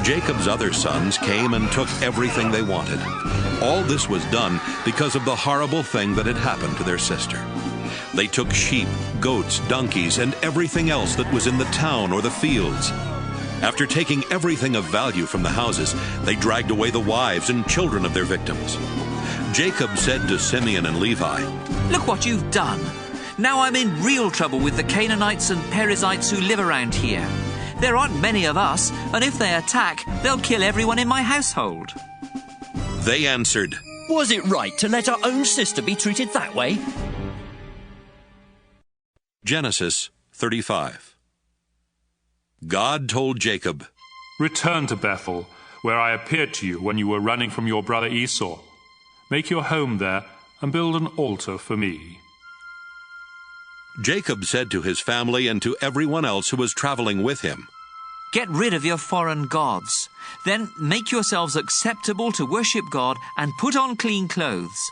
Jacob's other sons came and took everything they wanted. All this was done because of the horrible thing that had happened to their sister. They took sheep, goats, donkeys, and everything else that was in the town or the fields. After taking everything of value from the houses, they dragged away the wives and children of their victims. Jacob said to Simeon and Levi, "Look what you've done. Now I'm in real trouble with the Canaanites and Perizzites who live around here. There aren't many of us, and if they attack, they'll kill everyone in my household." They answered, "Was it right to let our own sister be treated that way?" Genesis 35. God told Jacob, "Return to Bethel, where I appeared to you when you were running from your brother Esau. Make your home there and build an altar for me." Jacob said to his family and to everyone else who was traveling with him, Get rid of your foreign gods. Then make yourselves acceptable to worship God and put on clean clothes.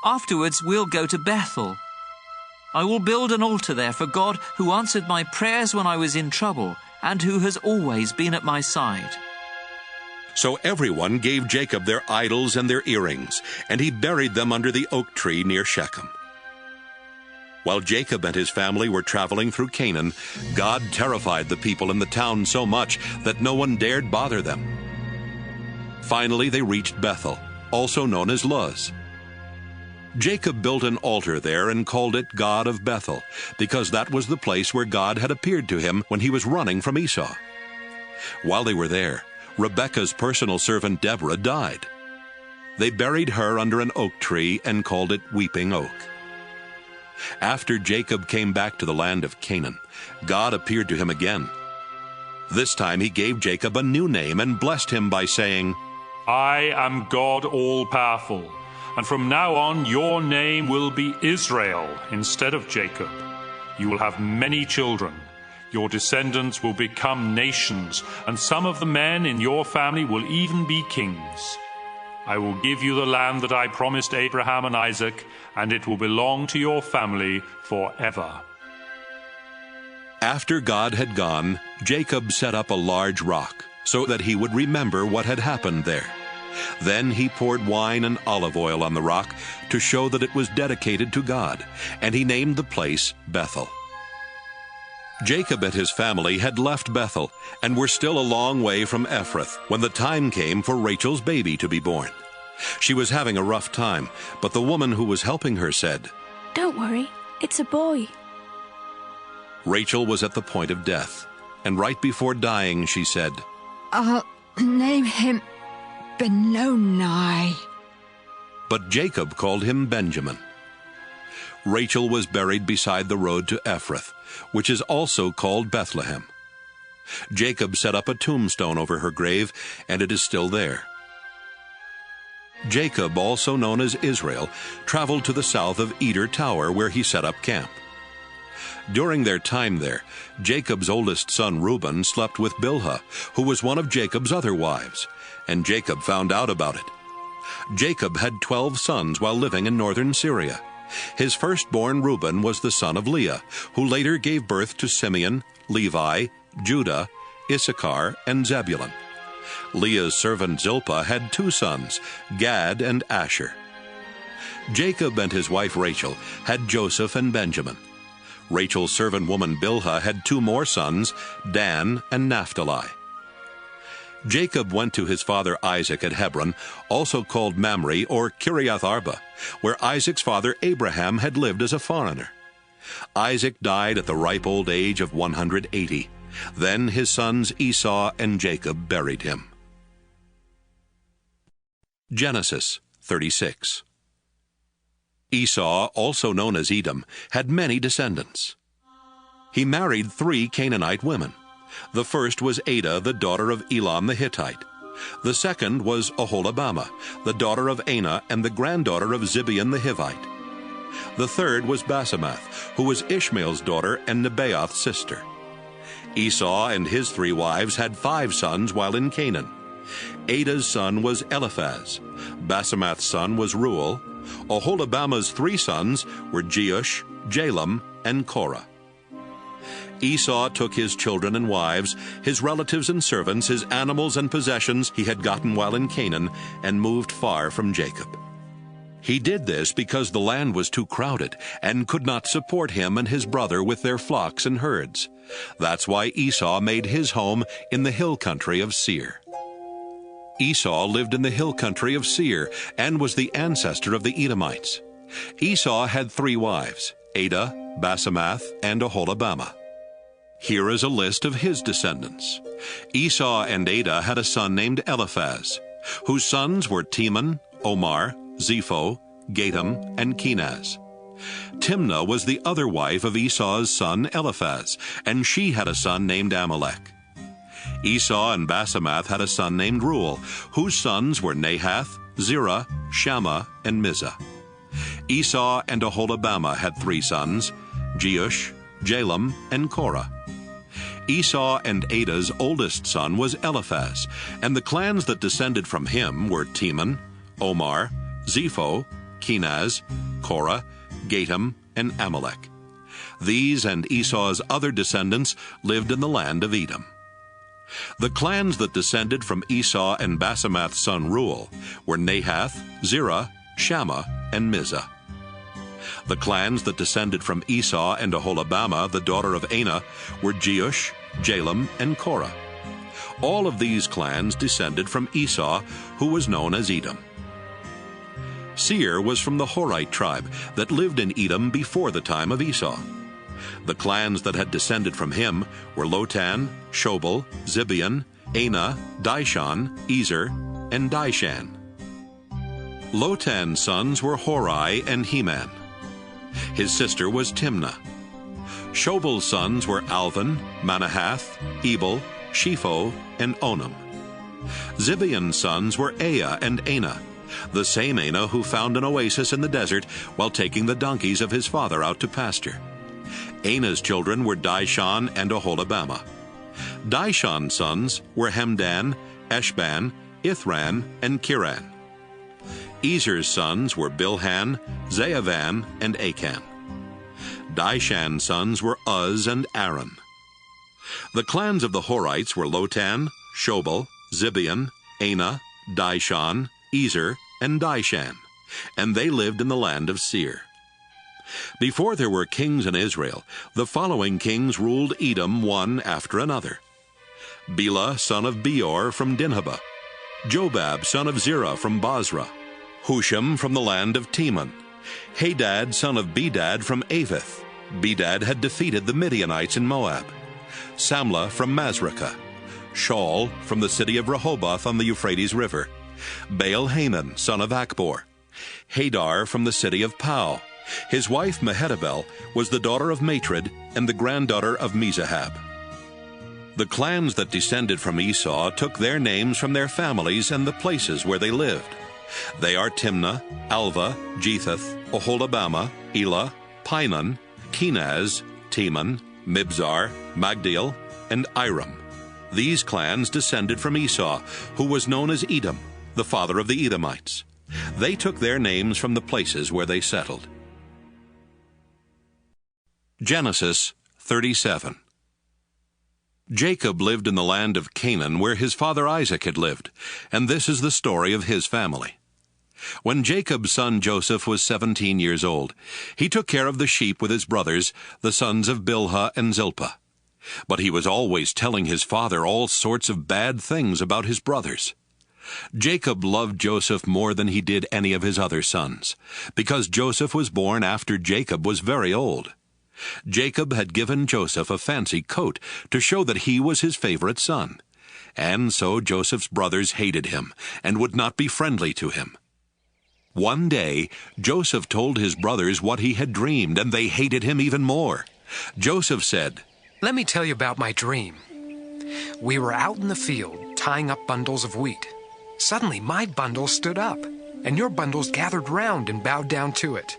Afterwards, we'll go to Bethel. I will build an altar there for God who answered my prayers when I was in trouble and who has always been at my side." So everyone gave Jacob their idols and their earrings, and he buried them under the oak tree near Shechem. While Jacob and his family were traveling through Canaan, God terrified the people in the town so much that no one dared bother them. Finally, they reached Bethel, also known as Luz. Jacob built an altar there and called it God of Bethel, because that was the place where God had appeared to him when he was running from Esau. While they were there, Rebekah's personal servant Deborah died. They buried her under an oak tree and called it Weeping Oak. After Jacob came back to the land of Canaan, God appeared to him again. This time he gave Jacob a new name and blessed him by saying, "I am God all-powerful, and from now on your name will be Israel instead of Jacob. You will have many children. Your descendants will become nations, and some of the men in your family will even be kings. I will give you the land that I promised Abraham and Isaac, and it will belong to your family forever." After God had gone, Jacob set up a large rock so that he would remember what had happened there. Then he poured wine and olive oil on the rock to show that it was dedicated to God, and he named the place Bethel. Jacob and his family had left Bethel and were still a long way from Ephrath when the time came for Rachel's baby to be born. She was having a rough time, but the woman who was helping her said, "Don't worry, it's a boy." Rachel was at the point of death, and right before dying she said, "I'll name him Benoni." But Jacob called him Benjamin. Rachel was buried beside the road to Ephrath, which is also called Bethlehem. Jacob set up a tombstone over her grave, and it is still there. Jacob, also known as Israel, traveled to the south of Eder Tower, where he set up camp. During their time there, Jacob's oldest son Reuben slept with Bilhah, who was one of Jacob's other wives, and Jacob found out about it. Jacob had 12 sons while living in northern Syria. His firstborn Reuben was the son of Leah, who later gave birth to Simeon, Levi, Judah, Issachar, and Zebulun. Leah's servant Zilpah had 2 sons, Gad and Asher. Jacob and his wife Rachel had Joseph and Benjamin. Rachel's servant woman Bilhah had 2 more sons, Dan and Naphtali. Jacob went to his father Isaac at Hebron, also called Mamre or Kiriath Arba, where Isaac's father Abraham had lived as a foreigner. Isaac died at the ripe old age of 180. Then his sons Esau and Jacob buried him. Genesis 36. Esau, also known as Edom, had many descendants. He married 3 Canaanite women. The first was Adah, the daughter of Elam the Hittite. The second was Oholibamah, the daughter of Anah and the granddaughter of Zibeon the Hivite. The third was Basemath, who was Ishmael's daughter and Nebaioth's sister. Esau and his 3 wives had 5 sons while in Canaan. Adah's son was Eliphaz. Basemath's son was Reuel. Oholibamah's 3 sons were Jeush, Jalam, and Korah. Esau took his children and wives, his relatives and servants, his animals and possessions he had gotten while in Canaan, and moved far from Jacob. He did this because the land was too crowded and could not support him and his brother with their flocks and herds. That's why Esau made his home in the hill country of Seir. Esau lived in the hill country of Seir and was the ancestor of the Edomites. Esau had 3 wives, Adah, Basemath, and Oholibamah. Here is a list of his descendants. Esau and Adah had a son named Eliphaz, whose sons were Teman, Omar, Zepho, Gatam, and Kenaz. Timnah was the other wife of Esau's son Eliphaz, and she had a son named Amalek. Esau and Basemath had a son named Reuel, whose sons were Nahath, Zerah, Shammah, and Mizah. Esau and Oholibamah had 3 sons, Jeush, Jalam, and Korah. Esau and Ada's oldest son was Eliphaz, and the clans that descended from him were Teman, Omar, Zepho, Kenaz, Korah, Gatam, and Amalek. These and Esau's other descendants lived in the land of Edom. The clans that descended from Esau and Basemath's son Reuel were Nahath, Zerah, Shammah, and Mizah. The clans that descended from Esau and Aholibamah, the daughter of Anah, were Jeush, Jalam, and Korah. All of these clans descended from Esau, who was known as Edom. Seir was from the Horite tribe that lived in Edom before the time of Esau. The clans that had descended from him were Lotan, Shobal, Zibeon, Anah, Dishon, Ezer, and Dishan. Lotan's sons were Horai and Heman. His sister was Timnah. Shobal's sons were Alvan, Manahath, Ebal, Shepho, and Onam. Zibeon's sons were Ea and Anah, the same Anah who found an oasis in the desert while taking the donkeys of his father out to pasture. Anah's children were Dishon and Aholibamah. Dishon's sons were Hemdan, Eshban, Ithran, and Kiran. Ezer's sons were Bilhan, Zeavan, and Achan. Dishan's sons were Uz and Aaron. The clans of the Horites were Lotan, Shobal, Zibeon, Anah, Dishon, Ezer, and Dishan, and they lived in the land of Seir. Before there were kings in Israel, the following kings ruled Edom one after another: Bela, son of Beor, from Dinhabah; Jobab, son of Zerah, from Basra; Husham, from the land of Teman; Hadad, son of Bedad, from Avith. Bedad had defeated the Midianites in Moab; Samlah, from Masrekah; Shaul, from the city of Rehoboth on the Euphrates River; Baal-Hanan, son of Akbor; Hadar, from the city of Pau. His wife Mehetabel was the daughter of Matred and the granddaughter of Mezahab. The clans that descended from Esau took their names from their families and the places where they lived. They are Timnah, Alva, Jethath, Aholibamah, Elah, Pinon, Kenaz, Teman, Mibzar, Magdiel, and Iram. These clans descended from Esau, who was known as Edom, the father of the Edomites. They took their names from the places where they settled. Genesis 37. Jacob lived in the land of Canaan, where his father Isaac had lived, and this is the story of his family. When Jacob's son Joseph was 17 years old, he took care of the sheep with his brothers, the sons of Bilhah and Zilpah. But he was always telling his father all sorts of bad things about his brothers. Jacob loved Joseph more than he did any of his other sons, because Joseph was born after Jacob was very old. Jacob had given Joseph a fancy coat to show that he was his favorite son, and so Joseph's brothers hated him and would not be friendly to him. One day, Joseph told his brothers what he had dreamed, and they hated him even more. Joseph said, "Let me tell you about my dream. We were out in the field, tying up bundles of wheat. Suddenly, my bundle stood up, and your bundles gathered round and bowed down to it."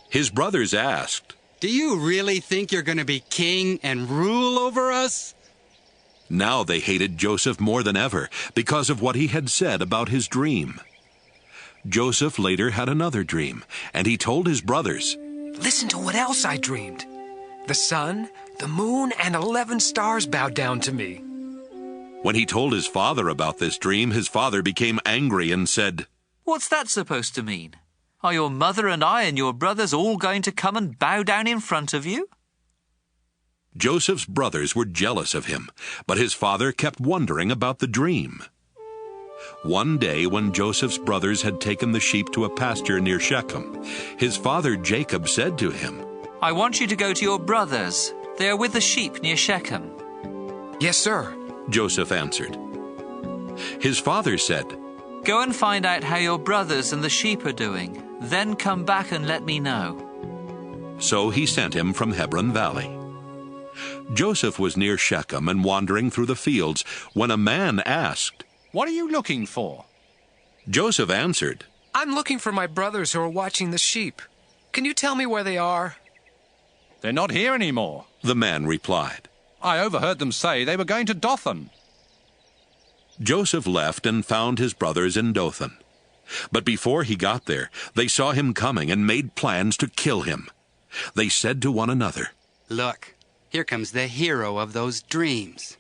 His brothers asked, "Do you really think you're going to be king and rule over us?" Now they hated Joseph more than ever because of what he had said about his dream. Joseph later had another dream, and he told his brothers, "Listen to what else I dreamed. The sun, the moon, and 11 stars bowed down to me." When he told his father about this dream, his father became angry and said, "What's that supposed to mean? Are your mother and I and your brothers all going to come and bow down in front of you?" Joseph's brothers were jealous of him, but his father kept wondering about the dream. One day, when Joseph's brothers had taken the sheep to a pasture near Shechem, his father Jacob said to him, "I want you to go to your brothers. They are with the sheep near Shechem." "Yes, sir," Joseph answered. His father said, "Go and find out how your brothers and the sheep are doing. Then come back and let me know." So he sent him from Hebron Valley. Joseph was near Shechem and wandering through the fields when a man asked, "What are you looking for?" Joseph answered, "I'm looking for my brothers who are watching the sheep. Can you tell me where they are?" "They're not here anymore," the man replied. I overheard them say they were going to Dothan. Joseph left and found his brothers in Dothan. But before he got there, they saw him coming and made plans to kill him. They said to one another, "Look, here comes the hero of those dreams.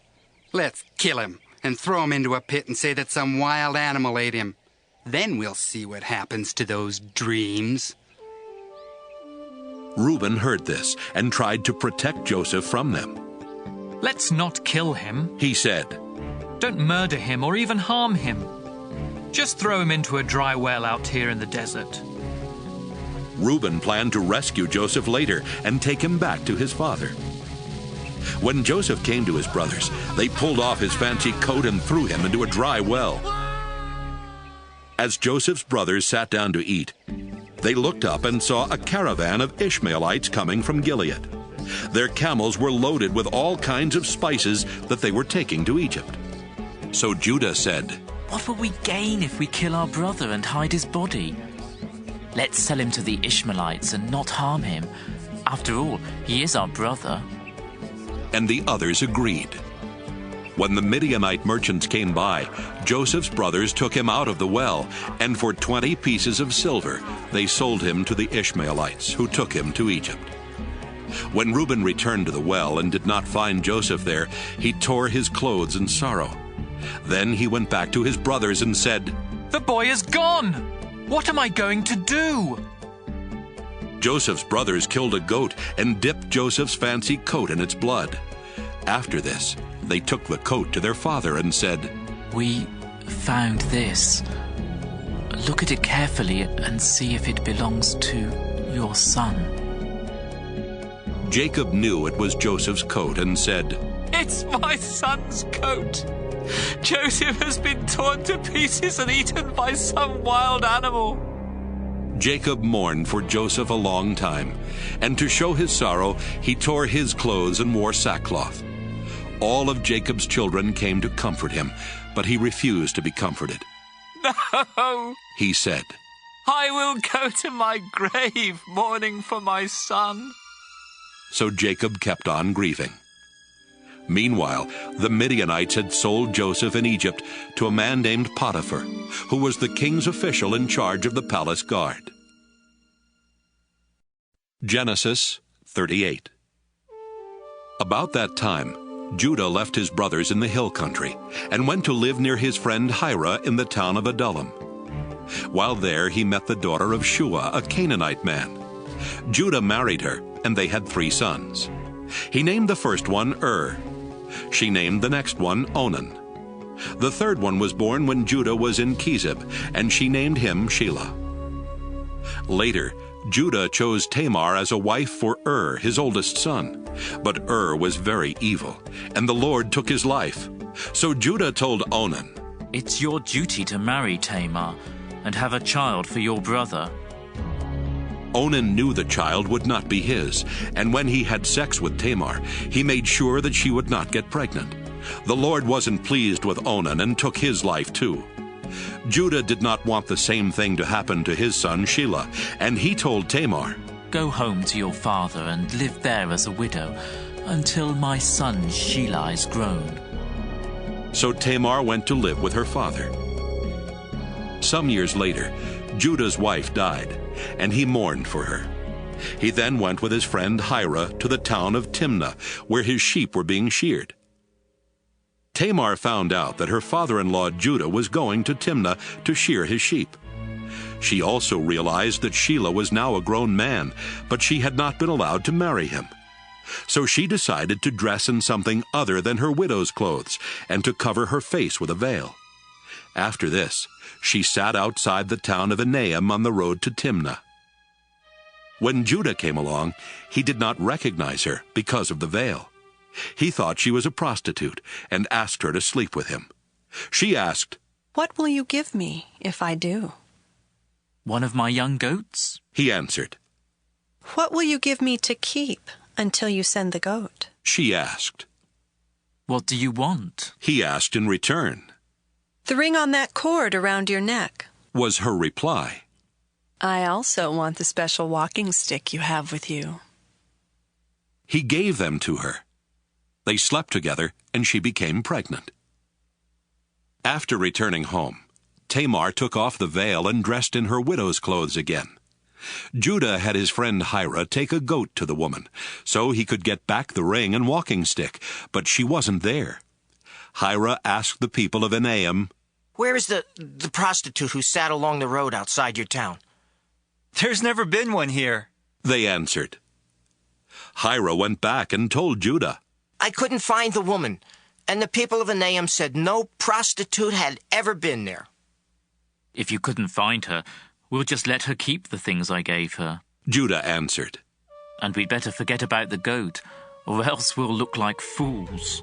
Let's kill him and throw him into a pit and say that some wild animal ate him. Then we'll see what happens to those dreams." Reuben heard this and tried to protect Joseph from them. "Let's not kill him," he said. "Don't murder him or even harm him. Just throw him into a dry well out here in the desert." Reuben planned to rescue Joseph later and take him back to his father. When Joseph came to his brothers, they pulled off his fancy coat and threw him into a dry well. As Joseph's brothers sat down to eat, they looked up and saw a caravan of Ishmaelites coming from Gilead. Their camels were loaded with all kinds of spices that they were taking to Egypt. So Judah said, "What will we gain if we kill our brother and hide his body? Let's sell him to the Ishmaelites and not harm him. After all, he is our brother." And the others agreed. When the Midianite merchants came by, Joseph's brothers took him out of the well, and for 20 pieces of silver they sold him to the Ishmaelites, who took him to Egypt. When Reuben returned to the well and did not find Joseph there, he tore his clothes in sorrow. Then he went back to his brothers and said, "The boy is gone! What am I going to do?" Joseph's brothers killed a goat and dipped Joseph's fancy coat in its blood. After this, they took the coat to their father and said, "We found this. Look at it carefully and see if it belongs to your son." Jacob knew it was Joseph's coat and said, "It's my son's coat. Joseph has been torn to pieces and eaten by some wild animal." Jacob mourned for Joseph a long time, and to show his sorrow, he tore his clothes and wore sackcloth. All of Jacob's children came to comfort him, but he refused to be comforted. "No," he said, "I will go to my grave mourning for my son." So Jacob kept on grieving. Meanwhile, the Midianites had sold Joseph in Egypt to a man named Potiphar, who was the king's official in charge of the palace guard. Genesis 38. About that time, Judah left his brothers in the hill country and went to live near his friend Hira in the town of Adullam. While there, he met the daughter of Shua, a Canaanite man. Judah married her, and they had 3 sons. He named the first one She named the next one Onan. The third one was born when Judah was in Chezib, and she named him Shelah. Later, Judah chose Tamar as a wife for his oldest son. But was very evil, and the Lord took his life. So Judah told Onan, "It's your duty to marry Tamar and have a child for your brother." Onan knew the child would not be his, and when he had sex with Tamar, he made sure that she would not get pregnant. The Lord wasn't pleased with Onan and took his life too. Judah did not want the same thing to happen to his son Shelah, and he told Tamar, "Go home to your father and live there as a widow until my son Shelah is grown." So Tamar went to live with her father. Some years later, Judah's wife died, and he mourned for her. He then went with his friend Hira to the town of Timnah, where his sheep were being sheared. Tamar found out that her father-in-law Judah was going to Timnah to shear his sheep. She also realized that Shelah was now a grown man, but she had not been allowed to marry him. So she decided to dress in something other than her widow's clothes and to cover her face with a veil. After this, she sat outside the town of Enaim on the road to Timnah. When Judah came along, he did not recognize her because of the veil. He thought she was a prostitute and asked her to sleep with him. She asked, "What will you give me if I do?" "One of my young goats," he answered. "What will you give me to keep until you send the goat?" she asked. "What do you want?" he asked in return. "The ring on that cord around your neck," was her reply. "I also want the special walking stick you have with you." He gave them to her. They slept together, and she became pregnant. After returning home, Tamar took off the veil and dressed in her widow's clothes again. Judah had his friend Hira take a goat to the woman, so he could get back the ring and walking stick, but she wasn't there. Hira asked the people of Enaim, "Where is the prostitute who sat along the road outside your town?" "There's never been one here," they answered. Hira went back and told Judah, "I couldn't find the woman, and the people of Enaim said no prostitute had ever been there." "If you couldn't find her, we'll just let her keep the things I gave her," Judah answered. "And we'd better forget about the goat, or else we'll look like fools."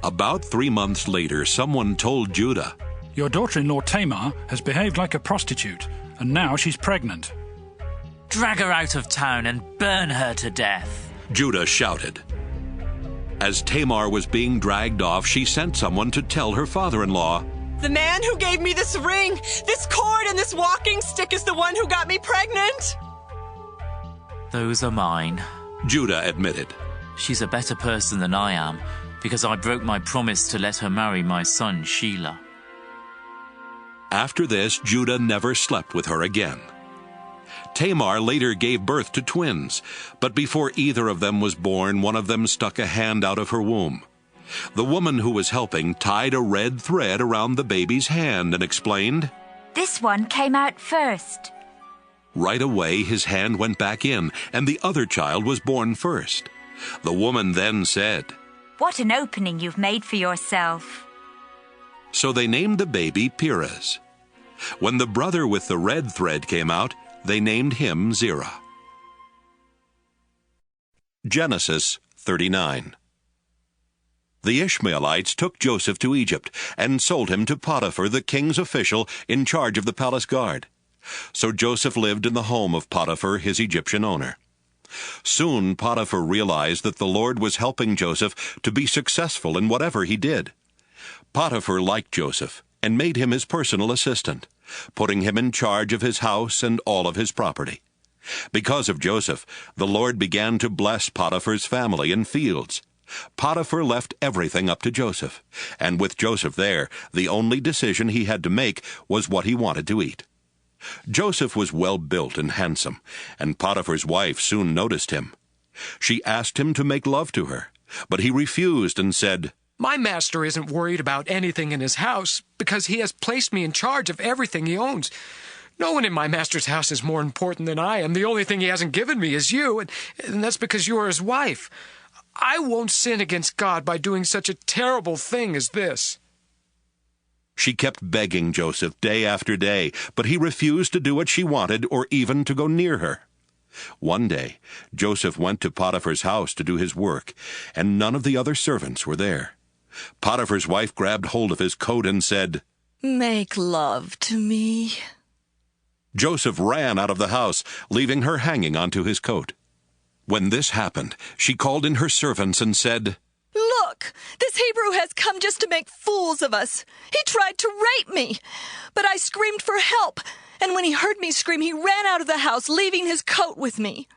About 3 months later, someone told Judah, "Your daughter-in-law Tamar has behaved like a prostitute, and now she's pregnant." "Drag her out of town and burn her to death," Judah shouted. As Tamar was being dragged off, she sent someone to tell her father-in-law, "The man who gave me this ring, this cord, and this walking stick is the one who got me pregnant." "Those are mine," Judah admitted. "She's a better person than I am, because I broke my promise to let her marry my son Shelah." After this, Judah never slept with her again. Tamar later gave birth to twins, but before either of them was born, one of them stuck a hand out of her womb. The woman who was helping tied a red thread around the baby's hand and explained, "This one came out first." Right away, his hand went back in, and the other child was born first. The woman then said, "What an opening you've made for yourself." So they named the baby Perez. When the brother with the red thread came out, they named him Zerah. Genesis 39. The Ishmaelites took Joseph to Egypt and sold him to Potiphar, the king's official in charge of the palace guard. So Joseph lived in the home of Potiphar, his Egyptian owner. Soon Potiphar realized that the Lord was helping Joseph to be successful in whatever he did. Potiphar liked Joseph and made him his personal assistant, putting him in charge of his house and all of his property. Because of Joseph, the Lord began to bless Potiphar's family and fields. Potiphar left everything up to Joseph, and with Joseph there, the only decision he had to make was what he wanted to eat. Joseph was well-built and handsome, and Potiphar's wife soon noticed him. She asked him to make love to her, but he refused and said, "My master isn't worried about anything in his house because he has placed me in charge of everything he owns. No one in my master's house is more important than I am. The only thing he hasn't given me is you, and that's because you are his wife. I won't sin against God by doing such a terrible thing as this." She kept begging Joseph day after day, but he refused to do what she wanted or even to go near her. One day, Joseph went to Potiphar's house to do his work, and none of the other servants were there. Potiphar's wife grabbed hold of his coat and said, "Make love to me." Joseph ran out of the house, leaving her hanging onto his coat. When this happened, she called in her servants and said, "Look, this Hebrew has come just to make fools of us. He tried to rape me, but I screamed for help, and when he heard me scream, he ran out of the house, leaving his coat with me."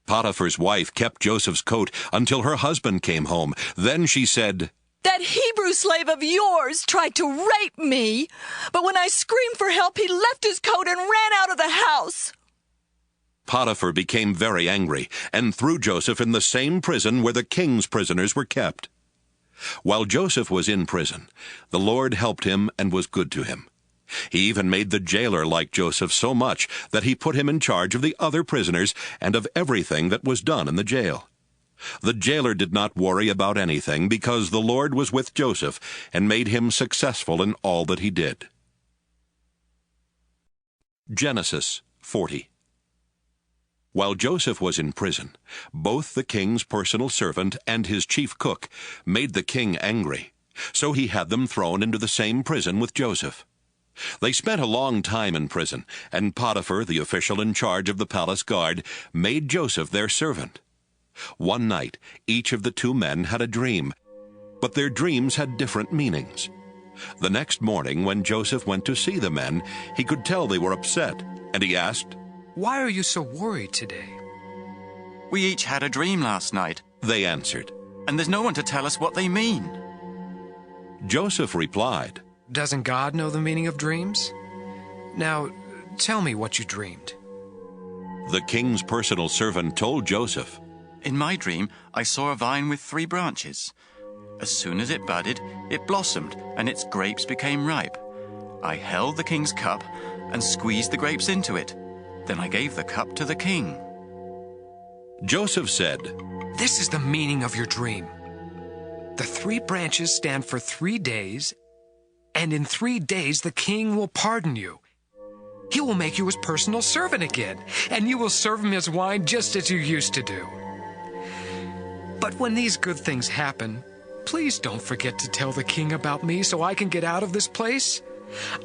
Potiphar's wife kept Joseph's coat until her husband came home. Then she said, "That Hebrew slave of yours tried to rape me, but when I screamed for help, he left his coat and ran out of the house." Potiphar became very angry and threw Joseph in the same prison where the king's prisoners were kept. While Joseph was in prison, the Lord helped him and was good to him. He even made the jailer like Joseph so much that he put him in charge of the other prisoners and of everything that was done in the jail. The jailer did not worry about anything because the Lord was with Joseph and made him successful in all that he did. Genesis 40. While Joseph was in prison, both the king's personal servant and his chief cook made the king angry, so he had them thrown into the same prison with Joseph. They spent a long time in prison, and Potiphar, the official in charge of the palace guard, made Joseph their servant. One night, each of the two men had a dream, but their dreams had different meanings. The next morning, when Joseph went to see the men, he could tell they were upset, and he asked, "Why are you so worried today?" "We each had a dream last night," They answered. And there's no one to tell us what they mean. Joseph replied, Doesn't God know the meaning of dreams? Now, tell me what you dreamed. The king's personal servant told Joseph, In my dream, I saw a vine with 3 branches. As soon as it budded, it blossomed, and its grapes became ripe. I held the king's cup and squeezed the grapes into it. Then I gave the cup to the king. Joseph said, This is the meaning of your dream. The 3 branches stand for 3 days, and in 3 days the king will pardon you. He will make you his personal servant again, and you will serve him his wine just as you used to do. But when these good things happen, please don't forget to tell the king about me so I can get out of this place.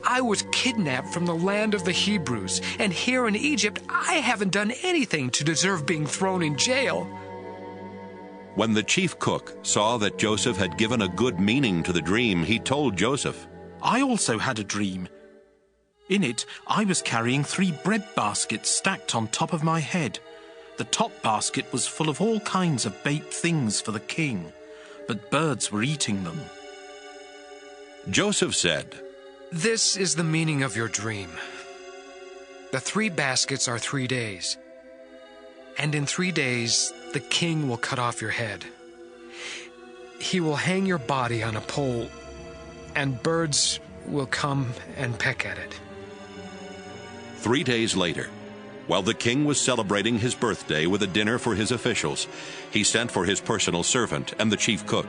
I was kidnapped from the land of the Hebrews, and here in Egypt I haven't done anything to deserve being thrown in jail. When the chief cook saw that Joseph had given a good meaning to the dream, he told Joseph, I also had a dream. In it, I was carrying 3 bread baskets stacked on top of my head. The top basket was full of all kinds of baked things for the king, but birds were eating them. Joseph said, This is the meaning of your dream. The 3 baskets are 3 days, and in 3 days the king will cut off your head. He will hang your body on a pole, and birds will come and peck at it. 3 days later, while the king was celebrating his birthday with a dinner for his officials, he sent for his personal servant and the chief cook.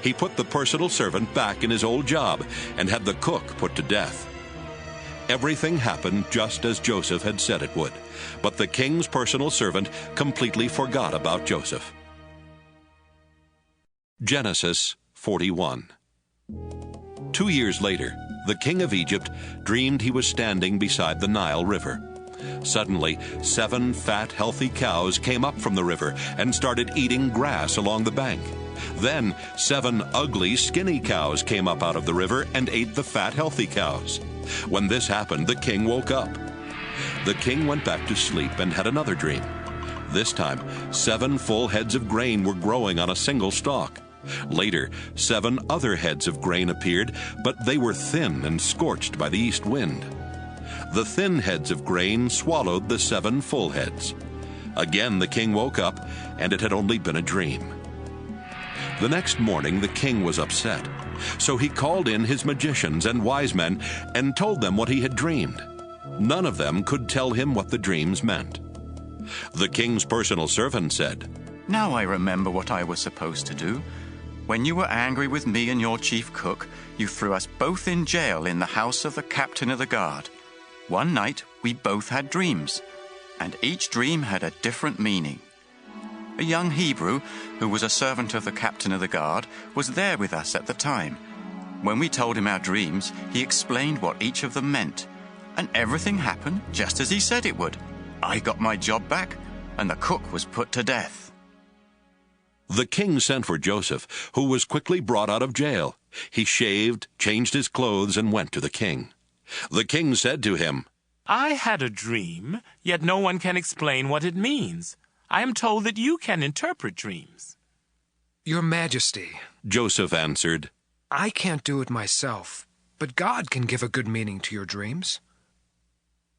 He put the personal servant back in his old job and had the cook put to death. Everything happened just as Joseph had said it would, but the king's personal servant completely forgot about Joseph. Genesis 41. 2 years later, the king of Egypt dreamed he was standing beside the Nile River. Suddenly, 7 fat, healthy cows came up from the river and started eating grass along the bank. Then 7 ugly, skinny cows came up out of the river and ate the fat, healthy cows. When this happened, the king woke up. The king went back to sleep and had another dream. This time, 7 full heads of grain were growing on a single stalk. Later, 7 other heads of grain appeared, but they were thin and scorched by the east wind. The thin heads of grain swallowed the 7 full heads. Again the king woke up, and it had only been a dream. The next morning the king was upset, so he called in his magicians and wise men and told them what he had dreamed. None of them could tell him what the dreams meant. The king's personal servant said, Now I remember what I was supposed to do. When you were angry with me and your chief cook, you threw us both in jail in the house of the captain of the guard. One night we both had dreams, and each dream had a different meaning. A young Hebrew, who was a servant of the captain of the guard, was there with us at the time. When we told him our dreams, he explained what each of them meant, and everything happened just as he said it would. I got my job back, and the cook was put to death. The king sent for Joseph, who was quickly brought out of jail. He shaved, changed his clothes, and went to the king. The king said to him, I had a dream, yet no one can explain what it means. I am told that you can interpret dreams. Your Majesty, Joseph answered, I can't do it myself, but God can give a good meaning to your dreams.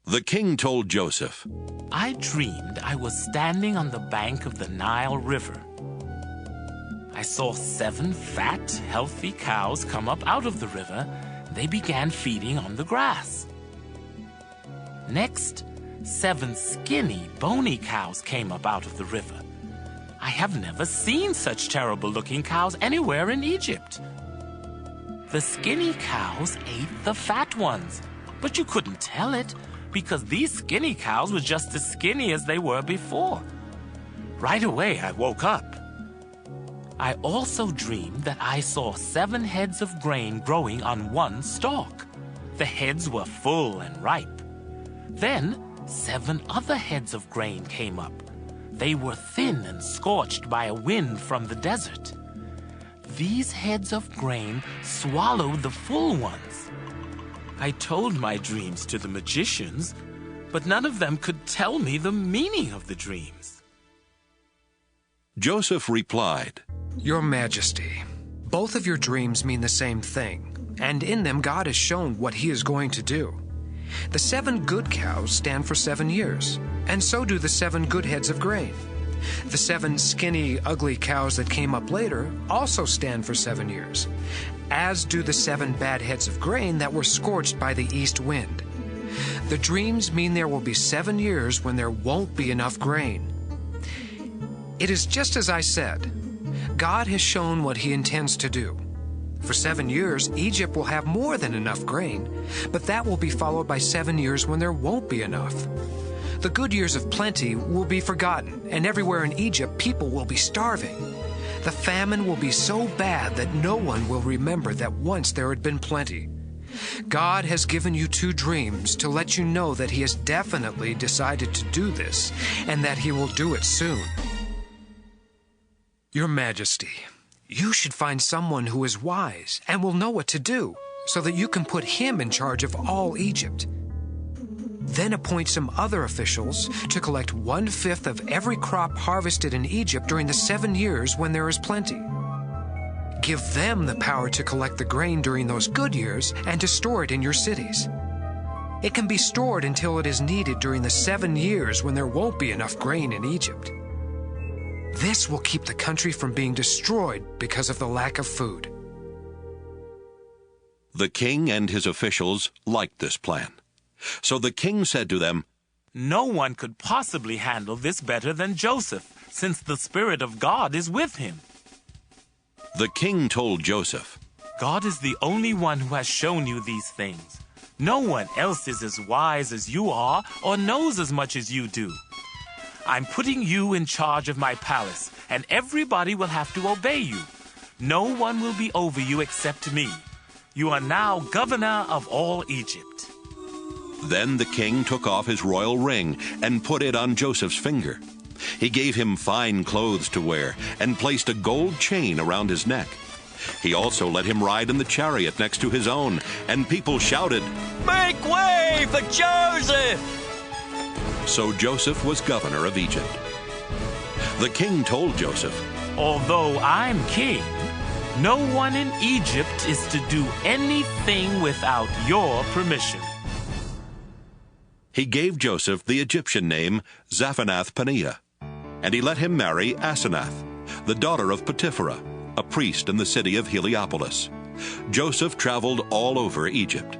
The king told Joseph, I dreamed I was standing on the bank of the Nile River. I saw 7 fat, healthy cows come up out of the river. They began feeding on the grass. Next, 7 skinny, bony cows came up out of the river. I have never seen such terrible-looking cows anywhere in Egypt. The skinny cows ate the fat ones, but you couldn't tell it because these skinny cows were just as skinny as they were before. Right away, I woke up. I also dreamed that I saw 7 heads of grain growing on one stalk. The heads were full and ripe. Then 7 other heads of grain came up. They were thin and scorched by a wind from the desert. These heads of grain swallowed the full ones. I told my dreams to the magicians, but none of them could tell me the meaning of the dreams. Joseph replied, Your Majesty, both of your dreams mean the same thing, and in them God has shown what he is going to do. The 7 good cows stand for 7 years, and so do the 7 good heads of grain. The 7 skinny, ugly cows that came up later also stand for 7 years, as do the 7 bad heads of grain that were scorched by the east wind. The dreams mean there will be 7 years when there won't be enough grain. It is just as I said. God has shown what he intends to do. For 7 years, Egypt will have more than enough grain, but that will be followed by 7 years when there won't be enough. The good years of plenty will be forgotten, and everywhere in Egypt people will be starving. The famine will be so bad that no one will remember that once there had been plenty. God has given you 2 dreams to let you know that he has definitely decided to do this, and that he will do it soon. Your Majesty, you should find someone who is wise and will know what to do, so that you can put him in charge of all Egypt. Then appoint some other officials to collect 1/5 of every crop harvested in Egypt during the 7 years when there is plenty. Give them the power to collect the grain during those good years and to store it in your cities. It can be stored until it is needed during the 7 years when there won't be enough grain in Egypt. This will keep the country from being destroyed because of the lack of food. The king and his officials liked this plan. So the king said to them, No one could possibly handle this better than Joseph, since the Spirit of God is with him. The king told Joseph, God is the only one who has shown you these things. No one else is as wise as you are or knows as much as you do. I'm putting you in charge of my palace, and everybody will have to obey you. No one will be over you except me. You are now governor of all Egypt. Then the king took off his royal ring and put it on Joseph's finger. He gave him fine clothes to wear and placed a gold chain around his neck. He also let him ride in the chariot next to his own, and people shouted, Make way for Joseph! So Joseph was governor of Egypt. The king told Joseph, Although I'm king, no one in Egypt is to do anything without your permission. He gave Joseph the Egyptian name Zaphenath-Paneah, and he let him marry Asenath, the daughter of Potipharah, a priest in the city of Heliopolis. Joseph traveled all over Egypt.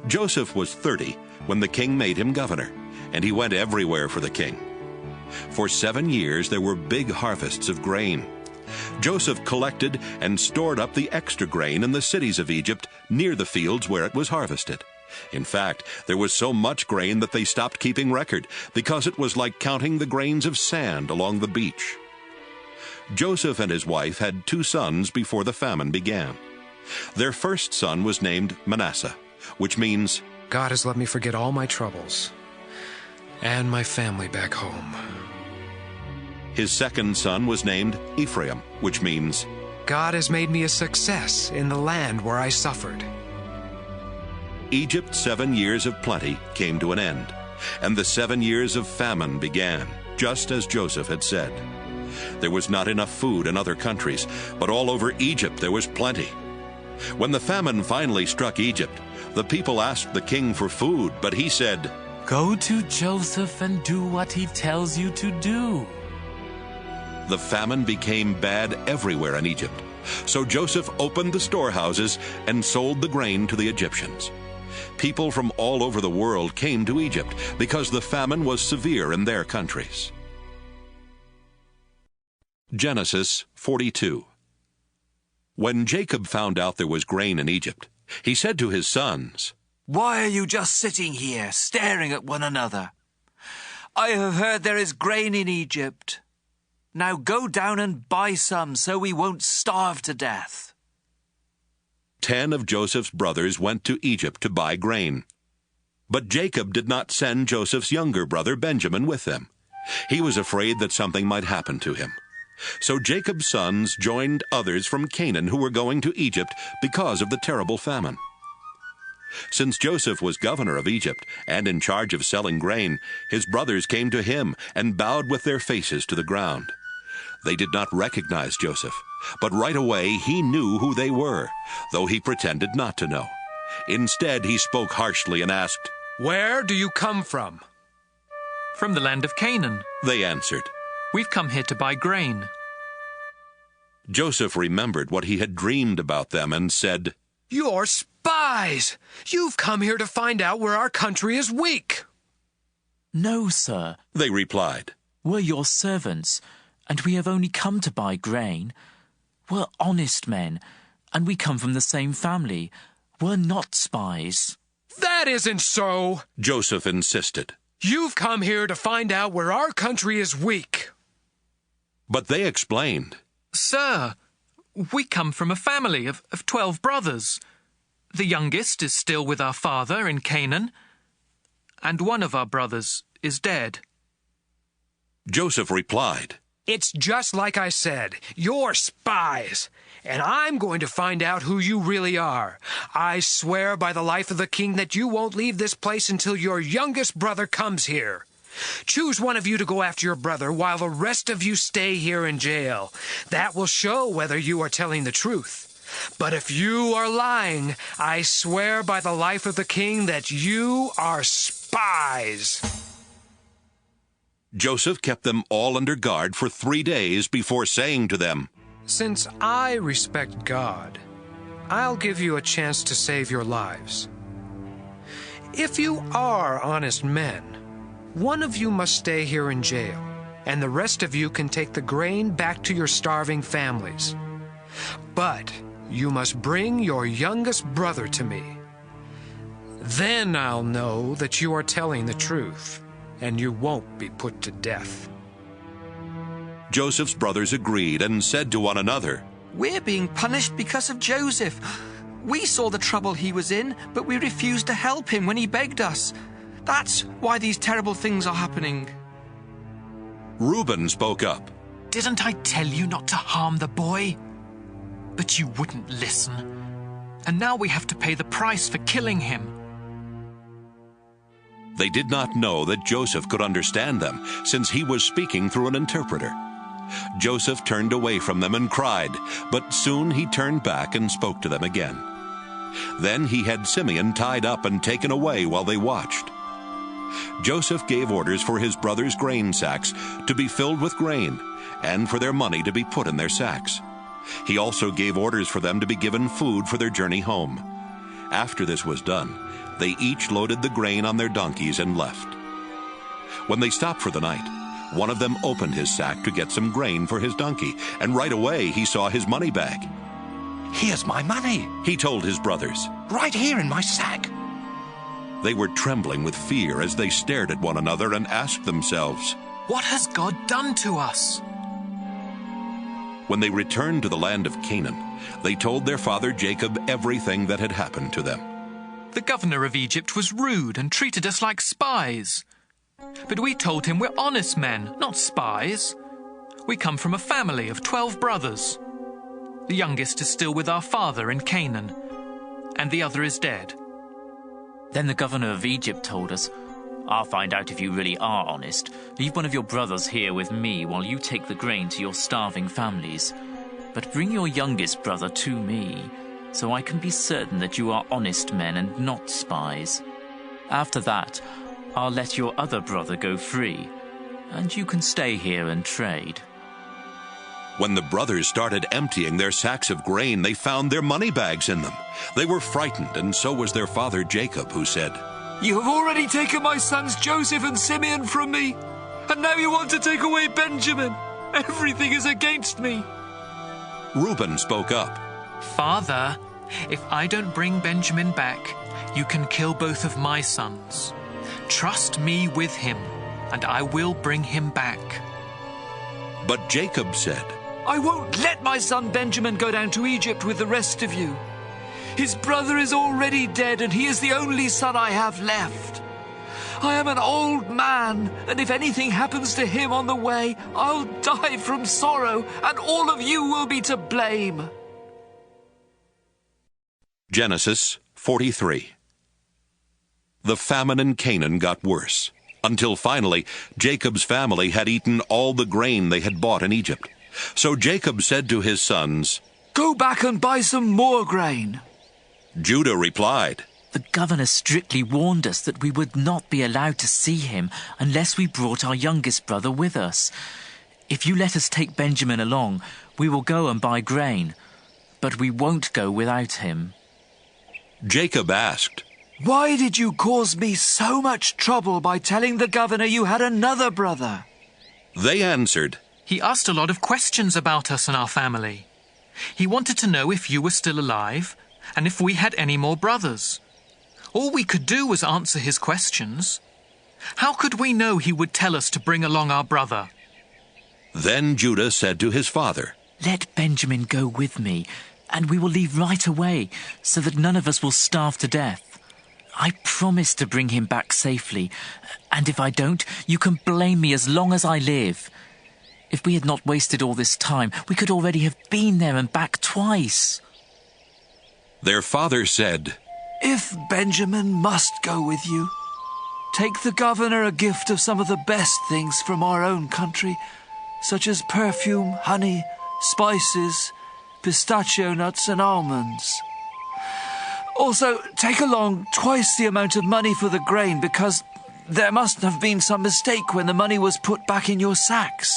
Joseph was 30 when the king made him governor, and he went everywhere for the king. For 7 years there were big harvests of grain. Joseph collected and stored up the extra grain in the cities of Egypt near the fields where it was harvested. In fact, there was so much grain that they stopped keeping record, because it was like counting the grains of sand along the beach. Joseph and his wife had 2 sons before the famine began. Their first son was named Manasseh, which means, God has let me forget all my troubles and my family back home. His second son was named Ephraim, which means, God has made me a success in the land where I suffered. Egypt's 7 years of plenty came to an end, and the 7 years of famine began, just as Joseph had said. There was not enough food in other countries, but all over Egypt there was plenty. When the famine finally struck Egypt, the people asked the king for food, but he said, Go to Joseph and do what he tells you to do. The famine became bad everywhere in Egypt, so Joseph opened the storehouses and sold the grain to the Egyptians. People from all over the world came to Egypt because the famine was severe in their countries. Genesis 42. When Jacob found out there was grain in Egypt, he said to his sons, Why are you just sitting here, staring at one another? I have heard there is grain in Egypt. Now go down and buy some so we won't starve to death. 10 of Joseph's brothers went to Egypt to buy grain. But Jacob did not send Joseph's younger brother Benjamin with them. He was afraid that something might happen to him. So Jacob's sons joined others from Canaan who were going to Egypt because of the terrible famine. Since Joseph was governor of Egypt and in charge of selling grain, his brothers came to him and bowed with their faces to the ground. They did not recognize Joseph, but right away he knew who they were, though he pretended not to know. Instead, he spoke harshly and asked, "Where do you come from?" "From the land of Canaan," they answered. "We've come here to buy grain." Joseph remembered what he had dreamed about them and said, "You're spies! You've come here to find out where our country is weak." "No, sir," they replied. "We're your servants, and we have only come to buy grain. We're honest men, and we come from the same family. We're not spies." "That isn't so," Joseph insisted. "You've come here to find out where our country is weak." But they explained, "Sir, we come from a family of 12 brothers. The youngest is still with our father in Canaan, and one of our brothers is dead." Joseph replied, "It's just like I said. You're spies, and I'm going to find out who you really are. I swear by the life of the king that you won't leave this place until your youngest brother comes here. Choose one of you to go after your brother while the rest of you stay here in jail. That will show whether you are telling the truth. But if you are lying, I swear by the life of the king that you are spies." Joseph kept them all under guard for 3 days before saying to them, "Since I respect God, I'll give you a chance to save your lives. If you are honest men, one of you must stay here in jail, and the rest of you can take the grain back to your starving families. But you must bring your youngest brother to me. Then I'll know that you are telling the truth, and you won't be put to death." Joseph's brothers agreed and said to one another, "We're being punished because of Joseph. We saw the trouble he was in, but we refused to help him when he begged us. That's why these terrible things are happening." Reuben spoke up. "Didn't I tell you not to harm the boy? But you wouldn't listen. And now we have to pay the price for killing him." They did not know that Joseph could understand them, since he was speaking through an interpreter. Joseph turned away from them and cried, but soon he turned back and spoke to them again. Then he had Simeon tied up and taken away while they watched. Joseph gave orders for his brothers' grain sacks to be filled with grain, and for their money to be put in their sacks. He also gave orders for them to be given food for their journey home. After this was done, they each loaded the grain on their donkeys and left. When they stopped for the night, one of them opened his sack to get some grain for his donkey, and right away he saw his money bag. "Here's my money," he told his brothers. "Right here in my sack." They were trembling with fear as they stared at one another and asked themselves, "What has God done to us?" When they returned to the land of Canaan, they told their father Jacob everything that had happened to them. "The governor of Egypt was rude and treated us like spies. But we told him we're honest men, not spies. We come from a family of 12 brothers. The youngest is still with our father in Canaan, and the other is dead." Then the governor of Egypt told us, "I'll find out if you really are honest. Leave one of your brothers here with me while you take the grain to your starving families. But bring your youngest brother to me, so I can be certain that you are honest men and not spies. After that, I'll let your other brother go free, and you can stay here and trade." When the brothers started emptying their sacks of grain, they found their money bags in them. They were frightened, and so was their father Jacob, who said, "You have already taken my sons Joseph and Simeon from me, and now you want to take away Benjamin. Everything is against me." Reuben spoke up. "Father, if I don't bring Benjamin back, you can kill both of my sons. Trust me with him, and I will bring him back." But Jacob said, "I won't let my son Benjamin go down to Egypt with the rest of you. His brother is already dead, and he is the only son I have left. I am an old man, and if anything happens to him on the way, I'll die from sorrow, and all of you will be to blame." Genesis 43. The famine in Canaan got worse. until finally Jacob's family had eaten all the grain they had bought in Egypt. So Jacob said to his sons, "Go back and buy some more grain." Judah replied, "The governor strictly warned us that we would not be allowed to see him unless we brought our youngest brother with us. If you let us take Benjamin along, we will go and buy grain, but we won't go without him." Jacob asked, "Why did you cause me so much trouble by telling the governor you had another brother?" They answered, "He asked a lot of questions about us and our family. He wanted to know if you were still alive and if we had any more brothers. All we could do was answer his questions. How could we know he would tell us to bring along our brother?" Then Judah said to his father, "Let Benjamin go with me, and we will leave right away, so that none of us will starve to death. I promise to bring him back safely, and if I don't, you can blame me as long as I live. If we had not wasted all this time, we could already have been there and back twice." Their father said, "If Benjamin must go with you, take the governor a gift of some of the best things from our own country, such as perfume, honey, spices, pistachio nuts, and almonds. Also, take along twice the amount of money for the grain, because there must have been some mistake when the money was put back in your sacks.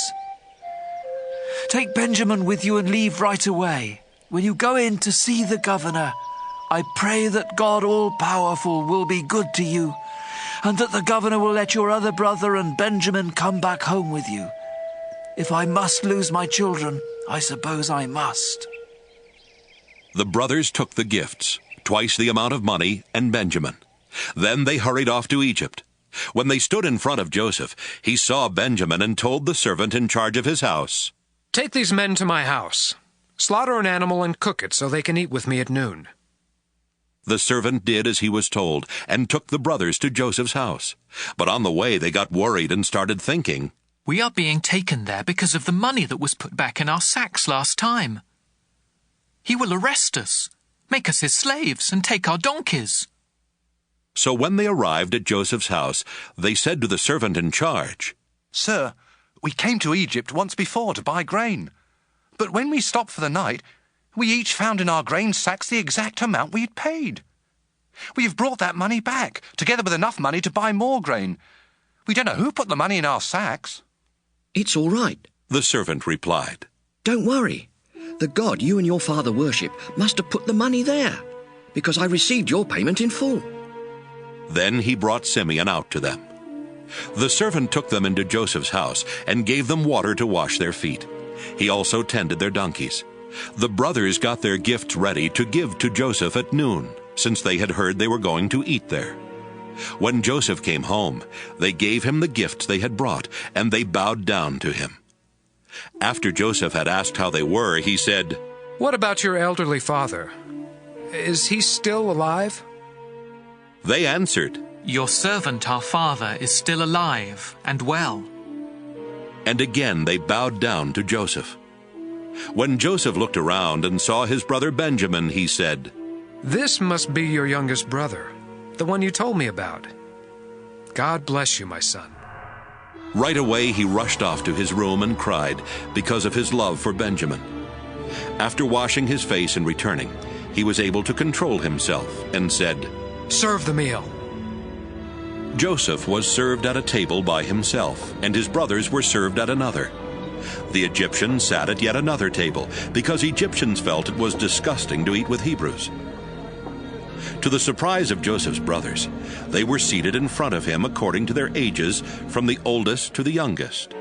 Take Benjamin with you and leave right away. When you go in to see the governor, I pray that God all-powerful will be good to you, and that the governor will let your other brother and Benjamin come back home with you. If I must lose my children, I suppose I must." The brothers took the gifts, twice the amount of money, and Benjamin. Then they hurried off to Egypt. When they stood in front of Joseph, he saw Benjamin and told the servant in charge of his house, "Take these men to my house. Slaughter an animal and cook it so they can eat with me at noon." The servant did as he was told and took the brothers to Joseph's house. But on the way they got worried and started thinking, "We are being taken there because of the money that was put back in our sacks last time. He will arrest us, make us his slaves, and take our donkeys." So when they arrived at Joseph's house, they said to the servant in charge, "Sir, we came to Egypt once before to buy grain. But when we stopped for the night, we each found in our grain sacks the exact amount we had paid. We have brought that money back, together with enough money to buy more grain. We don't know who put the money in our sacks." "It's all right," the servant replied. "Don't worry. The God you and your father worship must have put the money there, because I received your payment in full." Then he brought Simeon out to them. The servant took them into Joseph's house and gave them water to wash their feet. He also tended their donkeys. The brothers got their gifts ready to give to Joseph at noon, since they had heard they were going to eat there. When Joseph came home, they gave him the gifts they had brought, and they bowed down to him. After Joseph had asked how they were, he said, "What about your elderly father? Is he still alive?" They answered, "Your servant, our father, is still alive and well." And again they bowed down to Joseph. When Joseph looked around and saw his brother Benjamin, he said, "This must be your youngest brother, the one you told me about. God bless you, my son." Right away he rushed off to his room and cried because of his love for Benjamin. After washing his face and returning, he was able to control himself and said, "Serve the meal." Joseph was served at a table by himself, and his brothers were served at another. The Egyptians sat at yet another table, because Egyptians felt it was disgusting to eat with Hebrews. To the surprise of Joseph's brothers, they were seated in front of him according to their ages, from the oldest to the youngest.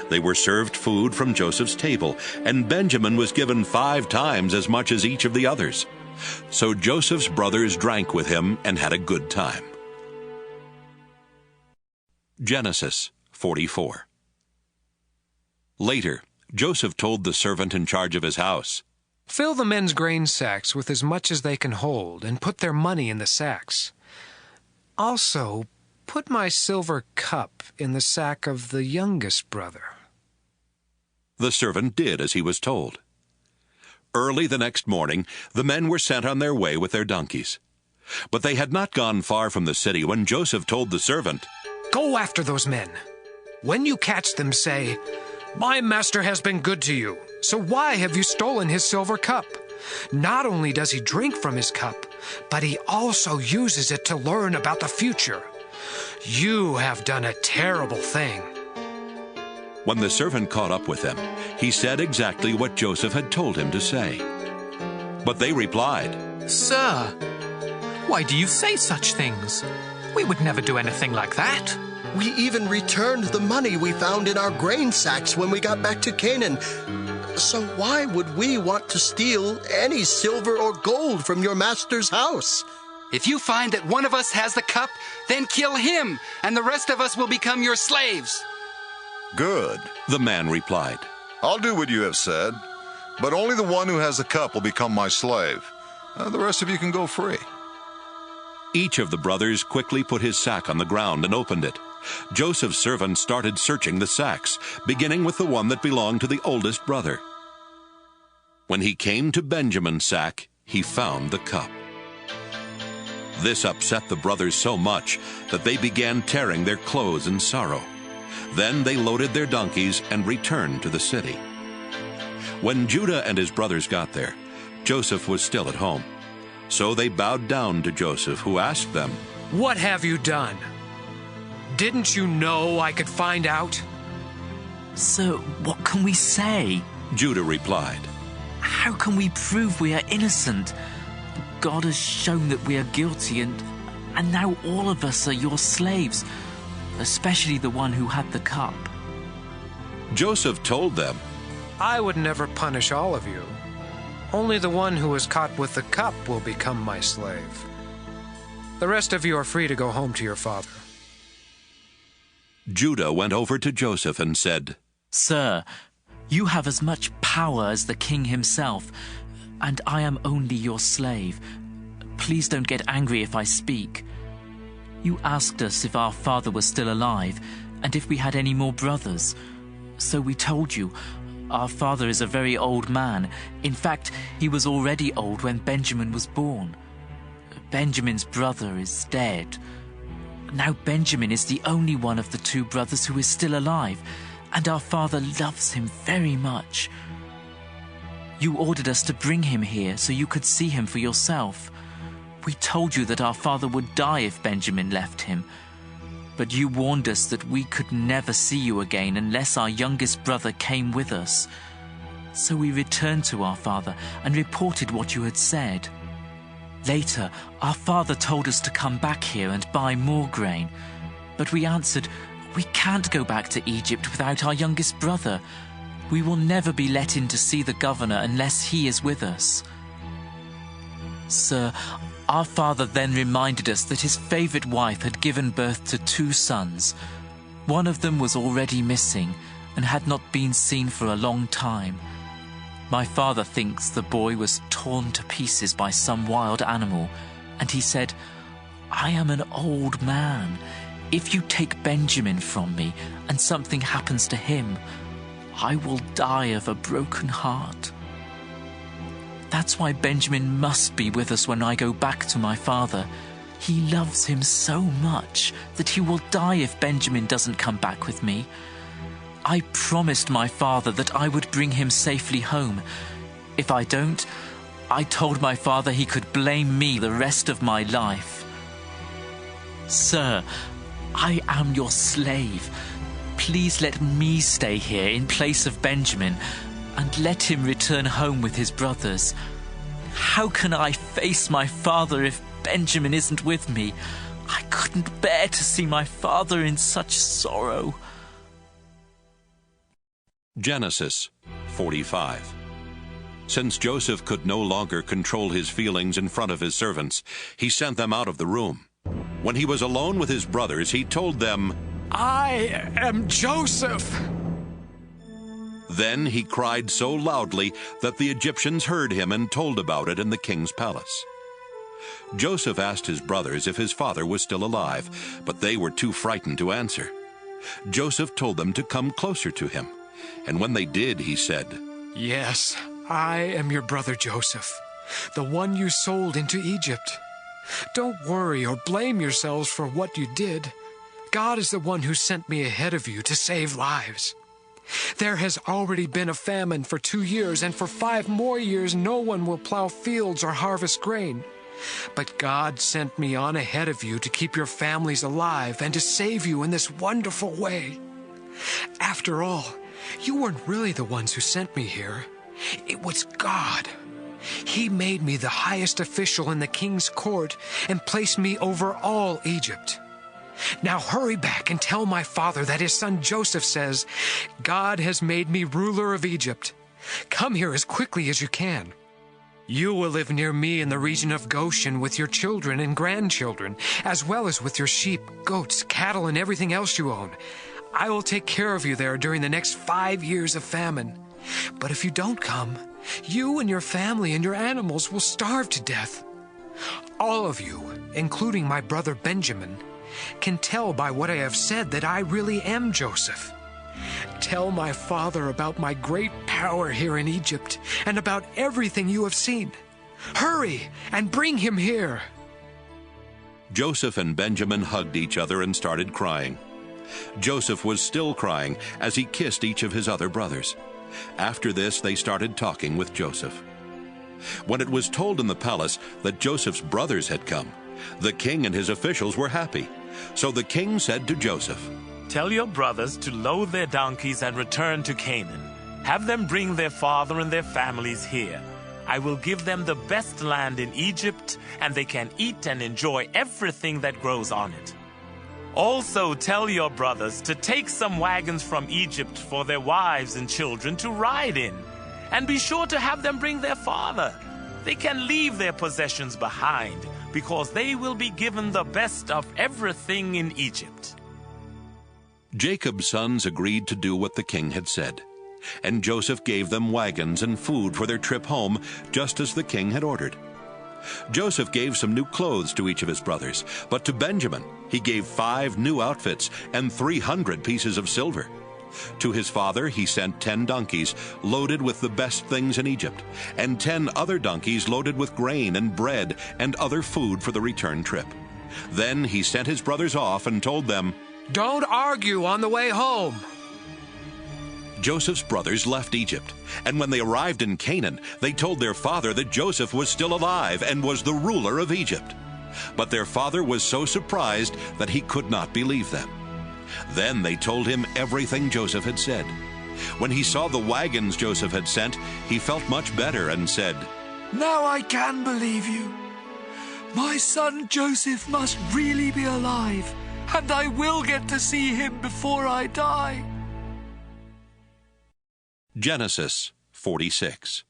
They were served food from Joseph's table, and Benjamin was given 5 times as much as each of the others. So Joseph's brothers drank with him and had a good time. Genesis 44. Later, Joseph told the servant in charge of his house, "Fill the men's grain sacks with as much as they can hold, and put their money in the sacks. Also, put my silver cup in the sack of the youngest brother." The servant did as he was told. Early the next morning, the men were sent on their way with their donkeys. But they had not gone far from the city when Joseph told the servant, Go after those men. When you catch them, say, 'My master has been good to you, so why have you stolen his silver cup?' Not only does he drink from his cup, but he also uses it to learn about the future. You have done a terrible thing." When the servant caught up with them, he said exactly what Joseph had told him to say. But they replied, "Sir, why do you say such things? We would never do anything like that." We even returned the money we found in our grain sacks when we got back to Canaan. So why would we want to steal any silver or gold from your master's house? If you find that one of us has the cup, then kill him, and the rest of us will become your slaves." "Good," the man replied. "I'll do what you have said, but only the one who has the cup will become my slave. The rest of you can go free." Each of the brothers quickly put his sack on the ground and opened it. Joseph's servants started searching the sacks, beginning with the one that belonged to the oldest brother. When he came to Benjamin's sack, he found the cup. This upset the brothers so much that they began tearing their clothes in sorrow. Then they loaded their donkeys and returned to the city. When Judah and his brothers got there, Joseph was still at home. So they bowed down to Joseph, who asked them, "What have you done? Didn't you know I could find out?" "Sir, what can we say?" Judah replied. "How can we prove we are innocent? God has shown that we are guilty, and now all of us are your slaves, especially the one who had the cup." Joseph told them, "I would never punish all of you. Only the one who was caught with the cup will become my slave. The rest of you are free to go home to your father." Judah went over to Joseph and said, "Sir, you have as much power as the king himself, and I am only your slave. Please don't get angry if I speak. You asked us if our father was still alive and if we had any more brothers. So we told you, our father is a very old man. In fact, he was already old when Benjamin was born. Benjamin's brother is dead. Now Benjamin is the only one of the two brothers who is still alive, and our father loves him very much. You ordered us to bring him here so you could see him for yourself. We told you that our father would die if Benjamin left him. But you warned us that we could never see you again unless our youngest brother came with us. So we returned to our father and reported what you had said. Later, our father told us to come back here and buy more grain. But we answered, 'We can't go back to Egypt without our youngest brother. We will never be let in to see the governor unless he is with us.' Sir, our father then reminded us that his favorite wife had given birth to 2 sons. One of them was already missing and had not been seen for a long time. My father thinks the boy was torn to pieces by some wild animal, and he said, 'I am an old man. If you take Benjamin from me and something happens to him, I will die of a broken heart.' That's why Benjamin must be with us when I go back to my father. He loves him so much that he will die if Benjamin doesn't come back with me. I promised my father that I would bring him safely home. If I don't, I told my father he could blame me the rest of my life. Sir, I am your slave. Please let me stay here in place of Benjamin and let him return home with his brothers. How can I face my father if Benjamin isn't with me? I couldn't bear to see my father in such sorrow." Genesis 45. Since Joseph could no longer control his feelings in front of his servants, he sent them out of the room. When he was alone with his brothers, he told them, "I am Joseph." Then he cried so loudly that the Egyptians heard him and told about it in the king's palace. Joseph asked his brothers if his father was still alive, but they were too frightened to answer. Joseph told them to come closer to him, and when they did, he said, "Yes, I am your brother Joseph, the one you sold into Egypt. Don't worry or blame yourselves for what you did. God is the one who sent me ahead of you to save lives. There has already been a famine for 2 years, and for 5 more years no one will plow fields or harvest grain. But God sent me on ahead of you to keep your families alive and to save you in this wonderful way. After all, you weren't really the ones who sent me here. It was God. He made me the highest official in the king's court and placed me over all Egypt. Now hurry back and tell my father that his son Joseph says, God has made me ruler of Egypt. Come here as quickly as you can. You will live near me in the region of Goshen with your children and grandchildren, as well as with your sheep, goats, cattle, and everything else you own. I will take care of you there during the next 5 years of famine. But if you don't come, you and your family and your animals will starve to death. All of you, including my brother Benjamin, can tell by what I have said that I really am Joseph. Tell my father about my great power here in Egypt and about everything you have seen. Hurry and bring him here." Joseph and Benjamin hugged each other and started crying. Joseph was still crying as he kissed each of his other brothers. After this, they started talking with Joseph. When it was told in the palace that Joseph's brothers had come, the king and his officials were happy. So the king said to Joseph, "Tell your brothers to load their donkeys and return to Canaan. Have them bring their father and their families here. I will give them the best land in Egypt, and they can eat and enjoy everything that grows on it. Also tell your brothers to take some wagons from Egypt for their wives and children to ride in, and be sure to have them bring their father. They can leave their possessions behind, because they will be given the best of everything in Egypt." Jacob's sons agreed to do what the king had said, and Joseph gave them wagons and food for their trip home, just as the king had ordered. Joseph gave some new clothes to each of his brothers, but to Benjamin he gave 5 new outfits and 300 pieces of silver. To his father he sent 10 donkeys loaded with the best things in Egypt, and 10 other donkeys loaded with grain and bread and other food for the return trip. Then he sent his brothers off and told them, "Don't argue on the way home." Joseph's brothers left Egypt, and when they arrived in Canaan, they told their father that Joseph was still alive and was the ruler of Egypt. But their father was so surprised that he could not believe them. Then they told him everything Joseph had said. When he saw the wagons Joseph had sent, he felt much better and said, "Now I can believe you. My son Joseph must really be alive, and I will get to see him before I die." Genesis 46.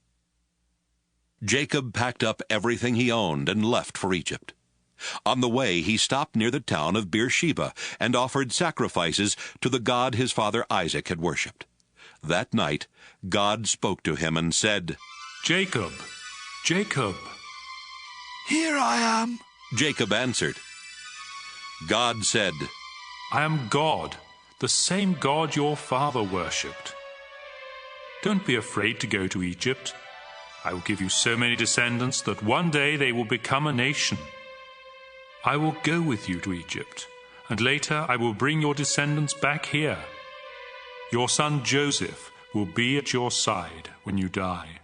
Jacob packed up everything he owned and left for Egypt. On the way, he stopped near the town of Beersheba and offered sacrifices to the God his father Isaac had worshipped. That night, God spoke to him and said, "Jacob, Jacob." "Here I am." Jacob answered. God said, "I am God, the same God your father worshipped. Don't be afraid to go to Egypt. I will give you so many descendants that one day they will become a nation. I will go with you to Egypt, and later I will bring your descendants back here. Your son Joseph will be at your side when you die."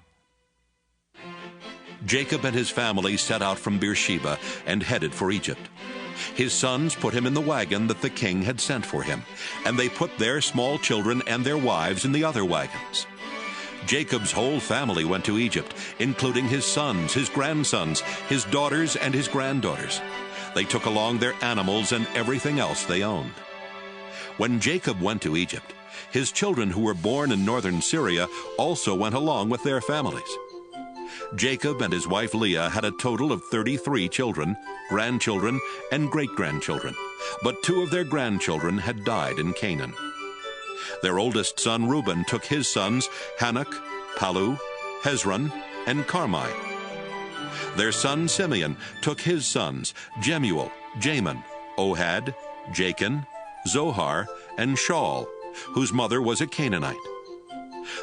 Jacob and his family set out from Beersheba and headed for Egypt. His sons put him in the wagon that the king had sent for him, and they put their small children and their wives in the other wagons. Jacob's whole family went to Egypt, including his sons, his grandsons, his daughters, and his granddaughters. They took along their animals and everything else they owned. When Jacob went to Egypt, his children who were born in northern Syria also went along with their families. Jacob and his wife Leah had a total of 33 children, grandchildren, and great-grandchildren, but 2 of their grandchildren had died in Canaan. Their oldest son Reuben took his sons Hanok, Palu, Hezron, and Carmi. Their son Simeon took his sons Jemuel, Jamin, Ohad, Jachin, Zohar, and Shaul, whose mother was a Canaanite.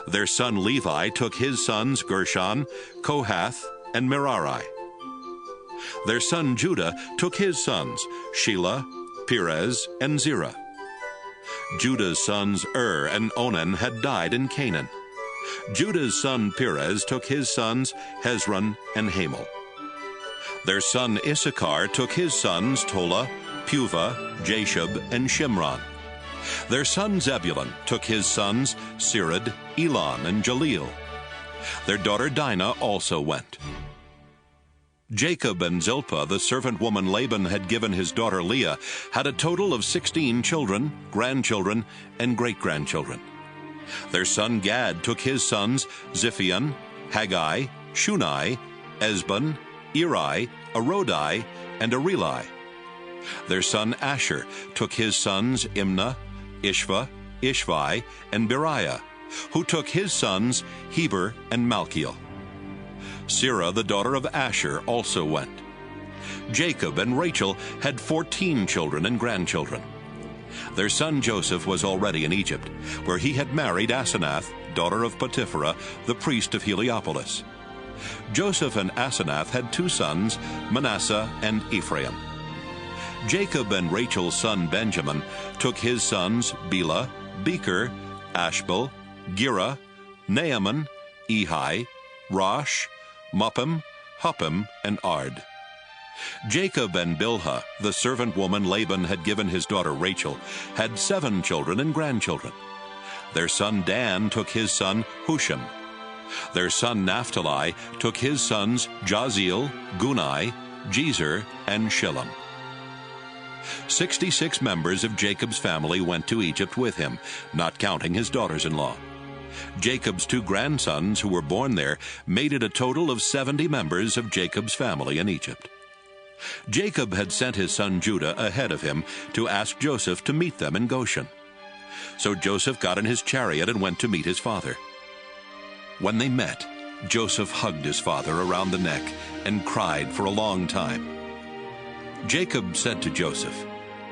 Their son Levi took his sons Gershon, Kohath, and Merari. Their son Judah took his sons Shelah, Perez, and Zerah. Judah's sons and Onan had died in Canaan. Judah's son Perez took his sons Hezron and Hamel. Their son Issachar took his sons Tola, Puvah, Jashub, and Shimron. Their son Zebulun took his sons Sirad, Elon, and Jaleel. Their daughter Dinah also went. Jacob and Zilpah, the servant woman Laban had given his daughter Leah, had a total of 16 children, grandchildren, and great-grandchildren. Their son Gad took his sons Ziphion, Haggai, Shunai, Esbon, Eri, Arodi, and Areli. Their son Asher took his sons Imnah, Ishva, Ishvi, and Beriah, who took his sons Heber and Malchiel. Serah, the daughter of Asher, also went. Jacob and Rachel had 14 children and grandchildren. Their son Joseph was already in Egypt, where he had married Asenath, daughter of Potipherah, the priest of Heliopolis. Joseph and Asenath had 2 sons, Manasseh and Ephraim. Jacob and Rachel's son Benjamin took his sons Bela, Becher, Ashbel, Gera, Naaman, Ehi, Rosh, Muppim, Huppim, and Ard. Jacob and Bilhah, the servant woman Laban had given his daughter Rachel, had 7 children and grandchildren. Their son Dan took his son Hushim. Their son Naphtali took his sons Jaziel, Gunai, Jezer, and Shillem. 66 members of Jacob's family went to Egypt with him, not counting his daughters-in-law. Jacob's 2 grandsons who were born there made it a total of 70 members of Jacob's family in Egypt. Jacob had sent his son Judah ahead of him to ask Joseph to meet them in Goshen. So Joseph got in his chariot and went to meet his father. When they met, Joseph hugged his father around the neck and cried for a long time. Jacob said to Joseph,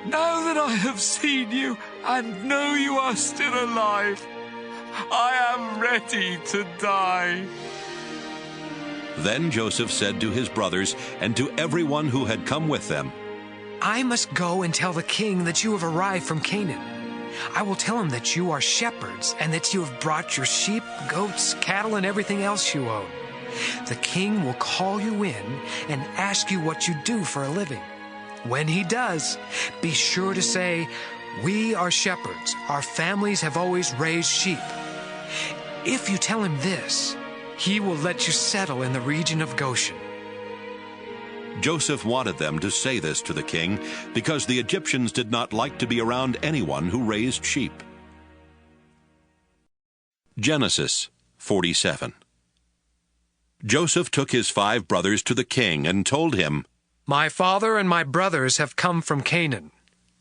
"Now that I have seen you and know you are still alive, I am ready to die." Then Joseph said to his brothers and to everyone who had come with them, "I must go and tell the king that you have arrived from Canaan. I will tell him that you are shepherds and that you have brought your sheep, goats, cattle, and everything else you own. The king will call you in and ask you what you do for a living. When he does, be sure to say, 'We are shepherds. Our families have always raised sheep.' If you tell him this, he will let you settle in the region of Goshen." Joseph wanted them to say this to the king because the Egyptians did not like to be around anyone who raised sheep. Genesis 47. Joseph took his 5 brothers to the king and told him, "My father and my brothers have come from Canaan.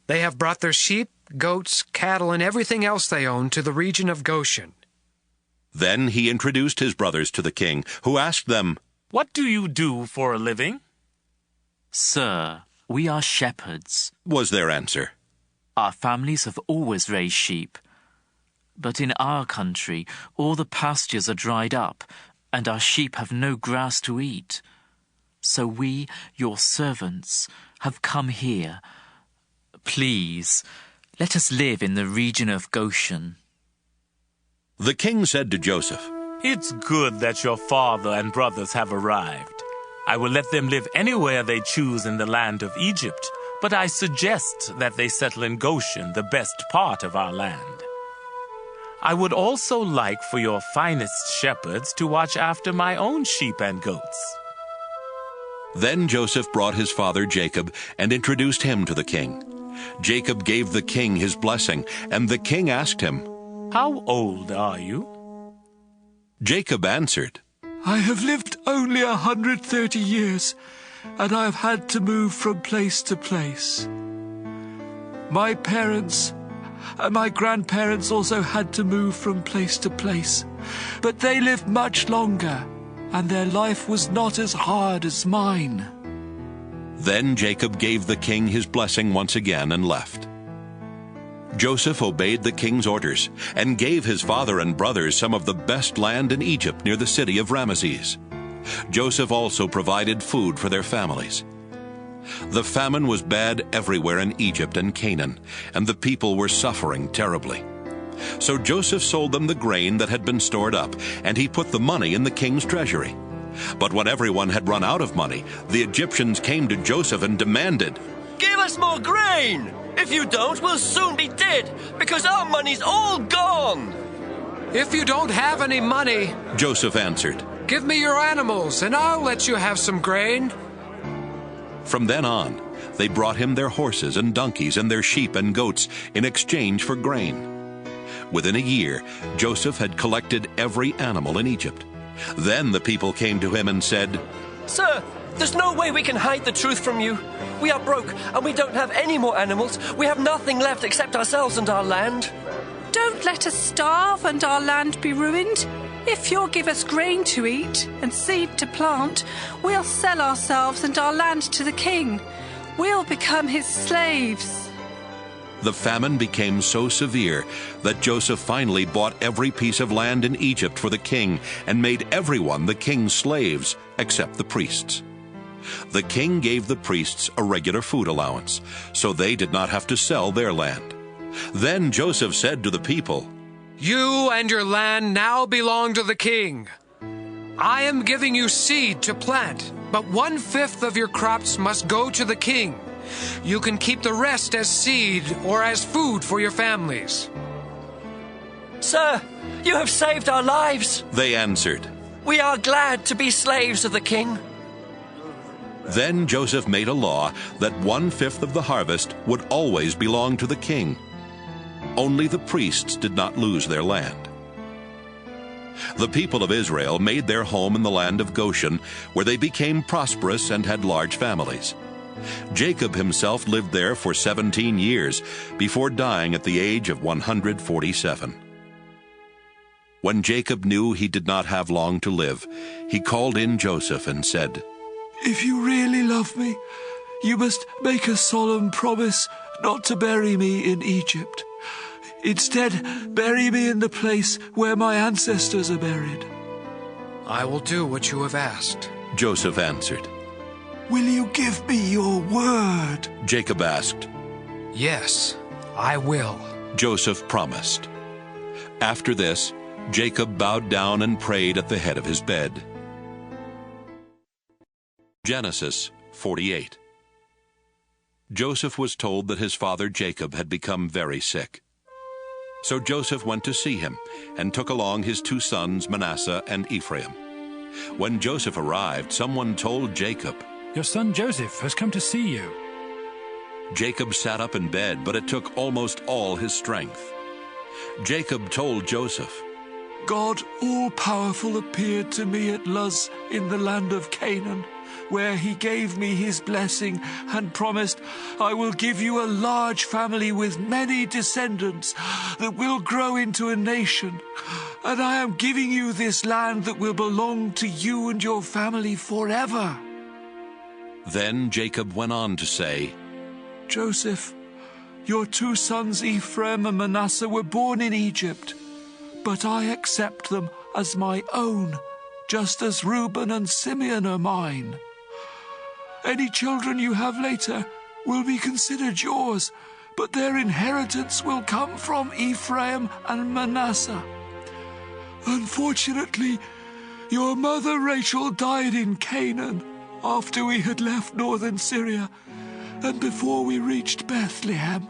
They have brought their sheep, goats, cattle, and everything else they own to the region of Goshen." Then he introduced his brothers to the king, who asked them, "What do you do for a living?" "Sir, we are shepherds," was their answer. "Our families have always raised sheep. But in our country, all the pastures are dried up, and our sheep have no grass to eat. So we, your servants, have come here. Please, let us live in the region of Goshen." The king said to Joseph, "It's good that your father and brothers have arrived. I will let them live anywhere they choose in the land of Egypt, but I suggest that they settle in Goshen, the best part of our land. I would also like for your finest shepherds to watch after my own sheep and goats." Then Joseph brought his father Jacob and introduced him to the king. Jacob gave the king his blessing, and the king asked him, "How old are you?" Jacob answered, "I have lived only 130 years, and I have had to move from place to place. My parents and my grandparents also had to move from place to place, but they lived much longer, and their life was not as hard as mine." Then Jacob gave the king his blessing once again and left. Joseph obeyed the king's orders and gave his father and brothers some of the best land in Egypt near the city of Ramesses. Joseph also provided food for their families. The famine was bad everywhere in Egypt and Canaan, and the people were suffering terribly. So Joseph sold them the grain that had been stored up, and he put the money in the king's treasury. But when everyone had run out of money, the Egyptians came to Joseph and demanded, "Give us more grain! If you don't, we'll soon be dead, because our money's all gone!" "If you don't have any money," Joseph answered, "give me your animals, and I'll let you have some grain." From then on, they brought him their horses and donkeys and their sheep and goats in exchange for grain. Within a year, Joseph had collected every animal in Egypt. Then the people came to him and said, "Sir, there's no way we can hide the truth from you. We are broke, and we don't have any more animals. We have nothing left except ourselves and our land." "Don't let us starve and our land be ruined. If you'll give us grain to eat and seed to plant, we'll sell ourselves and our land to the king. We'll become his slaves." The famine became so severe that Joseph finally bought every piece of land in Egypt for the king and made everyone the king's slaves except the priests. The king gave the priests a regular food allowance, so they did not have to sell their land. Then Joseph said to the people, "You and your land now belong to the king. I am giving you seed to plant, but 1/5 of your crops must go to the king. You can keep the rest as seed or as food for your families." "Sir, you have saved our lives," they answered. "We are glad to be slaves of the king." Then Joseph made a law that 1/5 of the harvest would always belong to the king. Only the priests did not lose their land. The people of Israel made their home in the land of Goshen, where they became prosperous and had large families. Jacob himself lived there for 17 years before dying at the age of 147. When Jacob knew he did not have long to live, he called in Joseph and said, "If you really love me, you must make a solemn promise not to bury me in Egypt. Instead, bury me in the place where my ancestors are buried." "I will do what you have asked," Joseph answered. "Will you give me your word?" Jacob asked. "Yes, I will," Joseph promised. After this, Jacob bowed down and prayed at the head of his bed. Genesis 48. Joseph was told that his father Jacob had become very sick. So Joseph went to see him and took along his 2 sons Manasseh and Ephraim. When Joseph arrived, someone told Jacob, "Your son Joseph has come to see you." Jacob sat up in bed, but it took almost all his strength. Jacob told Joseph, "God all-powerful appeared to me at Luz in the land of Canaan, where he gave me his blessing and promised, 'I will give you a large family with many descendants that will grow into a nation. And I am giving you this land that will belong to you and your family forever.'" Then Jacob went on to say, "Joseph, your 2 sons Ephraim and Manasseh were born in Egypt, but I accept them as my own, just as Reuben and Simeon are mine. Any children you have later will be considered yours, but their inheritance will come from Ephraim and Manasseh. Unfortunately, your mother Rachel died in Canaan after we had left northern Syria and before we reached Bethlehem,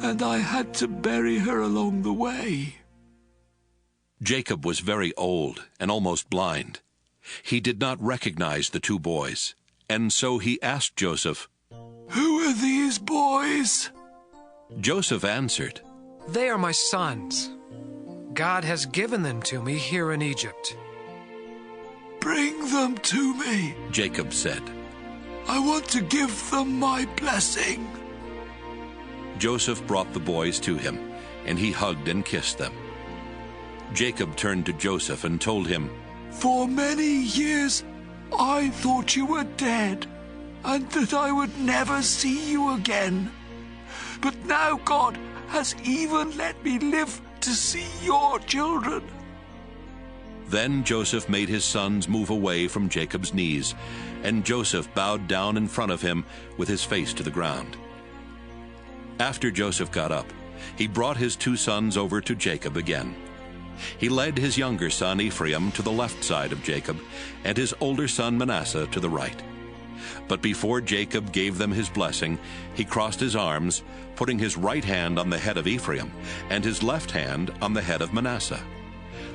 and I had to bury her along the way." Jacob was very old and almost blind. He did not recognize the 2 boys, and so he asked Joseph, "Who are these boys?" Joseph answered, "They are my sons. God has given them to me here in Egypt." "Bring them to me," Jacob said. "I want to give them my blessing." Joseph brought the boys to him, and he hugged and kissed them. Jacob turned to Joseph and told him, "For many years I thought you were dead, and that I would never see you again. But now God has even let me live to see your children." Then Joseph made his sons move away from Jacob's knees, and Joseph bowed down in front of him with his face to the ground. After Joseph got up, he brought his 2 sons over to Jacob again. He led his younger son Ephraim to the left side of Jacob, and his older son Manasseh to the right. But before Jacob gave them his blessing, he crossed his arms, putting his right hand on the head of Ephraim and his left hand on the head of Manasseh.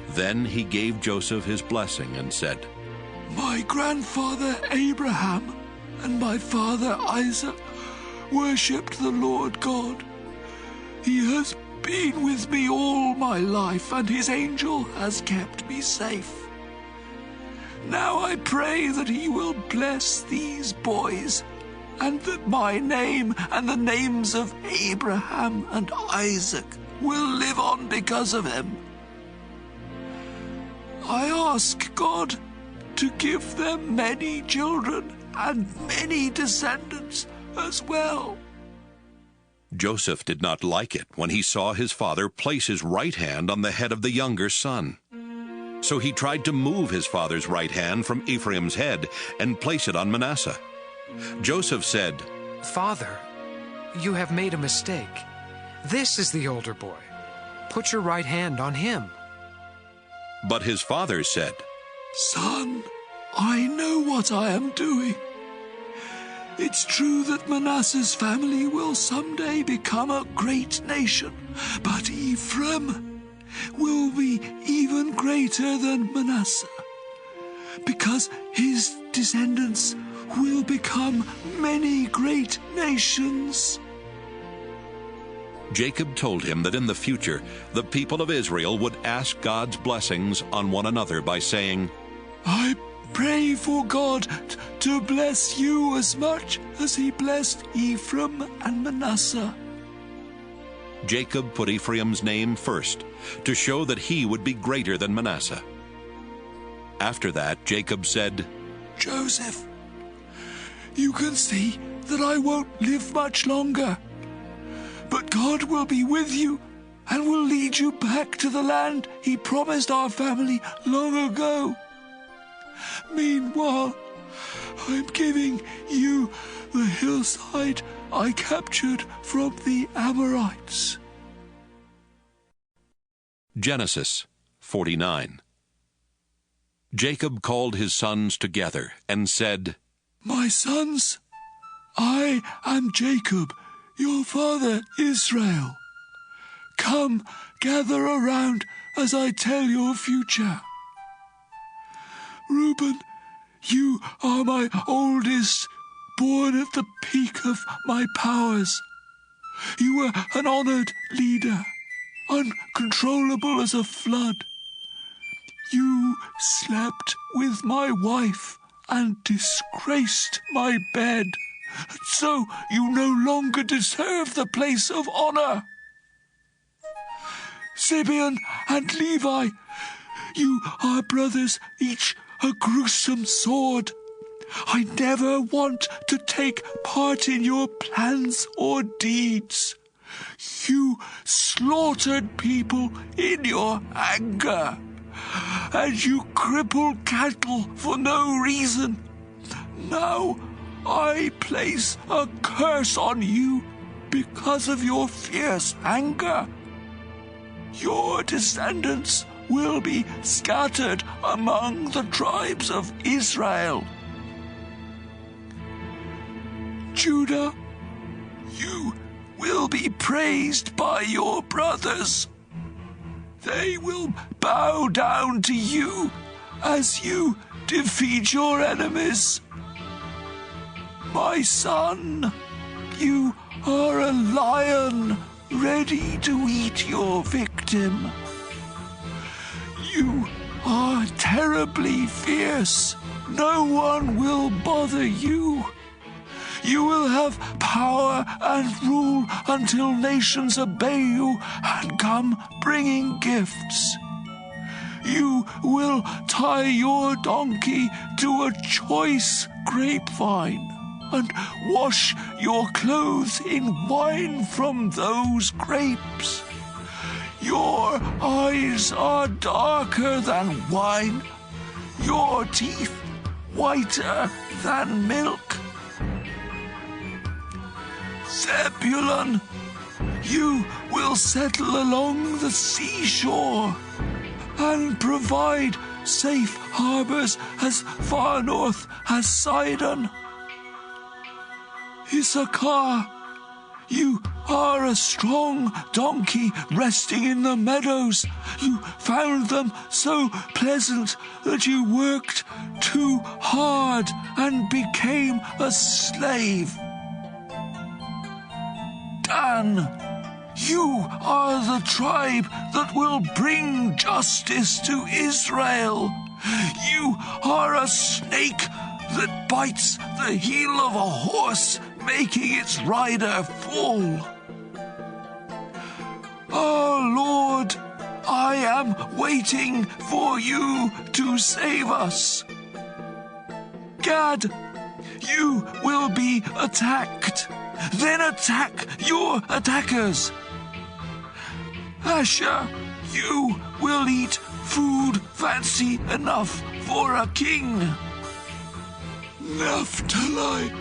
Then he gave Joseph his blessing and said, My grandfather Abraham and my father Isaac worshipped the Lord God. He has been with me all my life, and his angel has kept me safe. Now I pray that he will bless these boys, and that my name and the names of Abraham and Isaac will live on because of him. I ask God to give them many children and many descendants as well. Joseph did not like it when he saw his father place his right hand on the head of the younger son. So he tried to move his father's right hand from Ephraim's head and place it on Manasseh. Joseph said, Father, you have made a mistake. This is the older boy. Put your right hand on him. But his father said, Son, I know what I am doing. It's true that Manasseh's family will someday become a great nation, but Ephraim will be even greater than Manasseh, because his descendants will become many great nations. Jacob told him that in the future the people of Israel would ask God's blessings on one another by saying, I pray for God to bless you as much as he blessed Ephraim and Manasseh. Jacob put Ephraim's name first to show that he would be greater than Manasseh. After that, Jacob said, Joseph, you can see that I won't live much longer, but God will be with you and will lead you back to the land he promised our family long ago. Meanwhile, I'm giving you the hillside I captured from the Amorites. Genesis 49. Jacob called his sons together and said, My sons, I am Jacob, your father Israel. Come, gather around as I tell your future. Reuben, you are my oldest, born at the peak of my powers. You were an honored leader, uncontrollable as a flood. You slept with my wife and disgraced my bed, so you no longer deserve the place of honor. Simeon and Levi, you are brothers, each a gruesome sword. I never want to take part in your plans or deeds. You slaughtered people in your anger, and you crippled cattle for no reason. Now I place a curse on you because of your fierce anger. Your descendants will be scattered among the tribes of Israel. Judah, you will be praised by your brothers. They will bow down to you as you defeat your enemies. My son, you are a lion ready to eat your victim. You are terribly fierce. No one will bother you. You will have power and rule until nations obey you and come bringing gifts. You will tie your donkey to a choice grapevine and wash your clothes in wine from those grapes. Your eyes are darker than wine, your teeth whiter than milk. Zebulun, you will settle along the seashore and provide safe harbors as far north as Sidon. Issachar, you are a strong donkey resting in the meadows. You found them so pleasant that you worked too hard and became a slave. Dan, you are the tribe that will bring justice to Israel. You are a snake that bites the heel of a horse, making its rider fall. Oh, Lord, I am waiting for you to save us. Gad, you will be attacked. Then attack your attackers. Asher, you will eat food fancy enough for a king. Naphtali,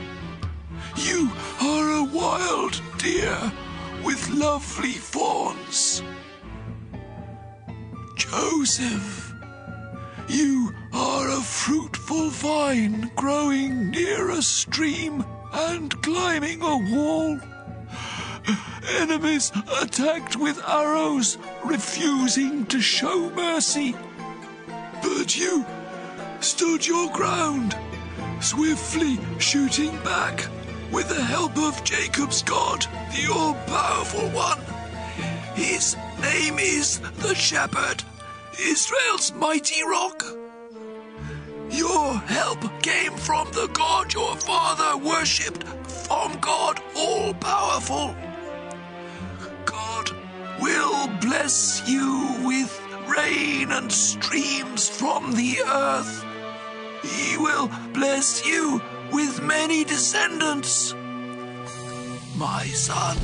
you are a wild deer with lovely fawns. Joseph, you are a fruitful vine growing near a stream and climbing a wall. Enemies attacked with arrows, refusing to show mercy. But you stood your ground, swiftly shooting back with the help of Jacob's God, the all-powerful one. His name is the Shepherd, Israel's mighty rock. Your help came from the God your father worshipped, from God all-powerful. God will bless you with rain and streams from the earth. He will bless you with many descendants. My son,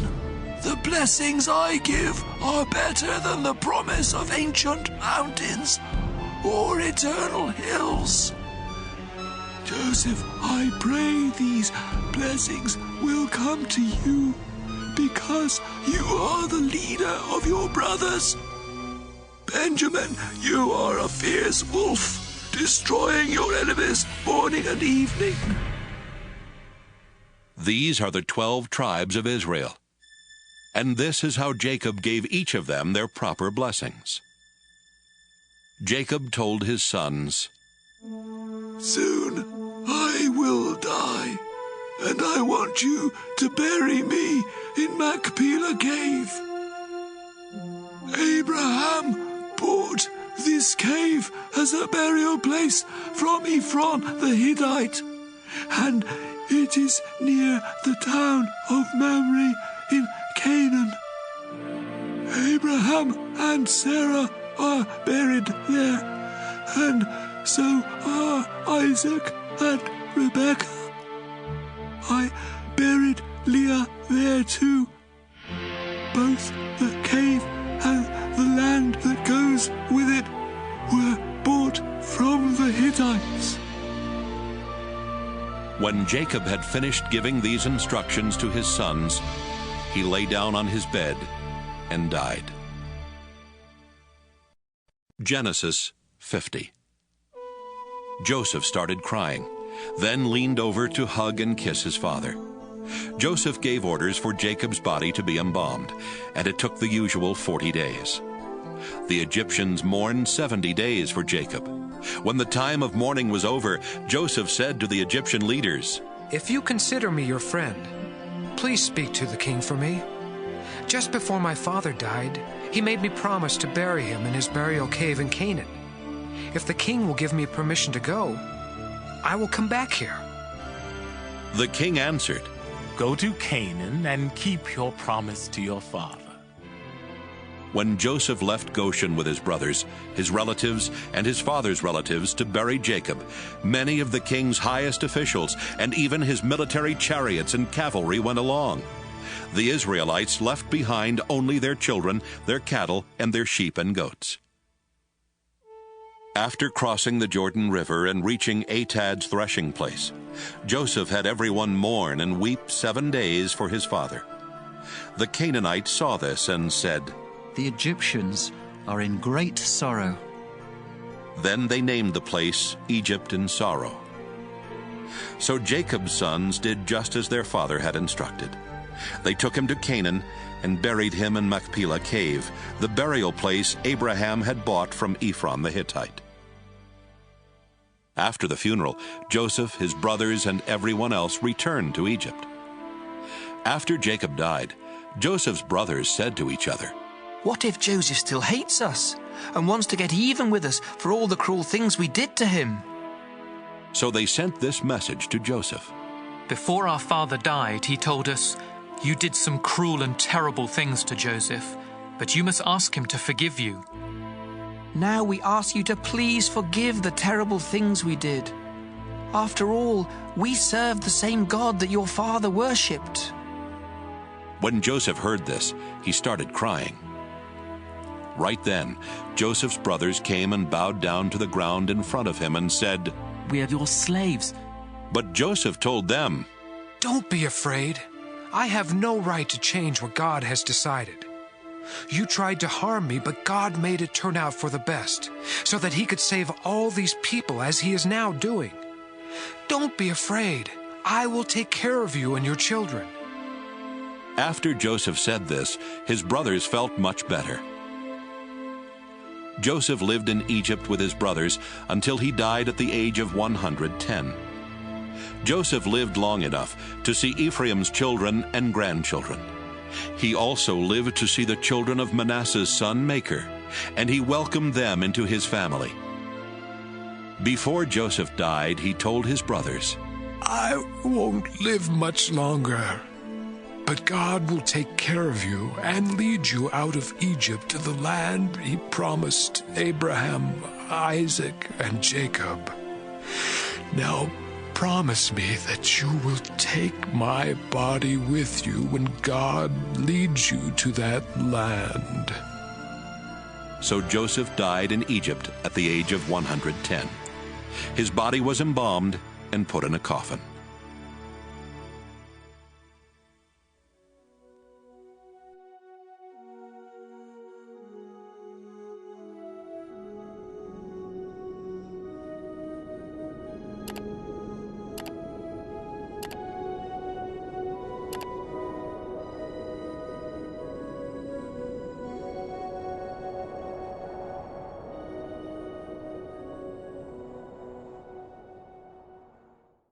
the blessings I give are better than the promise of ancient mountains or eternal hills. Joseph, I pray these blessings will come to you because you are the leader of your brothers. Benjamin, you are a fierce wolf, destroying your enemies morning and evening. These are the 12 tribes of Israel. And this is how Jacob gave each of them their proper blessings. Jacob told his sons, Soon I will die, and I want you to bury me in Machpelah cave. Abraham bought this cave as a burial place from Ephron the Hittite, and it is near the town of Mamre in Canaan. Abraham and Sarah are buried there, and so are Isaac and Rebekah. I buried Leah there too. Both the cave and the land that goes with it were bought from the Hittites. When Jacob had finished giving these instructions to his sons, he lay down on his bed and died. Genesis 50. Joseph started crying, then leaned over to hug and kiss his father. Joseph gave orders for Jacob's body to be embalmed, and it took the usual 40 days. The Egyptians mourned 70 days for Jacob. When the time of mourning was over, Joseph said to the Egyptian leaders, If you consider me your friend, please speak to the king for me. Just before my father died, he made me promise to bury him in his burial cave in Canaan. If the king will give me permission to go, I will come back here. The king answered, Go to Canaan and keep your promise to your father. When Joseph left Goshen with his brothers, his relatives, and his father's relatives to bury Jacob, many of the king's highest officials and even his military chariots and cavalry went along. The Israelites left behind only their children, their cattle, and their sheep and goats. After crossing the Jordan River and reaching Atad's threshing place, Joseph had everyone mourn and weep 7 days for his father. The Canaanites saw this and said, "The Egyptians are in great sorrow." Then they named the place Egypt in sorrow. So Jacob's sons did just as their father had instructed. They took him to Canaan and buried him in Machpelah cave, the burial place Abraham had bought from Ephron the Hittite. After the funeral, Joseph, his brothers, and everyone else returned to Egypt. After Jacob died, Joseph's brothers said to each other, "What if Joseph still hates us and wants to get even with us for all the cruel things we did to him?" So they sent this message to Joseph. Before our father died, he told us, "You did some cruel and terrible things to Joseph, but you must ask him to forgive you." Now we ask you to please forgive the terrible things we did. After all, we serve the same God that your father worshipped. When Joseph heard this, he started crying. Right then, Joseph's brothers came and bowed down to the ground in front of him and said, "We are your slaves." But Joseph told them, "Don't be afraid. I have no right to change what God has decided. You tried to harm me, but God made it turn out for the best, so that he could save all these people as he is now doing. Don't be afraid. I will take care of you and your children." After Joseph said this, his brothers felt much better. Joseph lived in Egypt with his brothers until he died at the age of 110. Joseph lived long enough to see Ephraim's children and grandchildren. He also lived to see the children of Manasseh's son Machir, and he welcomed them into his family. Before Joseph died, he told his brothers, "I won't live much longer, but God will take care of you and lead you out of Egypt to the land he promised Abraham, Isaac, and Jacob. Now promise me that you will take my body with you when God leads you to that land." So Joseph died in Egypt at the age of 110. His body was embalmed and put in a coffin.